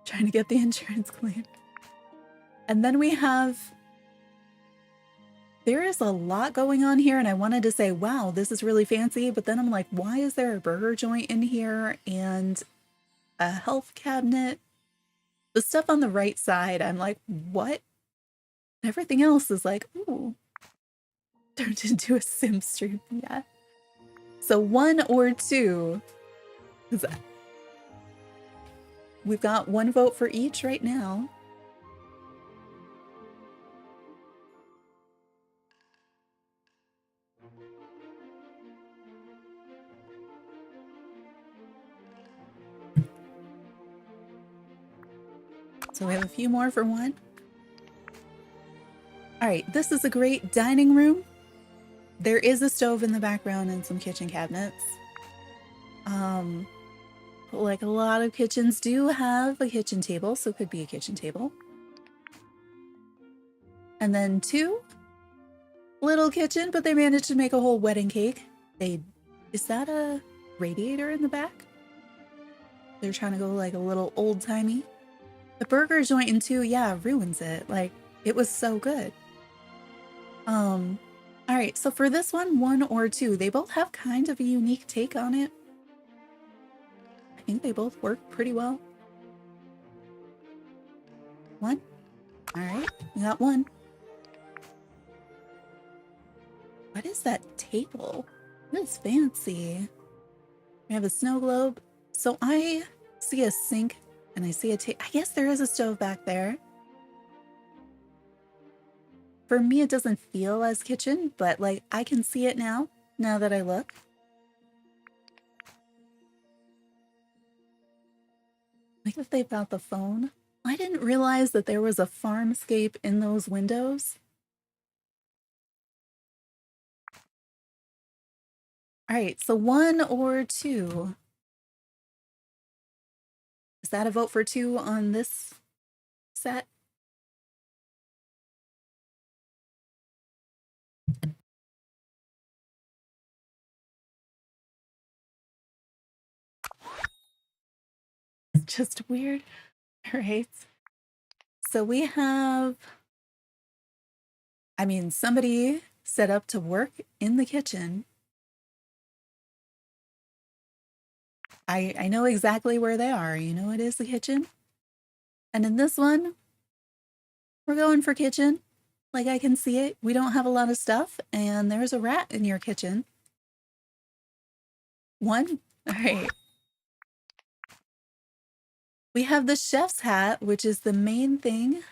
Trying to get the insurance claim. And then we have, there is a lot going on here, and I wanted to say, wow, this is really fancy, but then I'm like, why is there a burger joint in here and a health cabinet? The stuff on the right side, I'm like, what? Everything else is like, ooh. Turned into a sim stream, yeah. So 1 or 2. we've got one vote for each right now. So we have a few more for one. All right, this is a great dining room. There is a stove in the background and some kitchen cabinets. Like a lot of kitchens do have a kitchen table, so it could be a kitchen table. And then 2, little kitchen, but they managed to make a whole wedding cake. Is that a radiator in the back? They're trying to go like a little old-timey. The burger joint in 2, yeah, ruins it. Like, it was so good. All right, so for this one, 1 or 2, they both have kind of a unique take on it. I think they both work pretty well. 1. All right, we got 1. What is that table? It is fancy. We have a snow globe. So I see a sink and I see a table. I guess there is a stove back there. For me, it doesn't feel as kitchen, but like I can see it now that I look. Like if they've got the phone. I didn't realize that there was a farmscape in those windows. All right, so 1 or 2. Is that a vote for 2 on this set? It's just weird. All right. So we have, I mean, somebody set up to work in the kitchen. I know exactly where they are. You know, it is the kitchen. And in this one, we're going for kitchen. Like I can see it. We don't have a lot of stuff. And there's a rat in your kitchen. 1. All right. We have the chef's hat, which is the main thing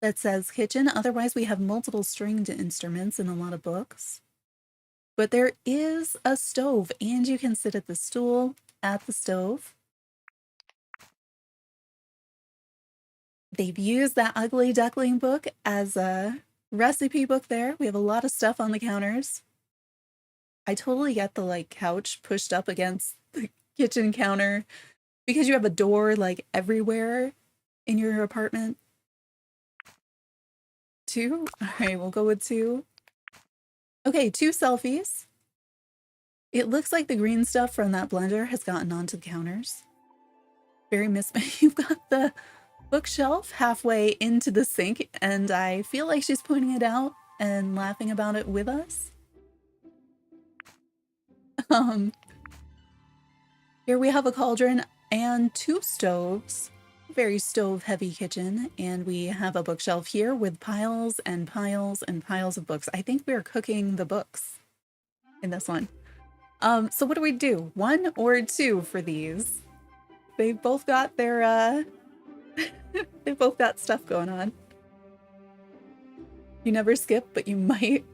that says kitchen. Otherwise, we have multiple stringed instruments in a lot of books. But there is a stove, and you can sit at the stool at the stove. They've used that Ugly Duckling book as a recipe book there. We have a lot of stuff on the counters. I totally get the like couch pushed up against the kitchen counter because you have a door like everywhere in your apartment. 2? All right, we'll go with 2. Okay, 2 selfies. It looks like the green stuff from that blender has gotten onto the counters. Very You've got the bookshelf halfway into the sink, and I feel like she's pointing it out and laughing about it with us. Here we have a cauldron and 2 stoves. Very stove-heavy kitchen, and we have a bookshelf here with piles and piles and piles of books. I think we are cooking the books in this one. So what do we do? 1 or 2 for these? They both got their they both got stuff going on. You never skip, but you might.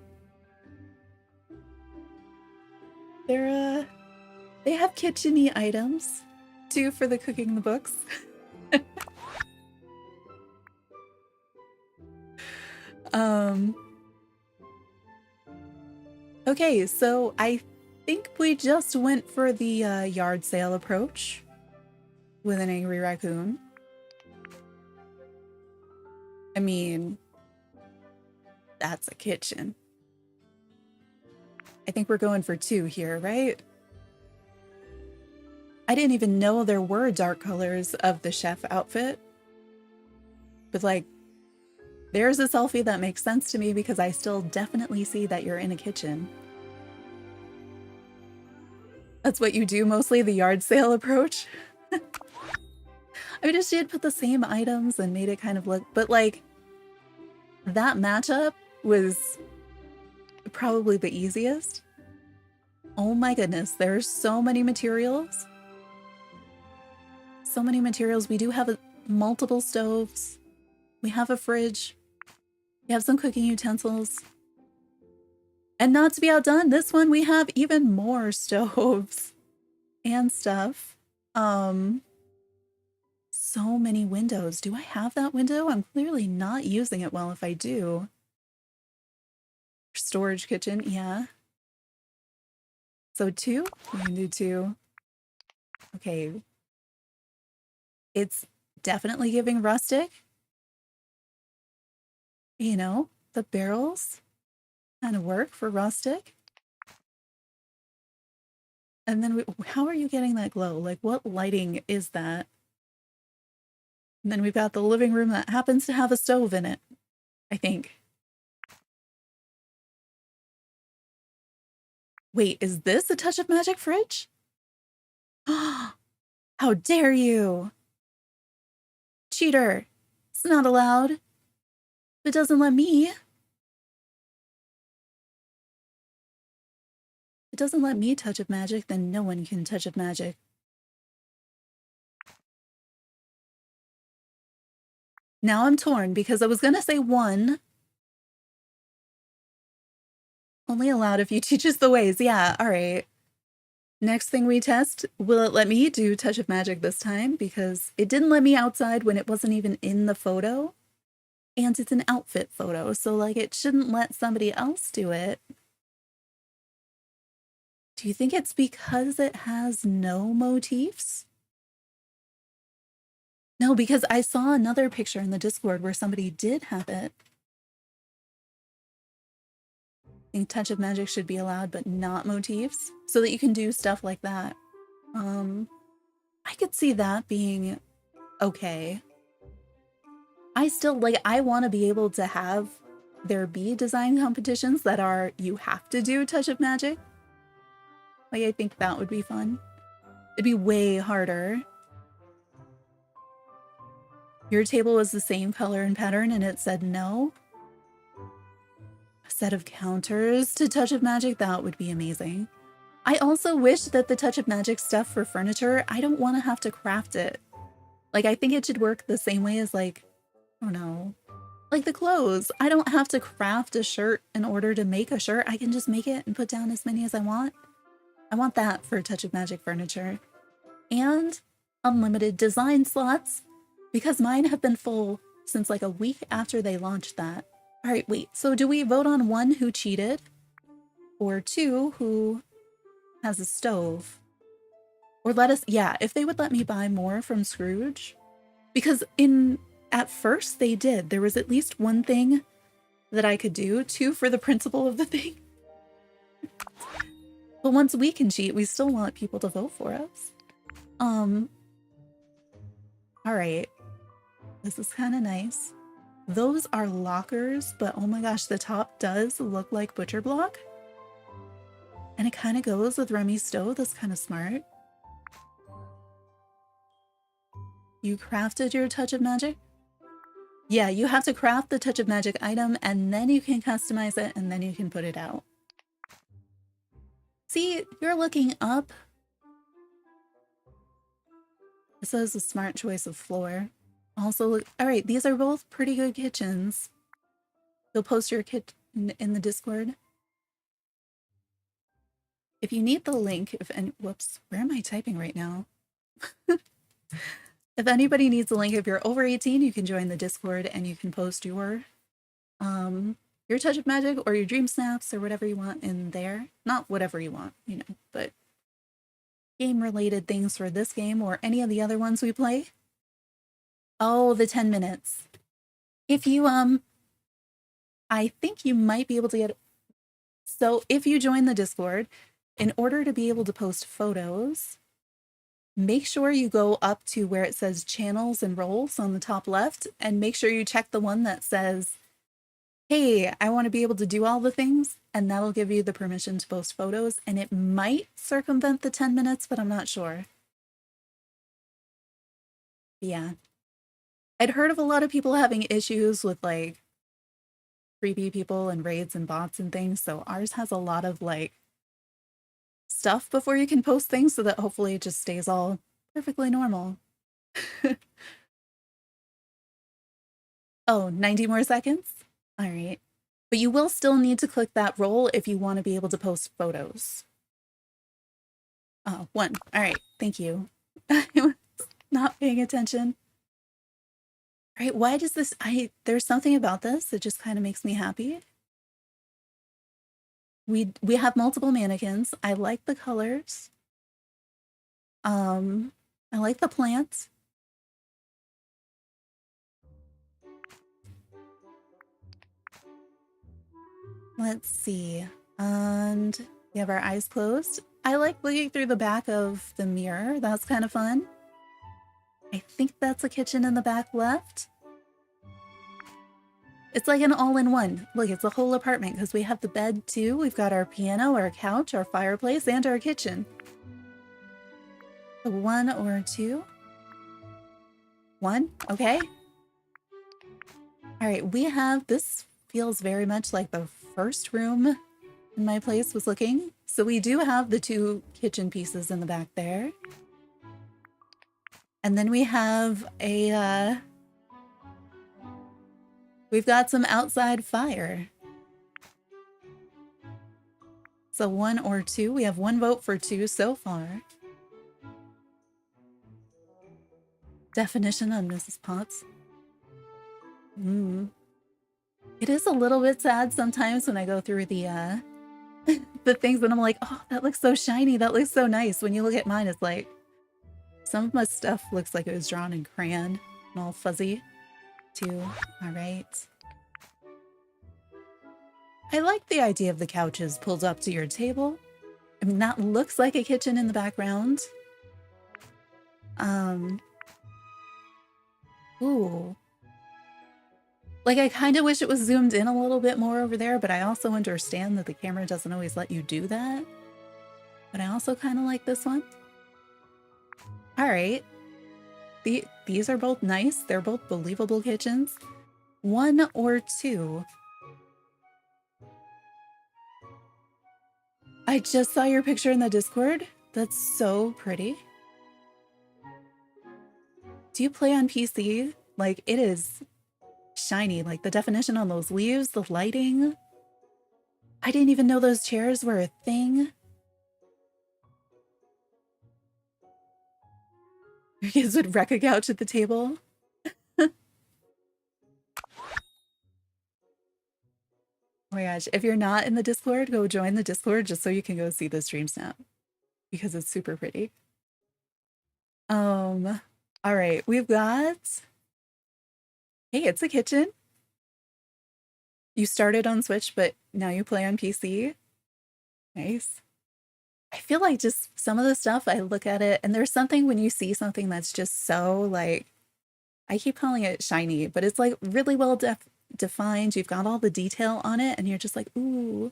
They have kitchen-y items. 2 for the cooking the books. Okay, so I think we just went for the yard sale approach with an angry raccoon. I mean, that's a kitchen. I think we're going for 2 here, right? I didn't even know there were dark colors of the chef outfit. But like, there's a selfie that makes sense to me because I still definitely see that you're in a kitchen. That's what you do mostly, the yard sale approach. I mean, if she had put the same items and made it kind of look, but like, that matchup was probably the easiest. Oh my goodness, there's so many materials. So many materials. We do have multiple stoves. We have a fridge. We have some cooking utensils. And not to be outdone, this one we have even more stoves and stuff. So many windows. Do I have that window? I'm clearly not using it well if I do. Storage kitchen, yeah. So 2? We can do 2. Okay. It's definitely giving rustic. You know, the barrels kind of work for rustic. And then how are you getting that glow? Like, what lighting is that? And then we've got the living room that happens to have a stove in it, I think. Wait, is this a Touch of Magic fridge? How dare you! Cheater! It's not allowed. It doesn't let me. It doesn't let me Touch of Magic, then no one can Touch of Magic. Now I'm torn because I was gonna say 1. Only allowed if you teach us the ways. Yeah, alright. Next thing we test, will it let me do Touch of Magic this time? Because it didn't let me outside when it wasn't even in the photo. And it's an outfit photo, so like it shouldn't let somebody else do it. Do you think it's because it has no motifs? No, because I saw another picture in the Discord where somebody did have it. I think Touch of Magic should be allowed, but not motifs, so that you can do stuff like that. I could see that being okay. I still, like, I want to be able to have there be design competitions that are, you have to do Touch of Magic. Like, I think that would be fun. It'd be way harder. Your table was the same color and pattern and it said no. A set of counters to Touch of Magic, that would be amazing. I also wish that the Touch of Magic stuff for furniture, I don't want to have to craft it. Like, I think it should work the same way as, like, I don't know, like the clothes. I don't have to craft a shirt in order to make a shirt. I can just make it and put down as many as I want. I want that for Touch of Magic furniture. And unlimited design slots, because mine have been full since like a week after they launched that. All right, wait, so do we vote on 1 who cheated? Or 2 who has a stove? Or let us, yeah, if they would let me buy more from Scrooge. Because at first they did. There was at least 1 thing that I could do, 2 for the principle of the thing. But once we can cheat, we still want people to vote for us. All right. This is kind of nice. Those are lockers, but oh my gosh, the top does look like butcher block. And it kind of goes with Remy's stove. That's kind of smart. You crafted your Touch of Magic? Yeah, you have to craft the Touch of Magic item and then you can customize it and then you can put it out. See, you're looking up. It says a smart choice of floor. Also, look, all right, these are both pretty good kitchens. You'll post your kit in the Discord. If you need the link, whoops, where am I typing right now? If anybody needs a link, if you're over 18, you can join the Discord and you can post your Touch of Magic or your DreamSnaps or whatever you want in there. Not whatever you want, you know, but game-related things for this game or any of the other ones we play. Oh, the 10 minutes. If you, I think you might be able to get, so if you join the Discord, in order to be able to post photos, make sure you go up to where it says channels and roles on the top left and make sure you check the one that says, hey, I want to be able to do all the things, and that'll give you the permission to post photos, and it might circumvent the 10 minutes, but I'm not sure. Yeah. I'd heard of a lot of people having issues with like creepy people and raids and bots and things, so ours has a lot of like stuff before you can post things so that hopefully it just stays all perfectly normal. Oh, 90 more seconds? All right. But you will still need to click that roll if you want to be able to post photos. Oh, 1. All right. Thank you. I was not paying attention. All right. Why does this... There's something about this that just kind of makes me happy. We have multiple mannequins. I like the colors. I like the plants. Let's see. And we have our eyes closed. I like looking through the back of the mirror. That's kind of fun. I think that's a kitchen in the back left. It's like an all-in-one. Look, it's a whole apartment because we have the bed too. We've got our piano, our couch, our fireplace, and our kitchen. So 1 or 2? 1? Okay. All right, we have... This feels very much like the first room in my place was looking. So we do have the 2 kitchen pieces in the back there. And then we have a... We've got some outside fire. So 1 or 2. We have 1 vote for 2 so far. Definition on Mrs. Potts. It is a little bit sad sometimes when I go through the the things and I'm like, oh, that looks so shiny. That looks so nice. When you look at mine, it's like, some of my stuff looks like it was drawn in crayon and all fuzzy too. All right. I like the idea of the couches pulled up to your table. I mean, that looks like a kitchen in the background. Ooh. Like, I kind of wish it was zoomed in a little bit more over there, but I also understand that the camera doesn't always let you do that. But I also kind of like this one. All right. These are both nice. They're both believable kitchens. 1 or 2. I just saw your picture in the Discord. That's so pretty. Do you play on PC? Like, it is shiny. Like, the definition on those leaves, the lighting. I didn't even know those chairs were a thing. Your kids would wreck a couch at the table. Oh my gosh, if you're not in the Discord, go join the Discord just so you can go see this dream snap. Because it's super pretty. All right, we've got... Hey, it's a kitchen. You started on Switch, but now you play on PC. Nice. I feel like just some of the stuff, I look at it, and there's something when you see something that's just so, like... I keep calling it shiny, but it's like really well defined. You've got all the detail on it, and you're just like, ooh.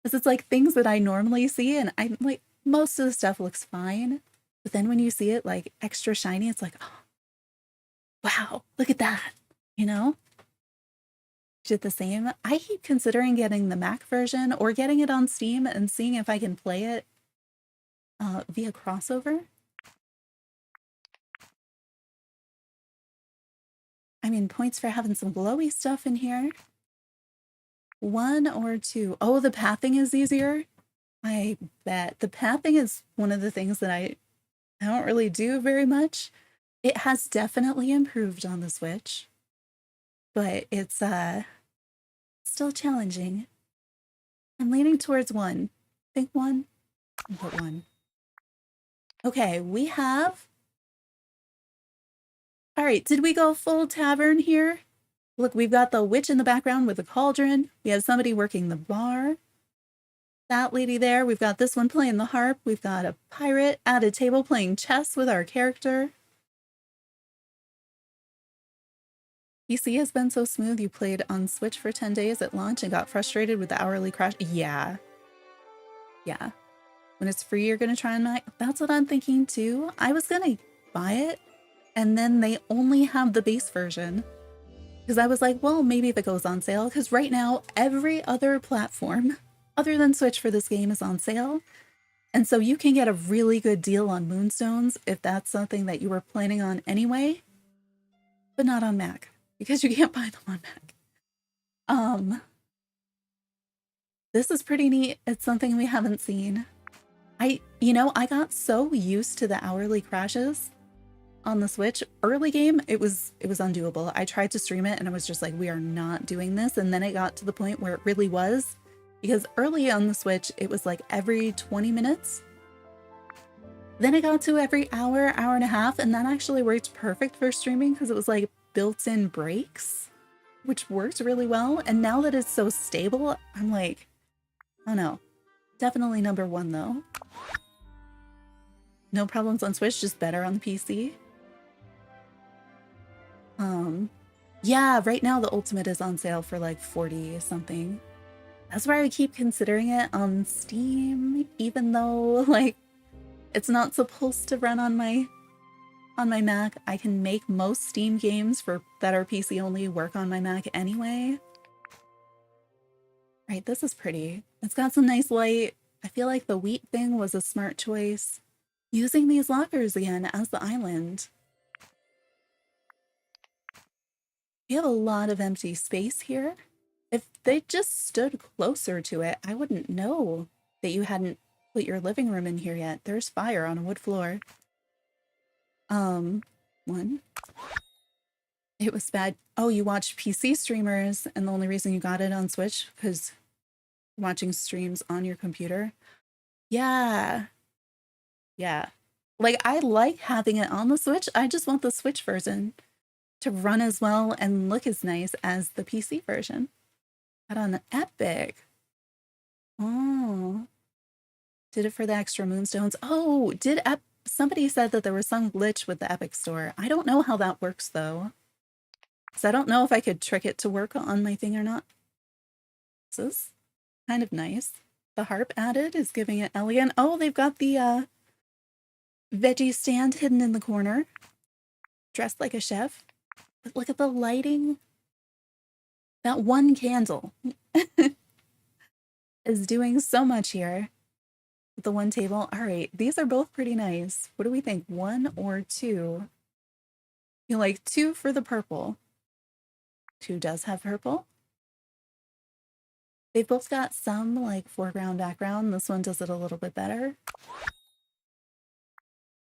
Because it's like things that I normally see, and I'm like, most of the stuff looks fine. But then when you see it like extra shiny, it's like, oh, wow, look at that. You know? Is it the same? I keep considering getting the Mac version or getting it on Steam and seeing if I can play it via crossover. I mean, points for having some glowy stuff in here. 1 or 2. Oh, the pathing is easier? I bet. The pathing is one of the things that I don't really do very much. It has definitely improved on the Switch, but it's still challenging. I'm leaning towards 1. Think 1? I'll put 1. Okay, we have... All right, did we go full tavern here? Look, we've got the witch in the background with a cauldron. We have somebody working the bar. That lady there. We've got this one playing the harp. We've got a pirate at a table playing chess with our character. PC has been so smooth. You played on Switch for 10 days at launch and got frustrated with the hourly crash. Yeah. Yeah. When it's free, you're going to try and Mac. That's what I'm thinking too. I was going to buy it, and then they only have the base version. Because I was like, well, maybe if it goes on sale. Because right now, every other platform other than Switch for this game is on sale. And so you can get a really good deal on moonstones if that's something that you were planning on anyway, but not on Mac because you can't buy them on Mac. This is pretty neat. It's something we haven't seen. I got so used to the hourly crashes on the Switch. Early game, it was undoable. I tried to stream it and I was just like, we are not doing this. And then it got to the point where it really was, because early on the Switch, it was like every 20 minutes. Then it got to every hour, hour and a half, and that actually worked perfect for streaming because it was like built-in breaks, which worked really well. And now that it's so stable, I'm like, oh no, definitely number one though. No problems on Switch, just better on the PC. Yeah, right now the Ultimate is on sale for like 40 something. That's why I keep considering it on Steam, even though like it's not supposed to run on my Mac. I can make most Steam games that are PC only work on my Mac anyway. Right, this is pretty. It's got some nice light. I feel like the wheat thing was a smart choice. Using these lockers again as the island. You have a lot of empty space here. If they just stood closer to it, I wouldn't know that you hadn't put your living room in here yet. There's fire on a wood floor. One. It was bad. Oh, you watch PC streamers, and the only reason you got it on Switch because watching streams on your computer. Yeah. Yeah. Like, I like having it on the Switch. I just want the Switch version to run as well and look as nice as the PC version. Got on Epic. Oh. Did it for the extra moonstones. Oh, somebody said that there was some glitch with the Epic store. I don't know how that works though. So I don't know if I could trick it to work on my thing or not. This is kind of nice. The harp added is giving it elegant. Oh, they've got the veggie stand hidden in the corner. Dressed like a chef. But look at the lighting. That one candle is doing so much here. With the one table. All right, these are both pretty nice. What do we think? 1 or 2? You like 2 for the purple. 2 does have purple. They've both got some like foreground, background. This one does it a little bit better.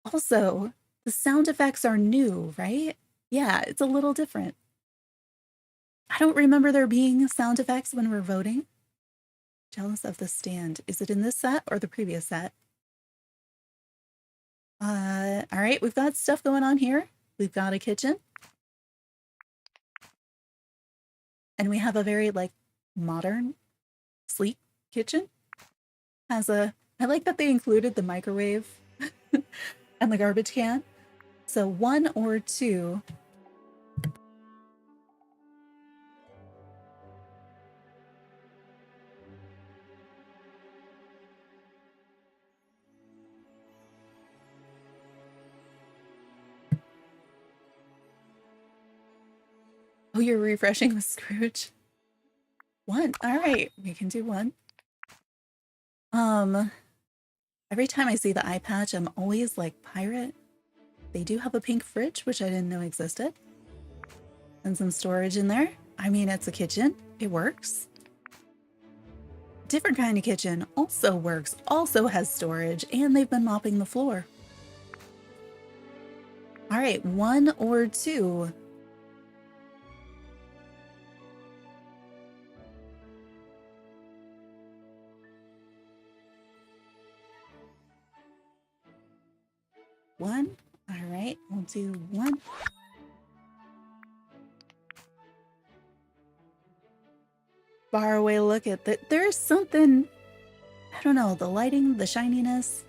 Also, the sound effects are new, right? Yeah, it's a little different. I don't remember there being sound effects when we're voting. Jealous of the stand. Is it in this set or the previous set? All right, we've got stuff going on here. We've got a kitchen. And we have a very like modern, sleek kitchen. I like that they included the microwave and the garbage can. So 1 or 2. Oh, you're refreshing with Scrooge. 1. All right, we can do 1. Every time I see the eye patch, I'm always like, pirate. They do have a pink fridge, which I didn't know existed. And some storage in there. I mean, it's a kitchen. It works. Different kind of kitchen also works, also has storage, and they've been mopping the floor. All right, 1 or 2. One. All right, we'll do 1. Far away look at that. There's something, I don't know, the lighting, the shininess.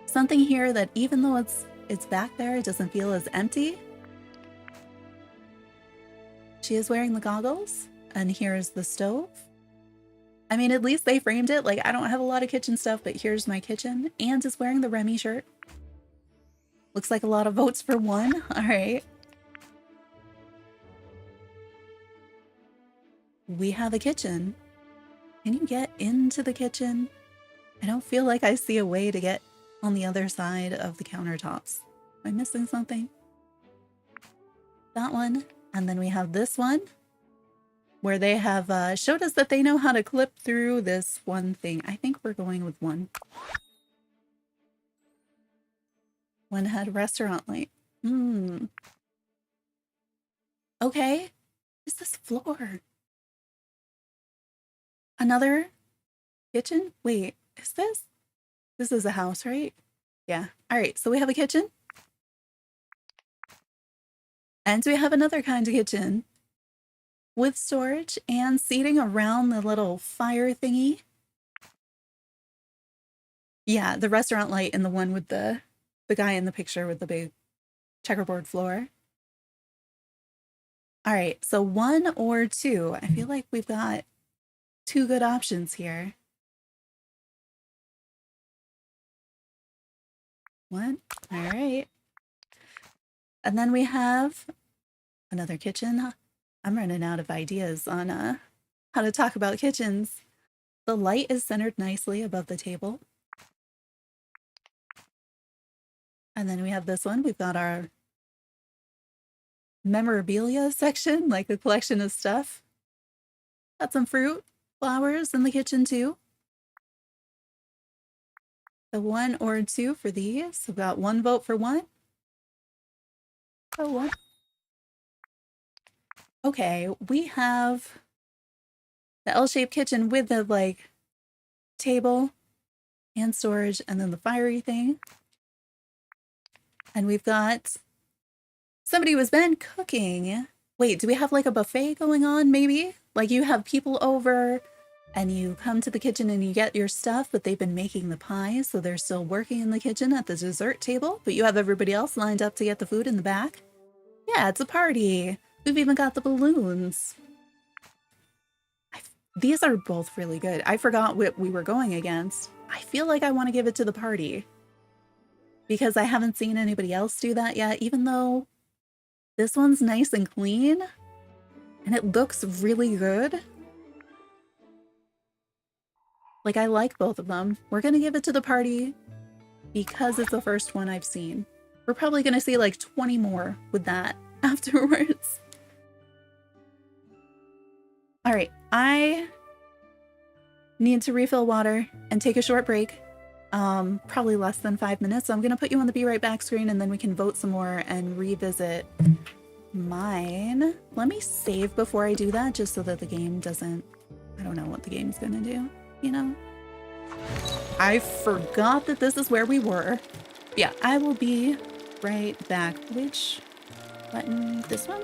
Something here that even though it's back there, it doesn't feel as empty. She is wearing the goggles, and here's the stove. I mean, at least they framed it. Like, I don't have a lot of kitchen stuff, but here's my kitchen. And is wearing the Remy shirt. Looks like a lot of votes for 1. All right. We have a kitchen. Can you get into the kitchen? I don't feel like I see a way to get on the other side of the countertops. Am I missing something? That one. And then we have this one where they have showed us that they know how to clip through this one thing. I think we're going with one. One had restaurant light. Okay. What's this floor? Another kitchen? Wait, is this? This is a house, right? Yeah. All right, so we have a kitchen. And we have another kind of kitchen with storage and seating around the little fire thingy. Yeah, the restaurant light and the one with the guy in the picture with the big checkerboard floor. All right, so one or two. I feel like we've got two good options here. One. All right. And then we have another kitchen. I'm running out of ideas on how to talk about kitchens. The light is centered nicely above the table. And then we have this one. We've got our memorabilia section, like a collection of stuff. Got some fruit, flowers in the kitchen too. The one or two for these. We've got one vote for one. Oh, one. Okay, we have the L-shaped kitchen with the like table and storage and then the fiery thing. And we've got somebody who has been cooking. Wait, do we have like a buffet going on maybe? Like you have people over and you come to the kitchen and you get your stuff, but they've been making the pies, so they're still working in the kitchen at the dessert table, but you have everybody else lined up to get the food in the back. Yeah, it's a party. We've even got the balloons. These are both really good. I forgot what we were going against. I feel like I want to give it to the party because I haven't seen anybody else do that yet, even though this one's nice and clean and it looks really good. Like, I like both of them. We're gonna give it to the party because it's the first one I've seen. We're probably gonna see like 20 more with that afterwards. All right, I need to refill water and take a short break. Probably less than 5 minutes. So I'm gonna put you on the be right back screen and then we can vote some more and revisit mine. Let me save before I do that just so that the game doesn't, I don't know what the game's gonna do, you know? I forgot that this is where we were. Yeah, I will be right back. Which button? This one?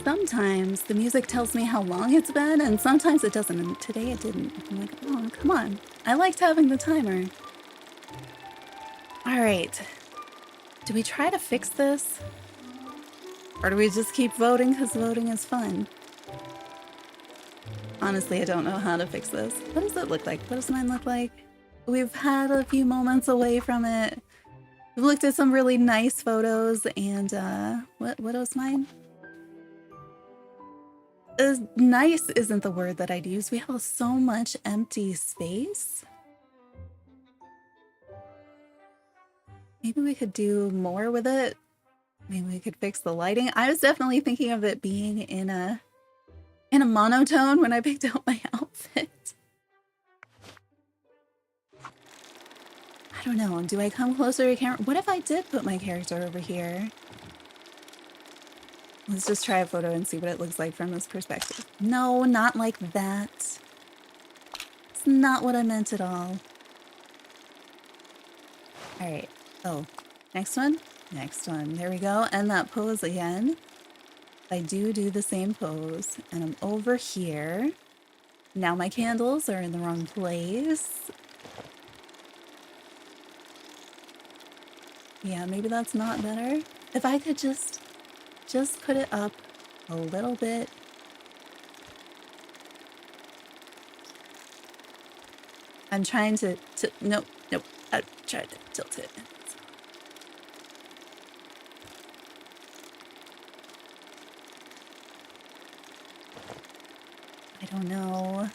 Sometimes the music tells me how long it's been, and sometimes it doesn't, and today it didn't. I'm like, oh, come on. I liked having the timer. Alright. Do we try to fix this? Or do we just keep voting because voting is fun? Honestly, I don't know how to fix this. What does it look like? What does mine look like? We've had a few moments away from it. We've looked at some really nice photos, and what was mine? Nice isn't the word that I'd use. We have so much empty space. Maybe we could do more with it. Maybe we could fix the lighting. I was definitely thinking of it being in a monotone when I picked out my outfit. I don't know. Do I come closer to camera? What if I did put my character over here? Let's just try a photo and see what it looks like from this perspective. No, not like that. It's not what I meant at all. All right. Oh, next one. Next one. There we go. And that pose again. I do the same pose. And I'm over here. Now my candles are in the wrong place. Yeah, maybe that's not better. If I could just put it up a little bit. I'm trying to nope. I tried to tilt it. I don't know.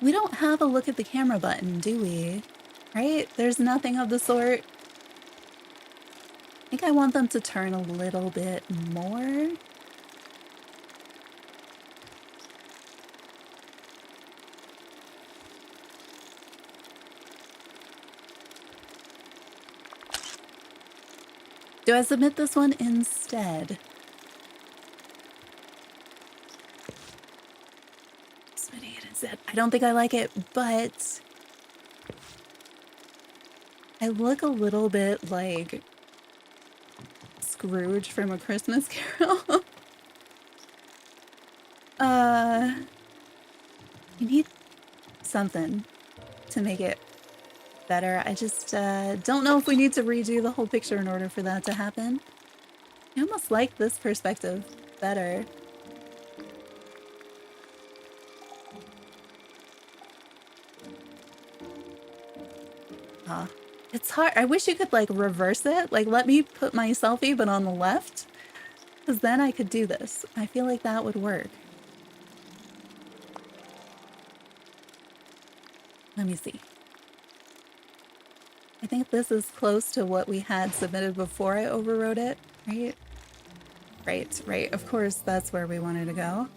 We don't have a look at the camera button, do we? Right? There's nothing of the sort. I think I want them to turn a little bit more. Do I submit this one instead? Submitting it instead. I don't think I like it, but I look a little bit like Scrooge from A Christmas Carol. You need something to make it better. I just don't know if we need to redo the whole picture in order for that to happen. I almost like this perspective better. It's hard. I wish you could like reverse it. Like let me put my selfie but on the left, because then I could do this. I feel like that would work. Let me see. I think this is close to what we had submitted before I overwrote it, right? Right. Of course, that's where we wanted to go.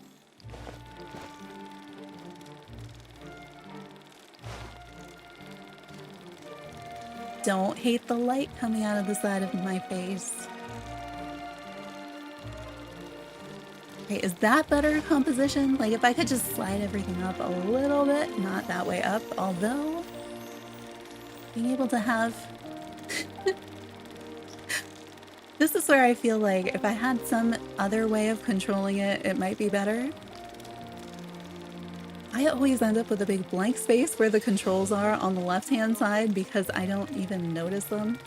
Don't hate the light coming out of the side of my face. Okay, is that better composition? Like if I could just slide everything up a little bit, not that way up, although being able to have... This is where I feel like if I had some other way of controlling it, it might be better. I always end up with a big blank space where the controls are on the left-hand side because I don't even notice them.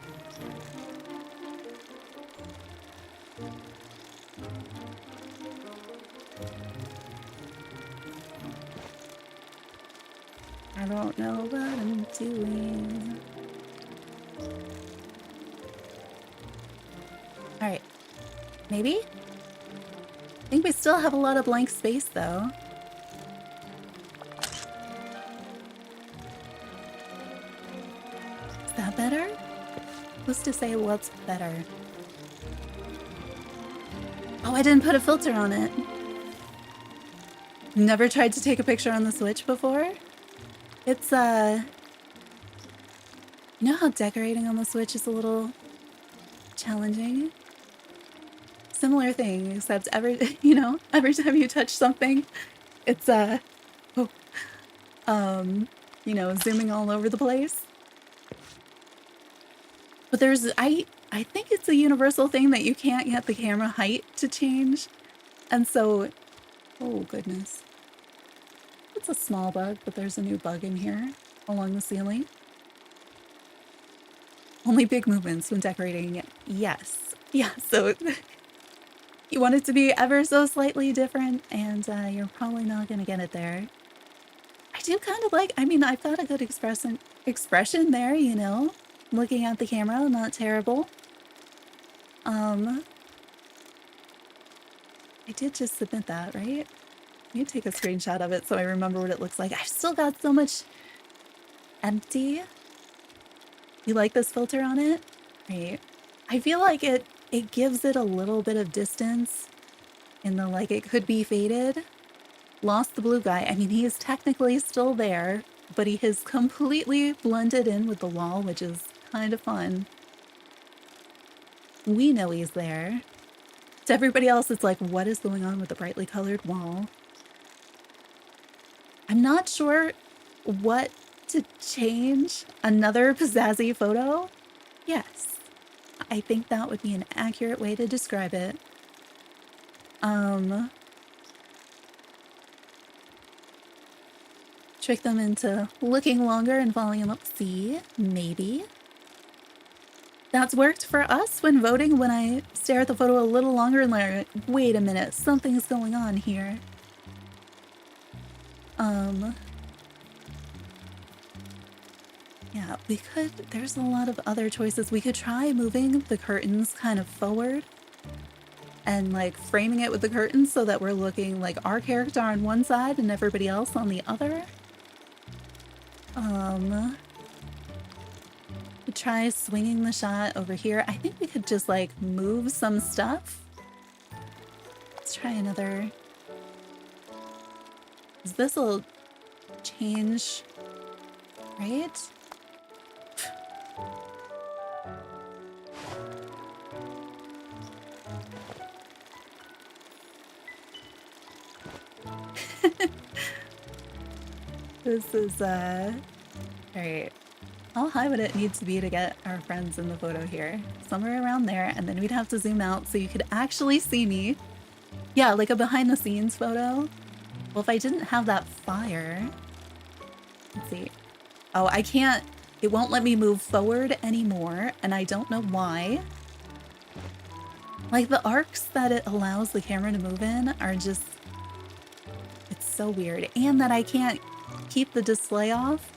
I don't know what I'm doing. All right, maybe? I think we still have a lot of blank space though. Is that better? Who's to say what's better? Oh, I didn't put a filter on it. Never tried to take a picture on the Switch before? It's, you know how decorating on the Switch is a little challenging? Similar thing, except every time you touch something, it's, zooming all over the place. But I think it's a universal thing that you can't get the camera height to change. And so, oh goodness. It's a small bug, but there's a new bug in here along the ceiling. Only big movements when decorating. Yes. Yeah, so you want it to be ever so slightly different, and you're probably not going to get it there. I do kind of like, I mean, I've got a good expression there, you know? Looking at the camera, not terrible. I did just submit that, right? Let me take a screenshot of it so I remember what it looks like. I've still got so much empty. You like this filter on it? Right. I feel like it gives it a little bit of distance in the, like, it could be faded. Lost the blue guy. I mean, he is technically still there, but he has completely blended in with the wall, which is kind of fun. We know he's there. To everybody else, it's like, what is going on with the brightly colored wall? I'm not sure what to change. Another pizzazzy photo? Yes. I think that would be an accurate way to describe it. Trick them into looking longer and volume up. See? Maybe. That's worked for us when voting, when I stare at the photo a little longer and like, wait a minute, something's going on here. Yeah, there's a lot of other choices. We could try moving the curtains kind of forward and like framing it with the curtains so that we're looking like our character on one side and everybody else on the other. Try swinging the shot over here. I think we could just like move some stuff. Let's try another. This will change, right? This is, all right. How high would it need to be to get our friends in the photo here? Somewhere around there, and then we'd have to zoom out so you could actually see me. Yeah, like a behind the scenes photo. Well, if I didn't have that fire, let's see. Oh, I can't, it won't let me move forward anymore, and I don't know why. Like the arcs that it allows the camera to move in are just, it's so weird. And that I can't keep the display off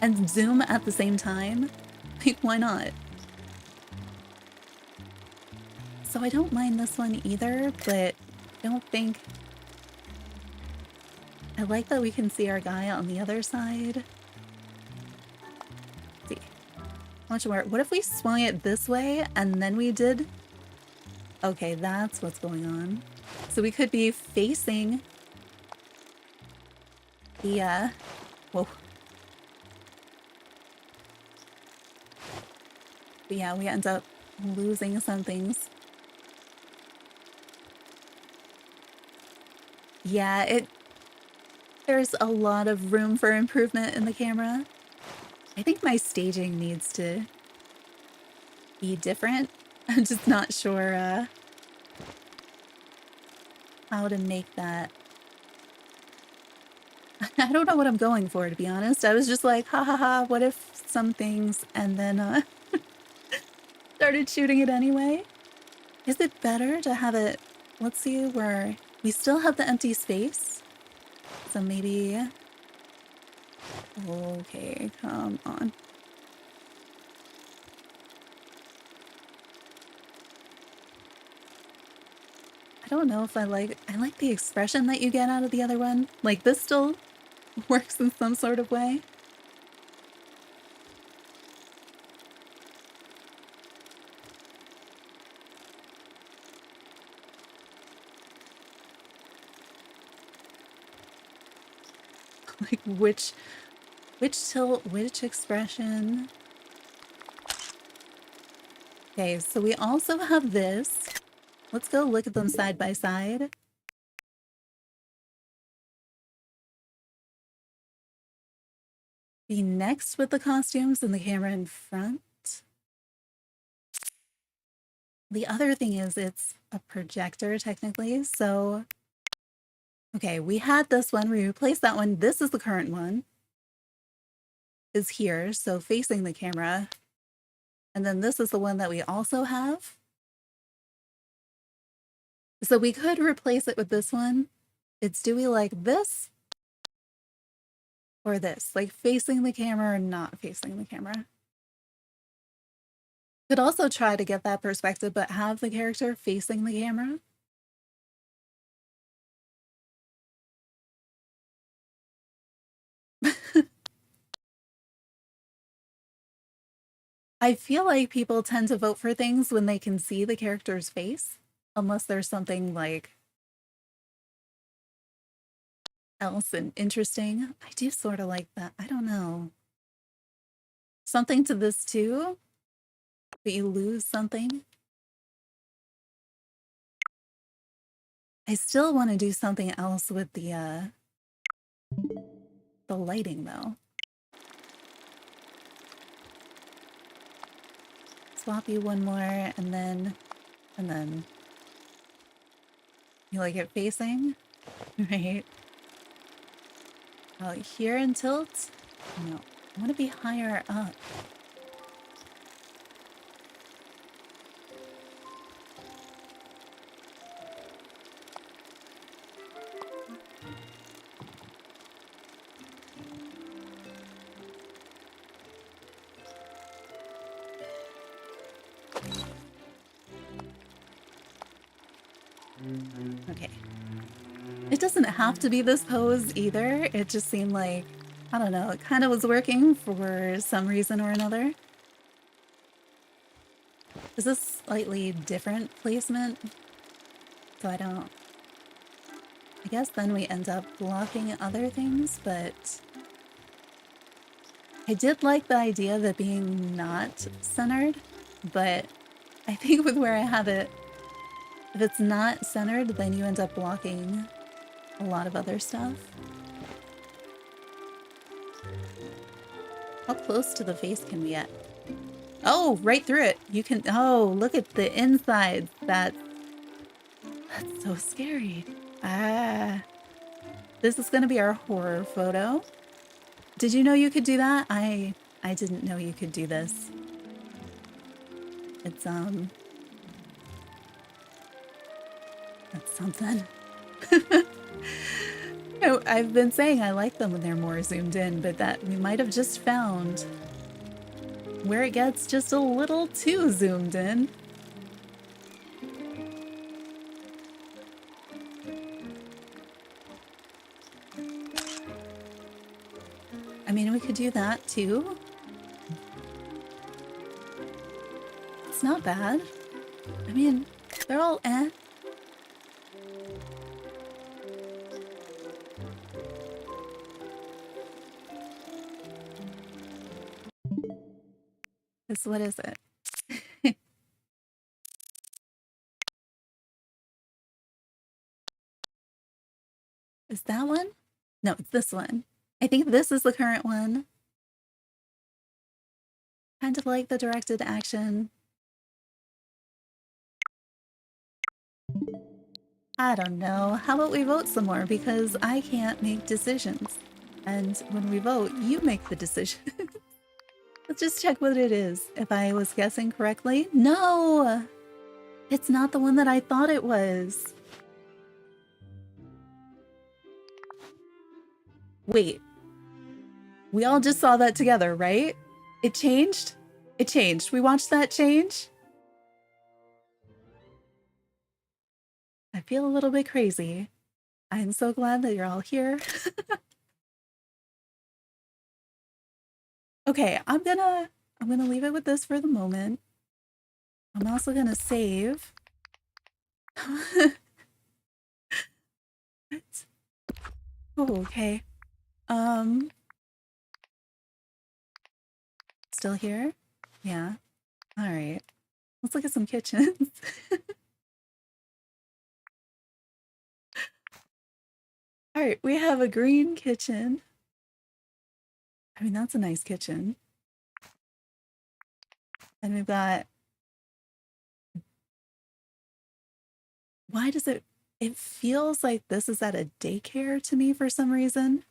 and zoom at the same time. Like, why not? So I don't mind this one either, but I don't think... I like that we can see our guy on the other side. Let's see. How much more? What if we swung it this way and then we did... Okay, that's what's going on. So we could be facing the, whoa. But yeah, we end up losing some things. Yeah, there's a lot of room for improvement in the camera. I think my staging needs to be different. I'm just not sure how to make that. I don't know what I'm going for, to be honest. I was just like, ha ha ha, what if some things, and then started shooting it anyway. Is it better to have it, let's see, where we still have the empty space? So maybe, okay, come on. I don't know if I like the expression that you get out of the other one. Like, this still works in some sort of way. Like, which tilt, which expression? Okay, so we also have this. Let's go look at them side by side. Be next with the costumes and the camera in front. The other thing is it's a projector technically, so okay, we had this one, we replaced that one. This is the current one. Is here, so facing the camera. And then this is the one that we also have. So we could replace it with this one. It's do we like this or this? Like facing the camera or not facing the camera? Could also try to get that perspective, but have the character facing the camera. I feel like people tend to vote for things when they can see the character's face, unless there's something like else and interesting. I do sort of like that. I don't know. Something to this too, but you lose something. I still want to do something else with the lighting though. Swap you one more and then you like it facing, right? Oh, here and tilt? No, I want to be higher up. Okay. It doesn't have to be this pose either. It just seemed like, I don't know, it kind of was working for some reason or another. Is this slightly different placement? So I guess then we end up blocking other things, but I did like the idea of it being not centered, but I think with where I have it, if it's not centered, then you end up blocking a lot of other stuff. How close to the face can we get? Oh, right through it. You can, oh, look at the inside. That's so scary. Ah. This is gonna be our horror photo. Did you know you could do that? I didn't know you could do this. It's, that's something. I've been saying I like them when they're more zoomed in, but that we might have just found where it gets just a little too zoomed in. I mean, we could do that too. It's not bad. I mean, they're all eh. What is it? Is that one? No, it's this one. I think this is the current one. Kind of like the directed action. I don't know. How about we vote some more because I can't make decisions. And when we vote, you make the decision. Let's just check what it is. If I was guessing correctly. No! It's not the one that I thought it was. Wait. We all just saw that together, right? It changed? It changed. We watched that change? I feel a little bit crazy. I'm so glad that you're all here. Okay, I'm gonna leave it with this for the moment. I'm also gonna save. What? Oh, okay. Still here? Yeah. All right. Let's look at some kitchens. All right, we have a green kitchen. I mean, that's a nice kitchen. And we've got... Why does it... It feels like this is at a daycare to me for some reason.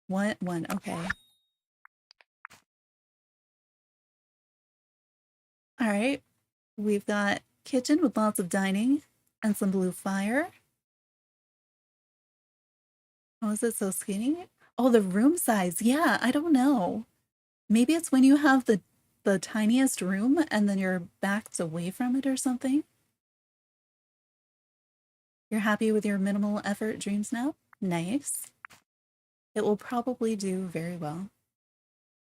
One, okay. All right. We've got kitchen with lots of dining and some blue fire. Oh, is it so skinny? Oh, the room size. Yeah, I don't know. Maybe it's when you have the tiniest room and then you're backed away from it or something. You're happy with your minimal effort dreams now? Nice. It will probably do very well.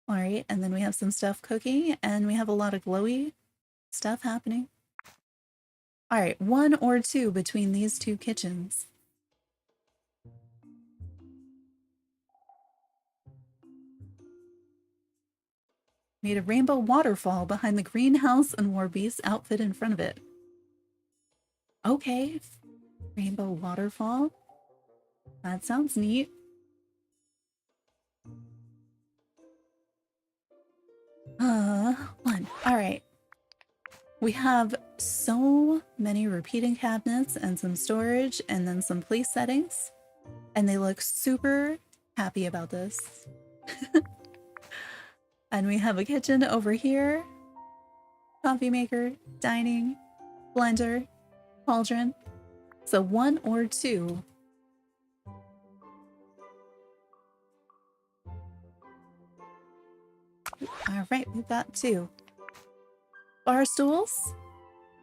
All right, and then we have some stuff cooking and we have a lot of glowy stuff happening. All right, 1 or 2 between these two kitchens. Made a rainbow waterfall behind the greenhouse and wore Beast's outfit in front of it. Okay, rainbow waterfall. That sounds neat. One. All right. We have so many repeating cabinets and some storage and then some place settings. And they look super happy about this. And we have a kitchen over here. Coffee maker, dining, blender, cauldron. So 1 or 2. All right, we've got 2. Bar stools,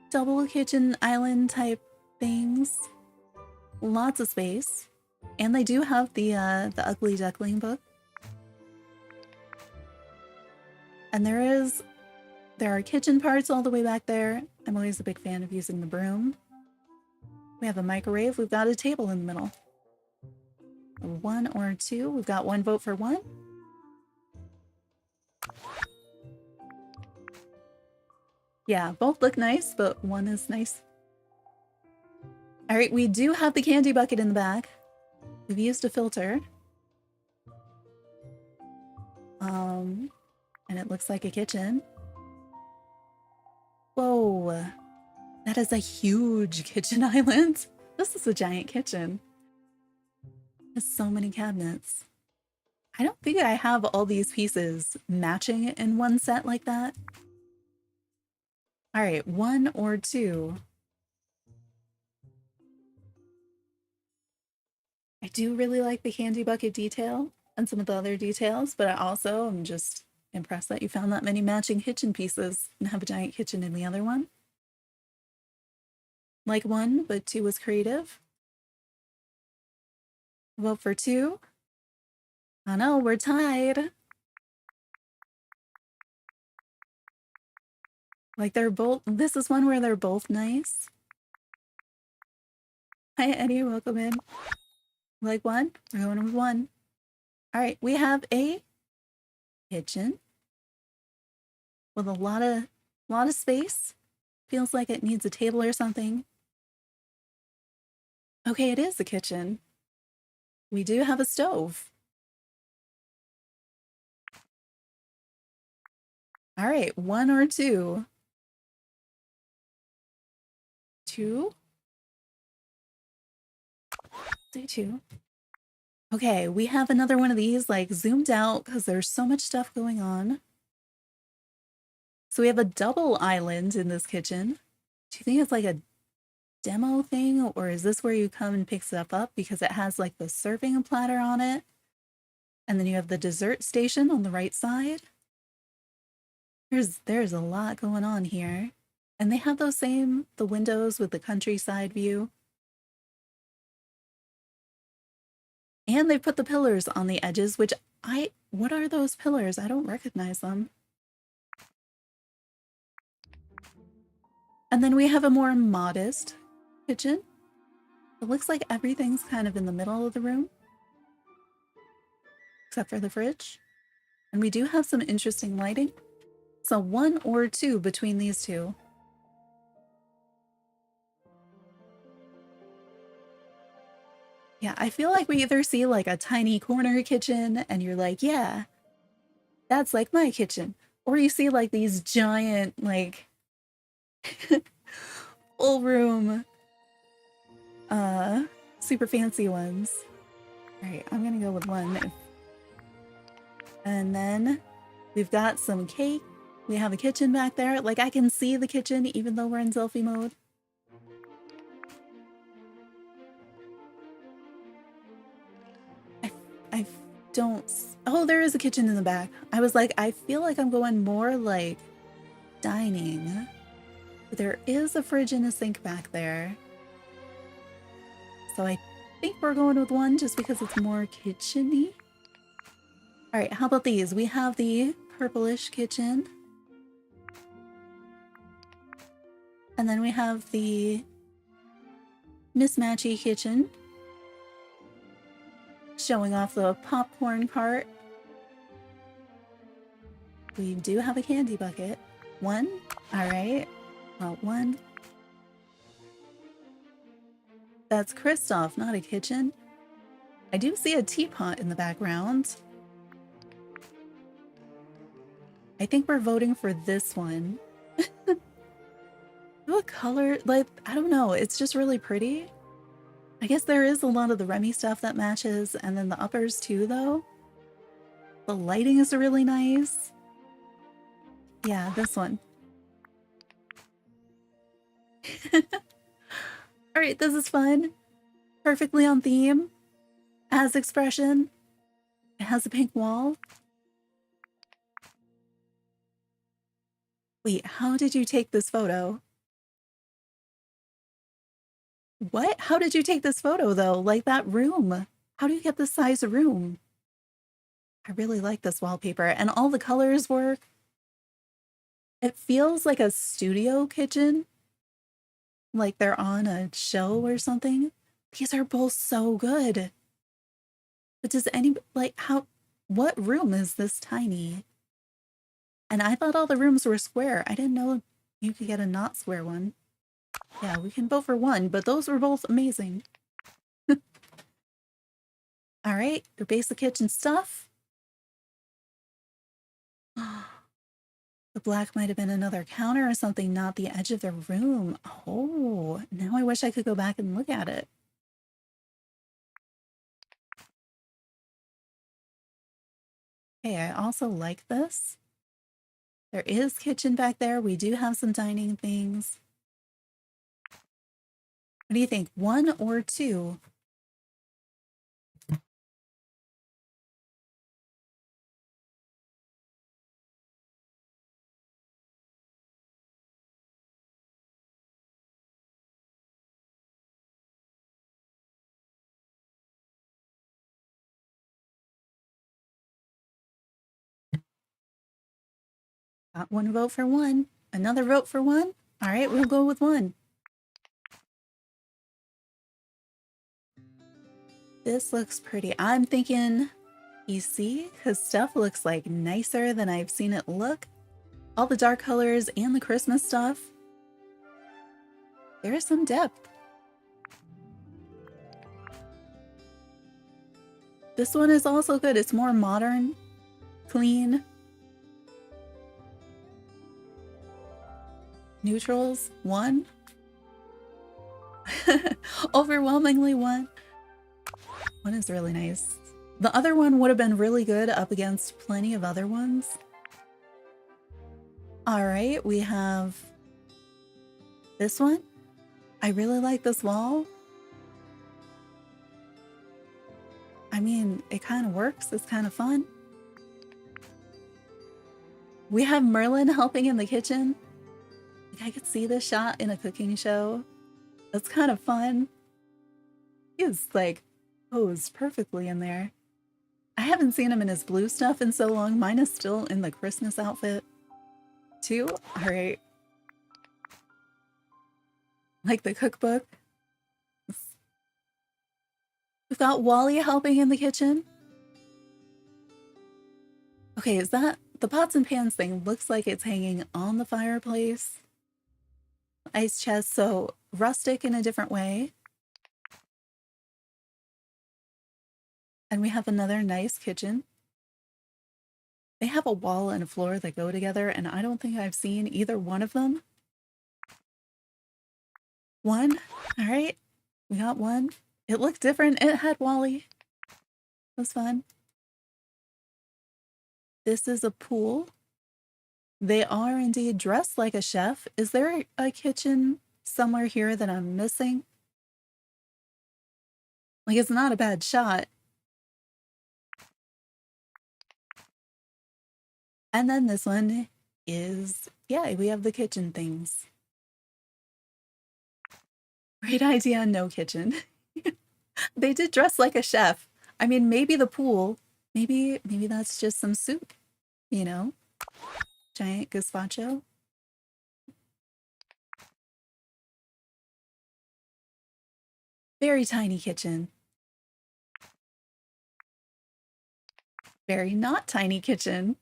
double kitchen island type things. Lots of space. And they do have the Ugly Duckling book. And there are kitchen parts all the way back there. I'm always a big fan of using the broom. We have a microwave. We've got a table in the middle. 1 or 2. We've got 1 vote for 1. Yeah, both look nice, but 1 is nice. All right, we do have the candy bucket in the back. We've used a filter. And it looks like a kitchen. Whoa, that is a huge kitchen island. This is a giant kitchen. There's so many cabinets. I don't think I have all these pieces matching in one set like that. All right, 1 or 2. I do really like the candy bucket detail and some of the other details, but I also am just impressed that you found that many matching kitchen pieces and have a giant kitchen in the other one. Like 1, but 2 was creative. Vote for 2. Oh no, we're tied. Like they're both, this is one where they're both nice. Hi Eddie, welcome in. Like 1? We're going with 1. All right, we have a kitchen with a lot of space. Feels like it needs a table or something. Okay, it is a kitchen. We do have a stove. All right, 1 or 2. 2. Say 2. Okay, we have another one of these like zoomed out because there's so much stuff going on. So we have a double island in this kitchen. Do you think it's like a demo thing, or is this where you come and pick stuff up because it has like the serving platter on it? And then you have the dessert station on the right side. There's a lot going on here. And they have the windows with the countryside view. And they put the pillars on the edges, which what are those pillars? I don't recognize them. And then we have a more modest kitchen. It looks like everything's kind of in the middle of the room, except for the fridge. And we do have some interesting lighting. So 1 or 2 between these two. Yeah, I feel like we either see like a tiny corner kitchen and you're like, yeah, that's like my kitchen. Or you see like these giant, like, full room, super fancy ones. All right, I'm gonna go with 1. And then we've got some cake. We have a kitchen back there. Like, I can see the kitchen even though we're in selfie mode. I don't... Oh, there is a kitchen in the back. I was like, I feel like I'm going more like dining. But there is a fridge and a sink back there. So I think we're going with 1 just because it's more kitchen-y. All right, how about these? We have the purplish kitchen. And then we have the mismatchy kitchen. Showing off the popcorn cart. We do have a candy bucket. 1. All right. Well, 1. That's Kristoff, not a kitchen. I do see a teapot in the background. I think we're voting for this one. What color? Like, I don't know. It's just really pretty. I guess there is a lot of the Remy stuff that matches, and then the uppers too, though. The lighting is really nice. Yeah, this one. All right, this is fun. Perfectly on theme. Has expression. It has a pink wall. Wait, how did you take this photo? What? How did you take this photo, though? Like, that room. How do you get this size of room? I really like this wallpaper, and all the colors work. It feels like a studio kitchen. Like they're on a show or something. These are both so good. But does what room is this tiny? And I thought all the rooms were square. I didn't know you could get a not square one. Yeah, we can vote for 1, but those were both amazing. All right, your basic kitchen stuff. The black might have been another counter or something, not the edge of the room. Oh, now I wish I could go back and look at it. Hey, I also like this. There is kitchen back there. We do have some dining things. What do you think? 1 or 2? Got 1 vote for 1. Another vote for 1. All right, we'll go with 1. This looks pretty. I'm thinking EC because stuff looks like nicer than I've seen it look. All the dark colors and the Christmas stuff. There is some depth. This one is also good. It's more modern, clean. Neutrals, 1. Overwhelmingly 1. 1 is really nice. The other one would have been really good up against plenty of other ones. All right, we have this one. I really like this wall. I mean, it kind of works. It's kind of fun. We have Merlin helping in the kitchen. Like, I could see this shot in a cooking show. That's kind of fun. He's like posed perfectly in there. I haven't seen him in his blue stuff in so long. Mine is still in the Christmas outfit too. All right. Like the cookbook. We've got Wally helping in the kitchen. Okay, is that the pots and pans thing? Looks like it's hanging on the fireplace. Ice chest, so rustic in a different way. And we have another nice kitchen. They have a wall and a floor that go together, and I don't think I've seen either one of them. One. All right. We got one. It looked different. It had Wally. It was fun. This is a pool. They are indeed dressed like a chef. Is there a kitchen somewhere here that I'm missing? Like, it's not a bad shot. And then this one is, yeah, we have the kitchen things. Great idea, no kitchen. They did dress like a chef. I mean, maybe the pool, maybe that's just some soup, you know? Giant gazpacho. Very tiny kitchen. Very not tiny kitchen.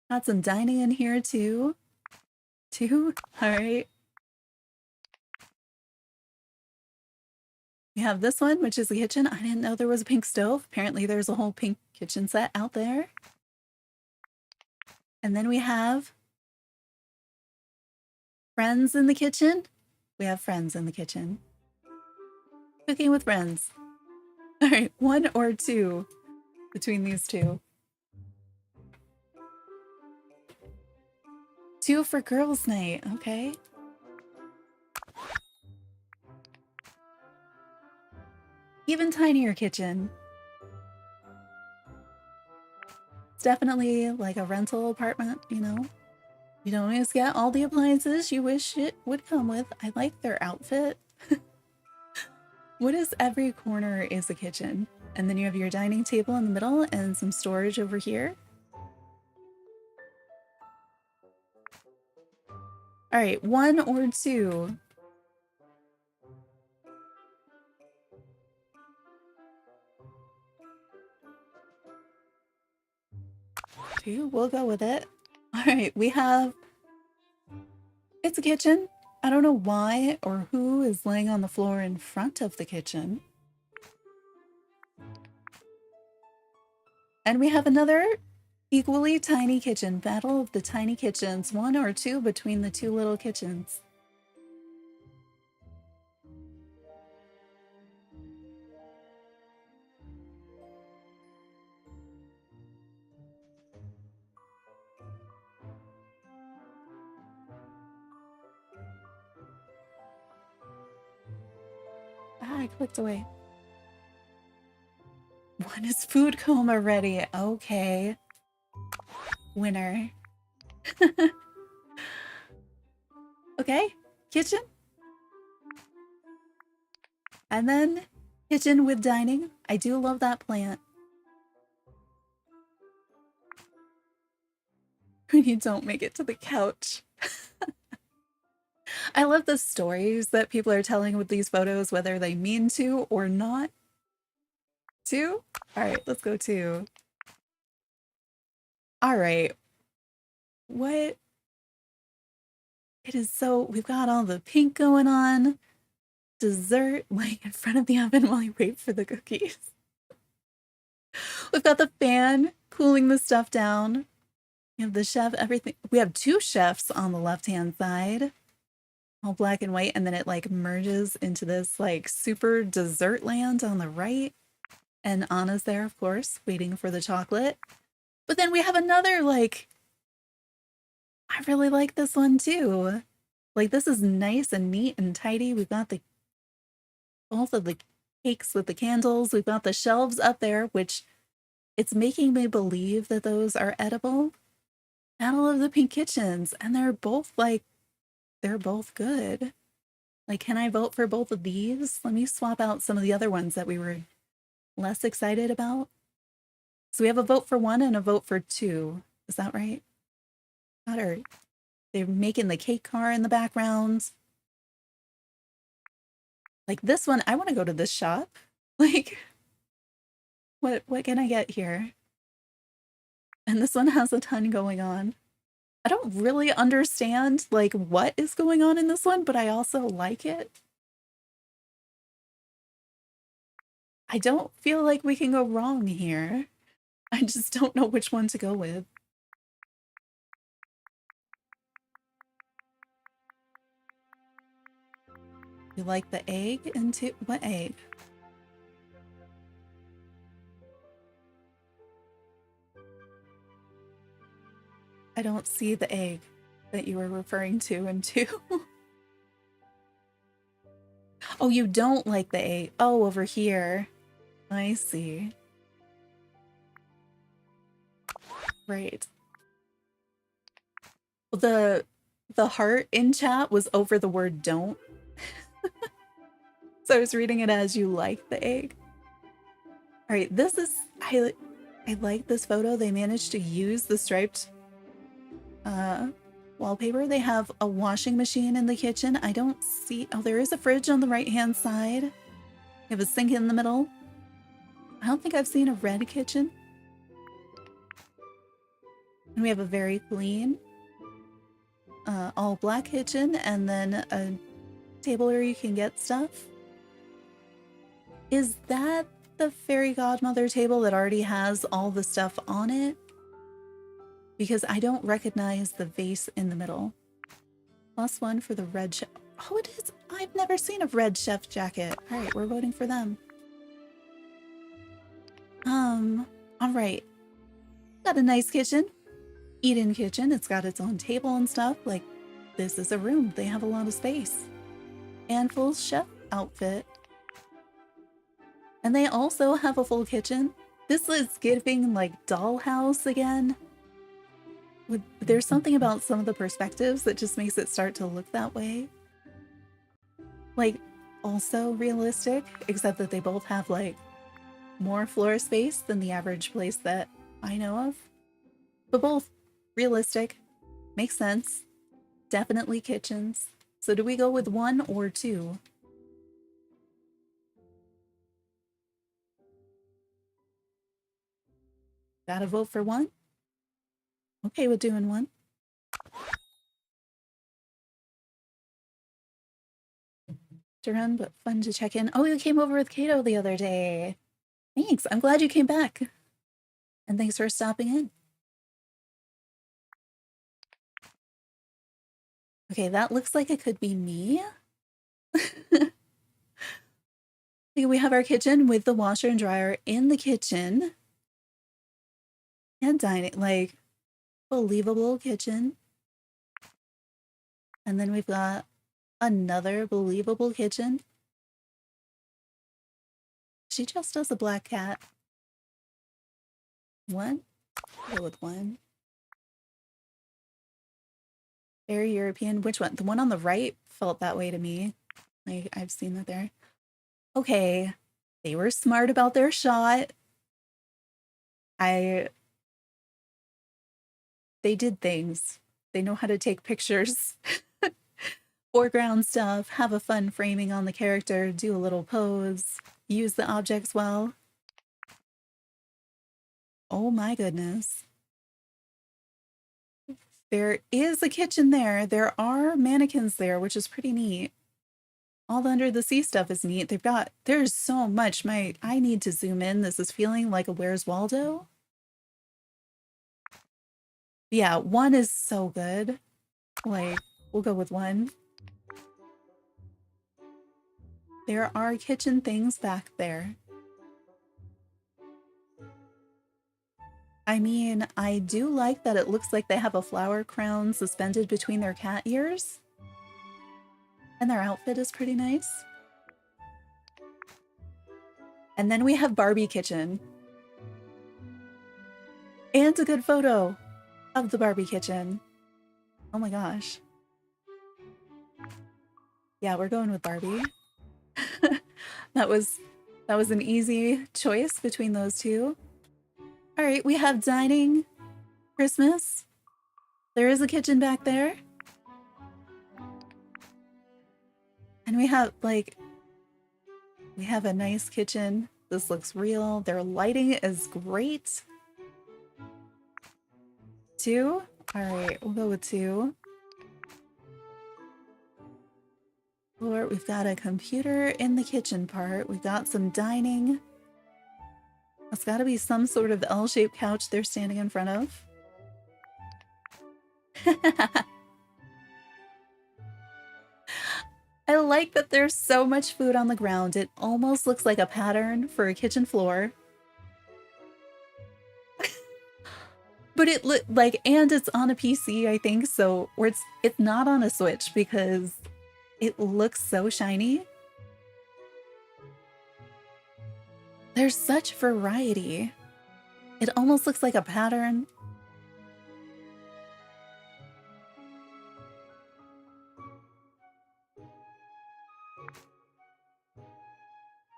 Got some dining in here too. All right. We have this one, which is the kitchen. I didn't know there was a pink stove. Apparently there's a whole pink kitchen set out there. And then we have friends in the kitchen. We have friends in the kitchen. Cooking with friends. All right, 1 or 2 between these two. 2 for girls' night, okay. Even tinier kitchen. It's definitely like a rental apartment, you know? You don't always get all the appliances you wish it would come with. I like their outfit. What is every corner is a kitchen? And then you have your dining table in the middle and some storage over here. All right, 1 or 2. 2, we'll go with it. All right, we have, it's a kitchen. I don't know why or who is laying on the floor in front of the kitchen. And we have another equally tiny kitchen. Battle of the tiny kitchens. 1 or 2 between the 2 little kitchens. Ah, I clicked away. 1 is food coma ready. Okay. Winner. Okay, kitchen. And then kitchen with dining. I do love that plant. When you don't make it to the couch. I love the stories that people are telling with these photos, whether they mean to or not. 2? All right, let's go 2. All right. What? It is so, we've got all the pink going on. Dessert laying in front of the oven while you wait for the cookies. We've got the fan cooling the stuff down. We have the chef, everything. We have 2 chefs on the left-hand side. all black and white, and then it like merges into this like super dessert land on the right. And Anna's there, of course, waiting for the chocolate. But then we have another like, I really like this one too. Like this is nice and neat and tidy. We've got the both of the cakes with the candles. We've got the shelves up there, which it's making me believe that those are edible. And all of the pink kitchens, and they're both like, they're both good. Like, can I vote for both of these? Let me swap out some of the other ones that we were less excited about. So we have a vote for one and a vote for two. Is that right? Got her. They're making the cake car in the background. Like this one, I want to go to this shop. Like, what can I get here? And this one has a ton going on. I don't really understand like what is going on in this one, but I also like it. I don't feel like we can go wrong here. I just don't know which one to go with. You like the egg into what egg? I don't see the egg that you were referring to in two. Oh, you don't like the egg. Oh, over here. I see. Right. The heart in chat was over the word don't. So I was reading it as you like the egg. All right, this is I like this photo. They managed to use the striped wallpaper. They have a washing machine in the kitchen. I don't see, oh, there is a fridge on the right-hand side. You have a sink in the middle. I don't think I've seen a red kitchen. And we have a very clean, all black kitchen, and then a table where you can get stuff. Is that the fairy godmother table that already has all the stuff on it? Because I don't recognize the vase in the middle. +1 for the red chef. Oh, it is. I've never seen a red chef jacket. All right, we're voting for them. All right. Got a nice kitchen. Eat-in kitchen. It's got its own table and stuff. Like, this is a room. They have a lot of space. And full chef outfit. And they also have a full kitchen. This is giving like dollhouse again. There's something about some of the perspectives that just makes it start to look that way. Like, also realistic, except that they both have like more floor space than the average place that I know of. But both realistic, makes sense, definitely kitchens. So do we go with 1 or 2? Gotta vote for 1? Okay with doing 1. To run, but fun to check in. Oh, you came over with Kato the other day. Thanks. I'm glad you came back. And thanks for stopping in. Okay, that looks like it could be me. We have our kitchen with the washer and dryer in the kitchen. And dining, like, believable kitchen. And then we've got another believable kitchen. She just does a black cat. 1? Go with 1. Very European. Which one? The one on the right felt that way to me. Like, I've seen that there. Okay. They were smart about their shot. They did things. They know how to take pictures. Foreground stuff, have a fun framing on the character, do a little pose, use the objects well. Oh my goodness. There is a kitchen there. There are mannequins there, which is pretty neat. All the under the sea stuff is neat. There's so much. I need to zoom in. This is feeling like a Where's Waldo. Yeah, 1 is so good. Like, we'll go with 1. There are kitchen things back there. I mean, I do like that it looks like they have a flower crown suspended between their cat ears. And their outfit is pretty nice. And then we have Barbie Kitchen. And a good photo of the Barbie Kitchen. Oh my gosh. Yeah, we're going with Barbie. That was an easy choice between those two. All right, we have dining, Christmas. There is a kitchen back there. And we have a nice kitchen. This looks real. Their lighting is great. 2? All right, we'll go with 2. Or we've got a computer in the kitchen part. We've got some dining. That's got to be some sort of L-shaped couch they're standing in front of. I like that there's so much food on the ground. It almost looks like a pattern for a kitchen floor. But it and it's on a PC, I think, so or it's not on a Switch because it looks so shiny. There's such variety. It almost looks like a pattern.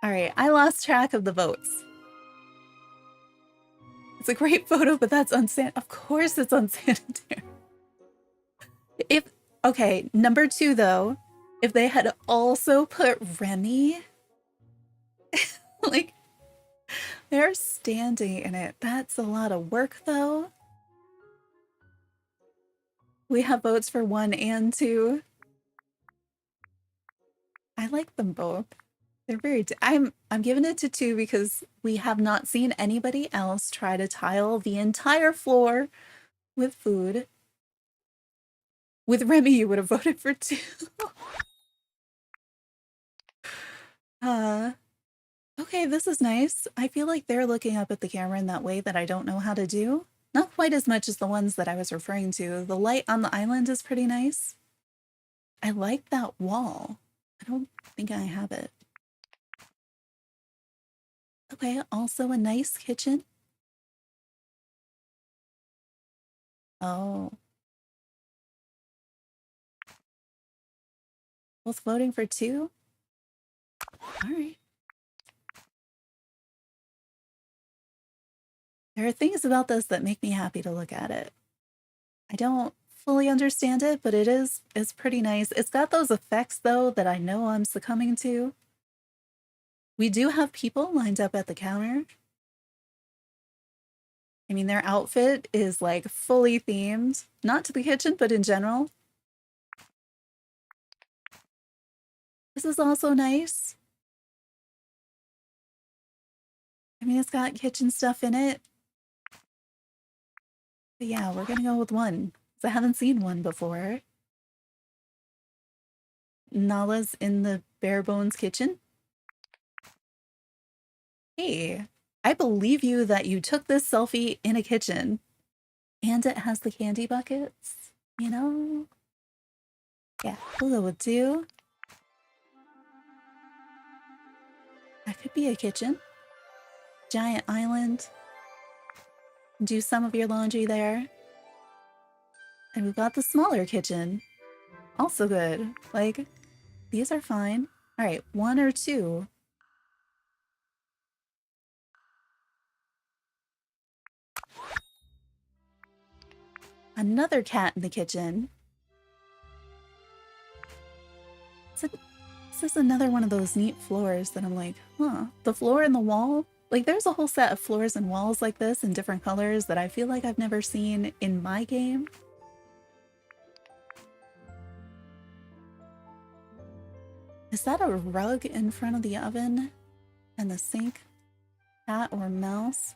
All right, I lost track of the votes. It's a great photo, but that's unsanitary. Of course it's unsanitary. Okay, number 2 though, if they had also put Remy, like, they're standing in it. That's a lot of work though. We have votes for 1 and 2. I like them both. They're very. I'm giving it to 2 because we have not seen anybody else try to tile the entire floor with food. With Remy, you would have voted for 2. Okay, this is nice. I feel like they're looking up at the camera in that way that I don't know how to do. Not quite as much as the ones that I was referring to. The light on the island is pretty nice. I like that wall. I don't think I have it. Okay, also a nice kitchen. Oh. Both voting for 2? All right. There are things about this that make me happy to look at it. I don't fully understand it, but it's pretty nice. It's got those effects though that I know I'm succumbing to. We do have people lined up at the counter. I mean, their outfit is like fully themed, not to the kitchen, but in general. This is also nice. I mean, it's got kitchen stuff in it. But yeah, we're gonna go with 1, because I haven't seen 1 before. Nala's in the bare bones kitchen. Hey, I believe you that you took this selfie in a kitchen. And it has the candy buckets, you know? Yeah, we'll go with 2. That could be a kitchen. Giant island. Do some of your laundry there. And we've got the smaller kitchen. Also good. Like, these are fine. All right, 1 or 2. Another cat in the kitchen. This is another one of those neat floors that I'm like, huh. The floor and the wall. Like, there's a whole set of floors and walls like this in different colors that I feel like I've never seen in my game. Is that a rug in front of the oven? And the sink? Cat or mouse?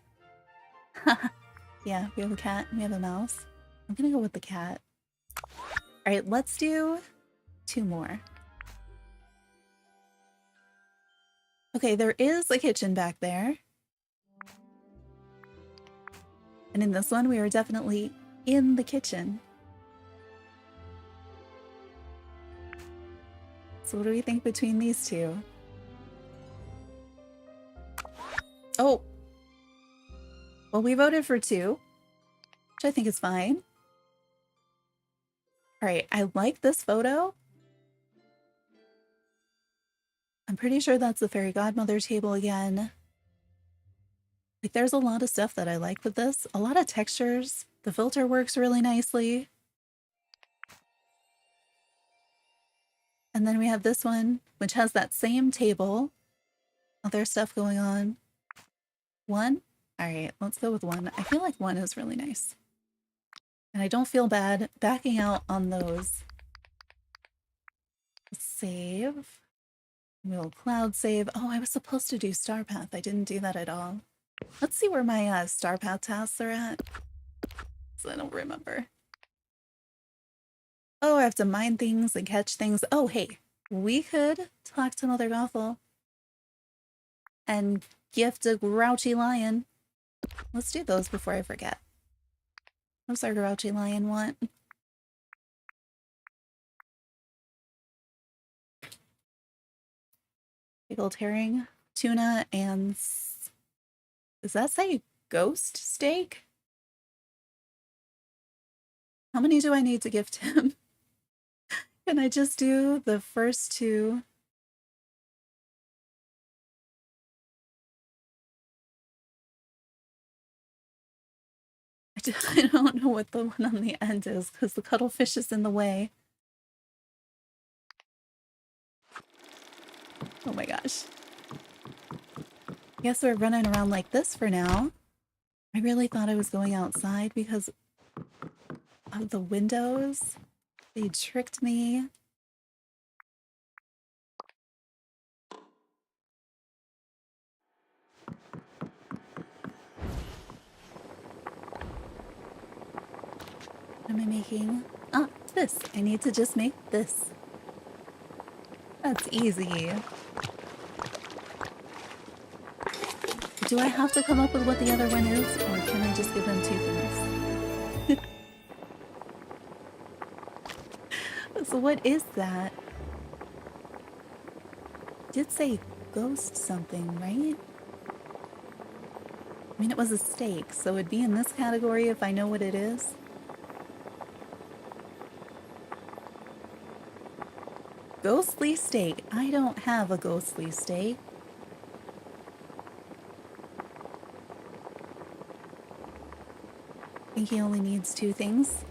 Yeah, we have a cat and we have a mouse. I'm gonna go with the cat. Alright, let's do 2 more. Okay, there is a kitchen back there. And in this one, we are definitely in the kitchen. So what do we think between these two? Oh! Well, we voted for 2, which I think is fine. Alright, I like this photo. I'm pretty sure that's the fairy godmother table again. Like, there's a lot of stuff that I like with this. A lot of textures. The filter works really nicely. And then we have this one, which has that same table. Other stuff going on. 1? Alright, let's go with 1. I feel like 1 is really nice. And I don't feel bad backing out on those. Save. We'll cloud save. Oh, I was supposed to do StarPath. I didn't do that at all. Let's see where my StarPath tasks are at. So I don't remember. Oh, I have to mine things and catch things. Oh, hey, we could talk to Mother Gothel and gift a grouchy lion. Let's do those before I forget. What's our grouchy lion want? Pickled herring, tuna, and... Does that say ghost steak? How many do I need to gift him? Can I just do the first 2? I don't know what the one on the end is because the cuttlefish is in the way. Oh my gosh. I guess we're running around like this for now. I really thought I was going outside because of the windows. They tricked me. What am I making? Ah, this. I need to just make this. That's easy. Do I have to come up with what the other one is, or can I just give them 2 things? So what is that? It did say ghost something, right? I mean, it was a steak, so it'd be in this category if I know what it is. Ghostly steak. I don't have a ghostly steak. I think he only needs 2 things.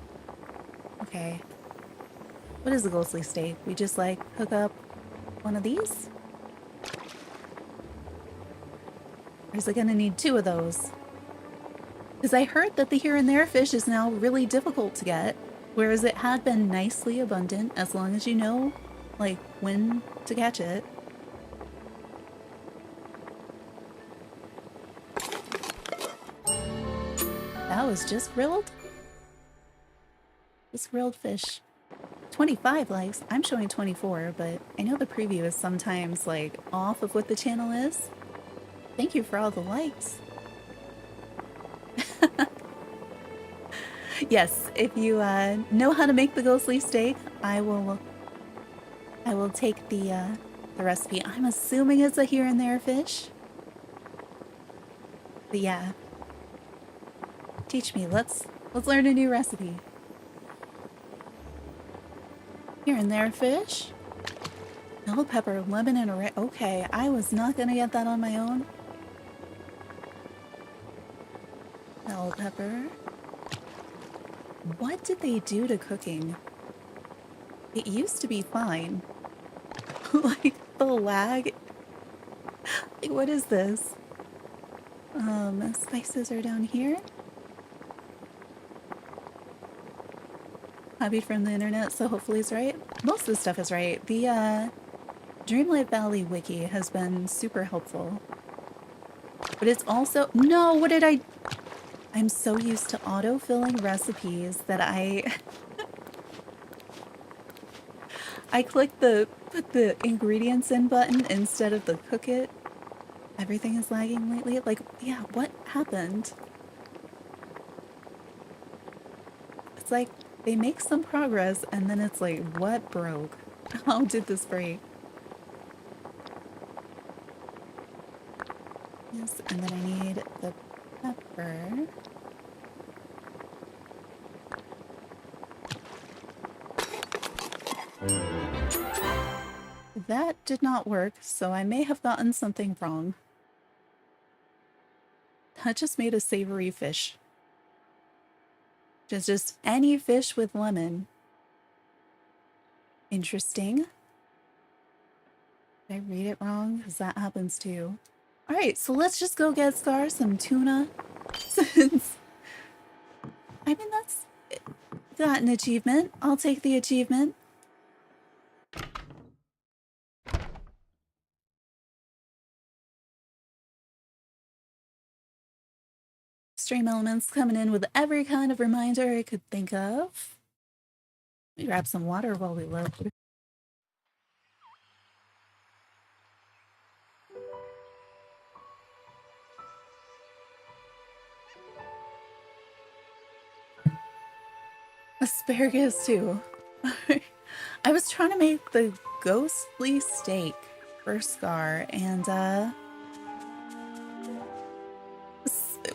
Okay. What is a ghostly steak? We just like hook up one of these? Or is it gonna need 2 of those? Because I heard that the here and there fish is now really difficult to get, whereas it had been nicely abundant as long as you know, like, when to catch it. That was just grilled? Just grilled fish. 25 likes. I'm showing 24, but I know the preview is sometimes, like, off of what the channel is. Thank you for all the likes. Yes, if you know how to make the ghostly steak, I will take the recipe. I'm assuming it's a here and there fish. But yeah. Teach me. Let's learn a new recipe. Here and there fish. Bell pepper, lemon, and a okay, I was not gonna get that on my own. Bell pepper. What did they do to cooking? It used to be fine. Like, the lag. Like, what is this? Spices are down here. Copied from the internet, so hopefully it's right. Most of the stuff is right. The, Dreamlight Valley wiki has been super helpful. But it's also... No, what did I... I'm so used to auto-filling recipes that I clicked the put the ingredients in button instead of the cook it. Everything is lagging lately. Like, yeah, what happened? It's like they make some progress and then it's like, what broke? How did this break? Yes, and then I need the pepper. That did not work, so I may have gotten something wrong. That just made a savory fish. Just any fish with lemon. Interesting. Did I read it wrong? Because that happens too. Alright, so let's just go get Scar some tuna. Since, I mean, that's got an achievement. I'll take the achievement. Stream Elements coming in with every kind of reminder I could think of. Let me grab some water while we load. Asparagus too. I was trying to make the ghostly steak for Scar, and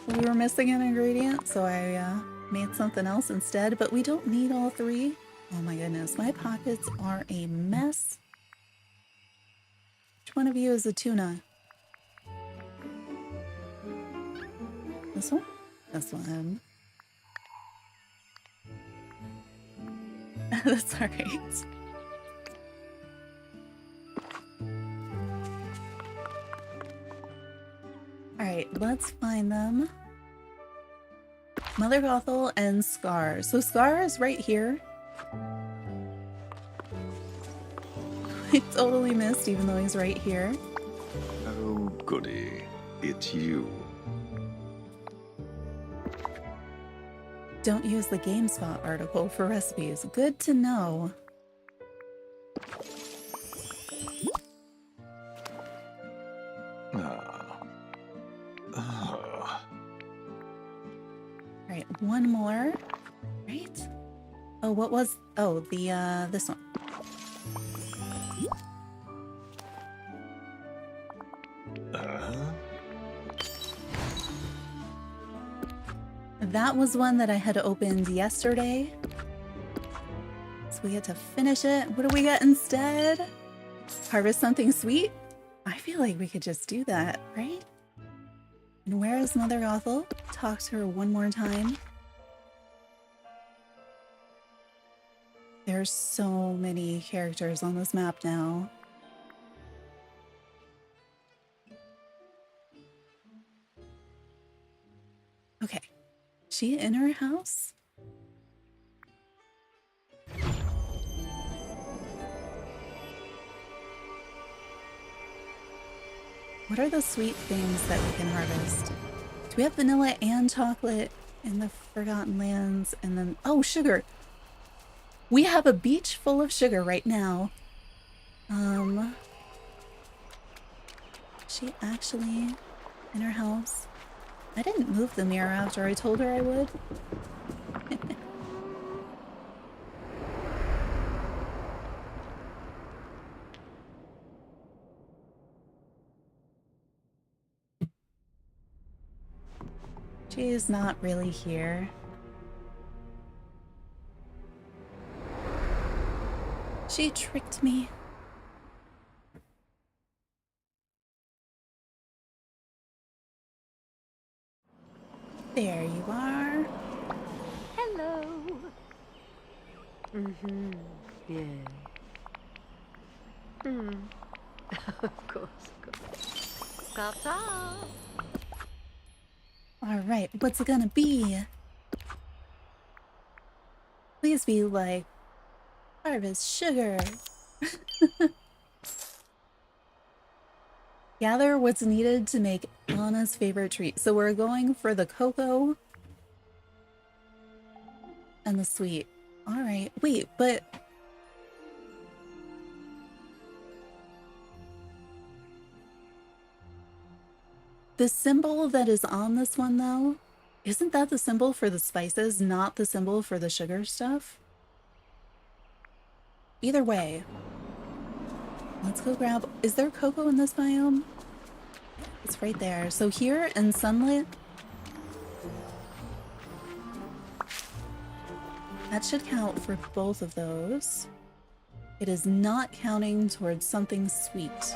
we were missing an ingredient, so I made something else instead, but we don't need all three. Oh my goodness, my pockets are a mess. Which one of you is a tuna? This one? This one. That's alright. Alright, let's find them. Mother Gothel and Scar. So Scar is right here. I totally missed even though he's right here. Oh, goody. It's you. Don't use the GameSpot article for recipes. Good to know. Alright, one more. Right? Oh, what was... Oh, the, this one. That was one that I had opened yesterday. So we had to finish it. What do we get instead? Harvest something sweet? I feel like we could just do that, right? And where is Mother Gothel? Talk to her one more time. There's so many characters on this map now. Okay. She in her house? What are the sweet things that we can harvest? Do we have vanilla and chocolate in the Forgotten Lands? And then, oh, sugar. We have a beach full of sugar right now. She actually in her house? I didn't move the mirror after I told her I would. She is not really here. She tricked me. There you are. Hello. Mm-hmm. Yeah. Hmm. Of course. Ta-ta. All right, what's it gonna be? Please be like, harvest sugar. Gather what's needed to make Anna's favorite treat. So we're going for the cocoa and the sweet. All right, wait, but The symbol that is on this one, though, isn't that the symbol for the spices, not the symbol for the sugar stuff? Either way, let's go grab... Is there cocoa in this biome? It's right there. So here in sunlit, that should count for both of those. It is not counting towards something sweet.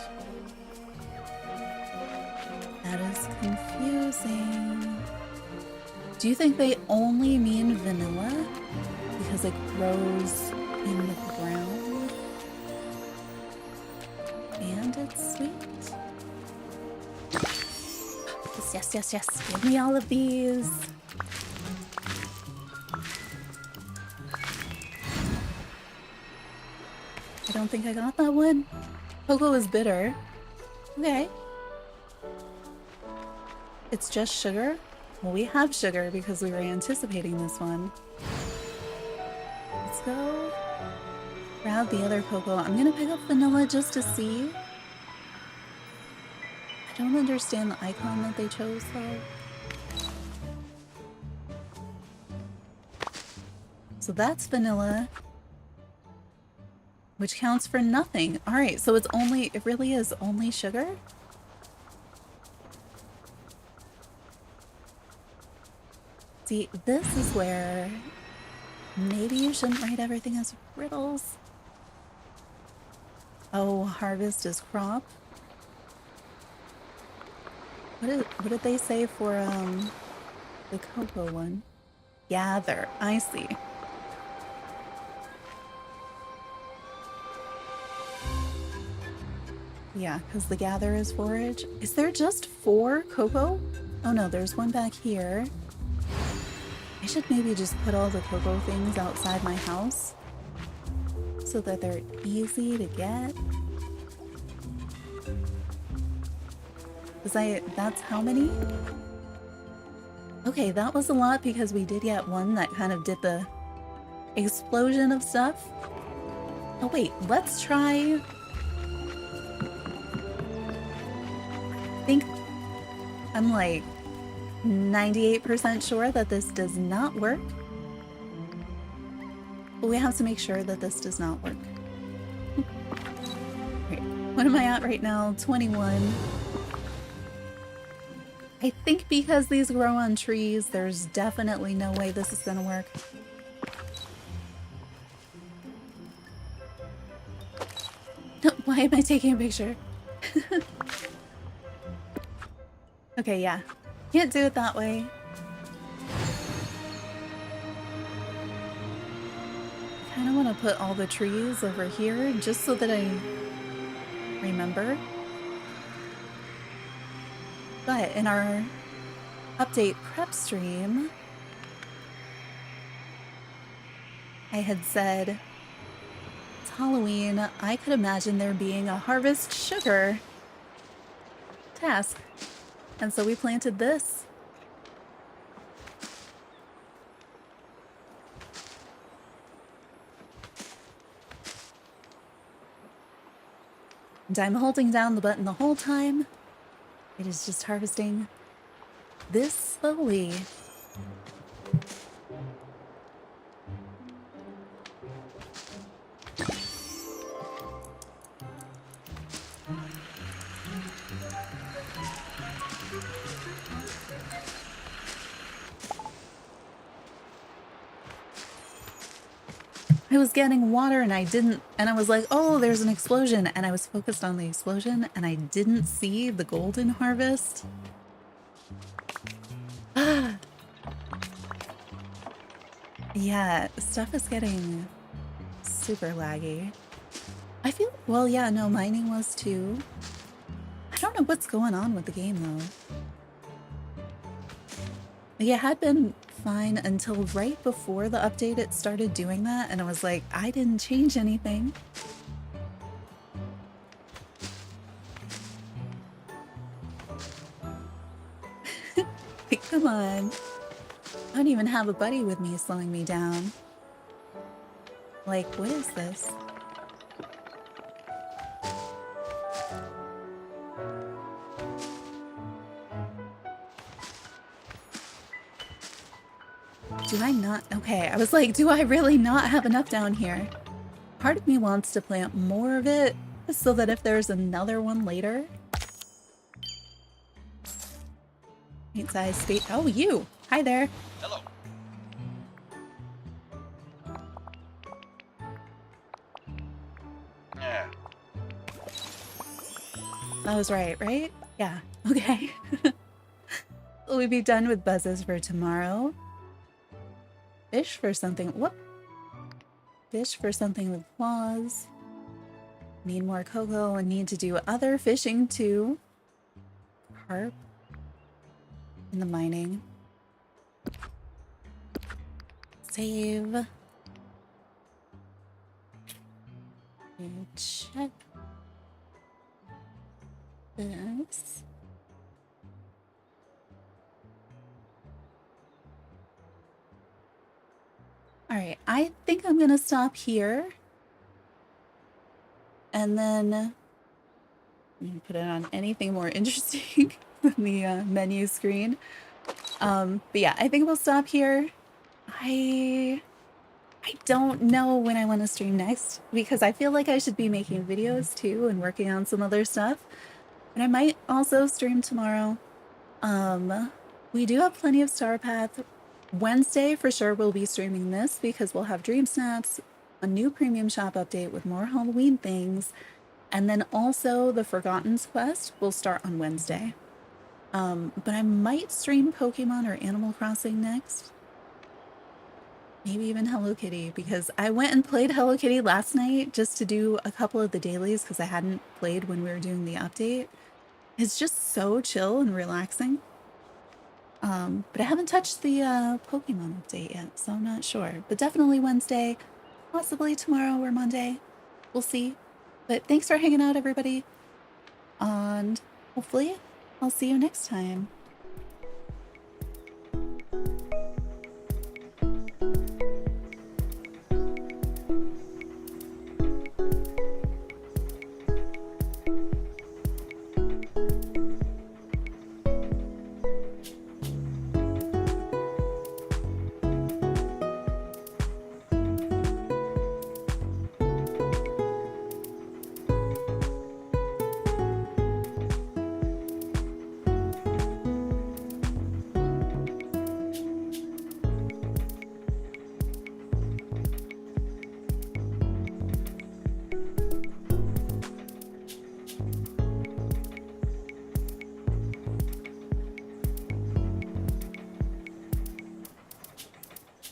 That is confusing. Do you think they only mean vanilla because it grows in the ground and it's sweet? Yes, yes, yes, yes. Give me all of these. I don't think I got that one. Cocoa is bitter. Okay. It's just sugar? Well, we have sugar because we were anticipating this one. Let's go grab the other cocoa. I'm gonna pick up vanilla just to see. I don't understand the icon that they chose though. So that's vanilla, which counts for nothing. All right, so it's only, it really is only sugar? See, this is where maybe you shouldn't write everything as riddles. Oh, harvest is crop. What did they say for the cocoa one? Gather. I see. Yeah, because the gather is forage. Is there just 4 cocoa? Oh no, there's one back here. I should maybe just put all the cocoa things outside my house so that they're easy to get. That's how many? Okay, that was a lot because we did get one that kind of did the explosion of stuff. Oh wait, let's try... I think I'm like 98% sure that this does not work. But we have to make sure that this does not work. Wait, what am I at right now? 21. I think because these grow on trees, there's definitely no way this is gonna work. No, why am I taking a picture? Okay, yeah. Can't do it that way. I kind of want to put all the trees over here just so that I remember. But in our update prep stream, I had said, it's Halloween, I could imagine there being a harvest sugar task. And so we planted this. And I'm holding down the button the whole time. It is just harvesting this slowly. I was getting water and I didn't, and I was like, oh, there's an explosion. And I was focused on the explosion and I didn't see the golden harvest. Ah. Yeah, stuff is getting super laggy. I feel, well, yeah, no, mining was too. I don't know what's going on with the game though. It had been fine until right before the update it started doing that, and I was like, I didn't change anything. Like, come on. I don't even have a buddy with me slowing me down. Like, what is this? Do I not? Okay, I was like, do I really not have enough down here? Part of me wants to plant more of it so that if there's another one later. Paint size space. Oh, you! Hi there. Hello. Yeah. I was right? Yeah. Okay. We'll be done with buzzes for tomorrow. Fish for something. Whoop. Fish for something with claws. Need more cocoa and need to do other fishing too. Carp. In the mining. Save. And check this. All right, I think I'm gonna stop here. And then put it on anything more interesting than the menu screen. But yeah, I think we'll stop here. I don't know when I want to stream next because I feel like I should be making videos too and working on some other stuff. And I might also stream tomorrow. We do have plenty of StarPath. Wednesday for sure we'll be streaming this because we'll have DreamSnaps, a new premium shop update with more Halloween things, and then also the Forgotton's quest will start on Wednesday. But I might stream Pokemon or Animal Crossing next. Maybe even Hello Kitty, because I went and played Hello Kitty last night just to do a couple of the dailies because I hadn't played when we were doing the update. It's just so chill and relaxing. But I haven't touched the Pokemon update yet, so I'm not sure. But definitely Wednesday, possibly tomorrow or Monday. We'll see. But thanks for hanging out, everybody. And hopefully I'll see you next time.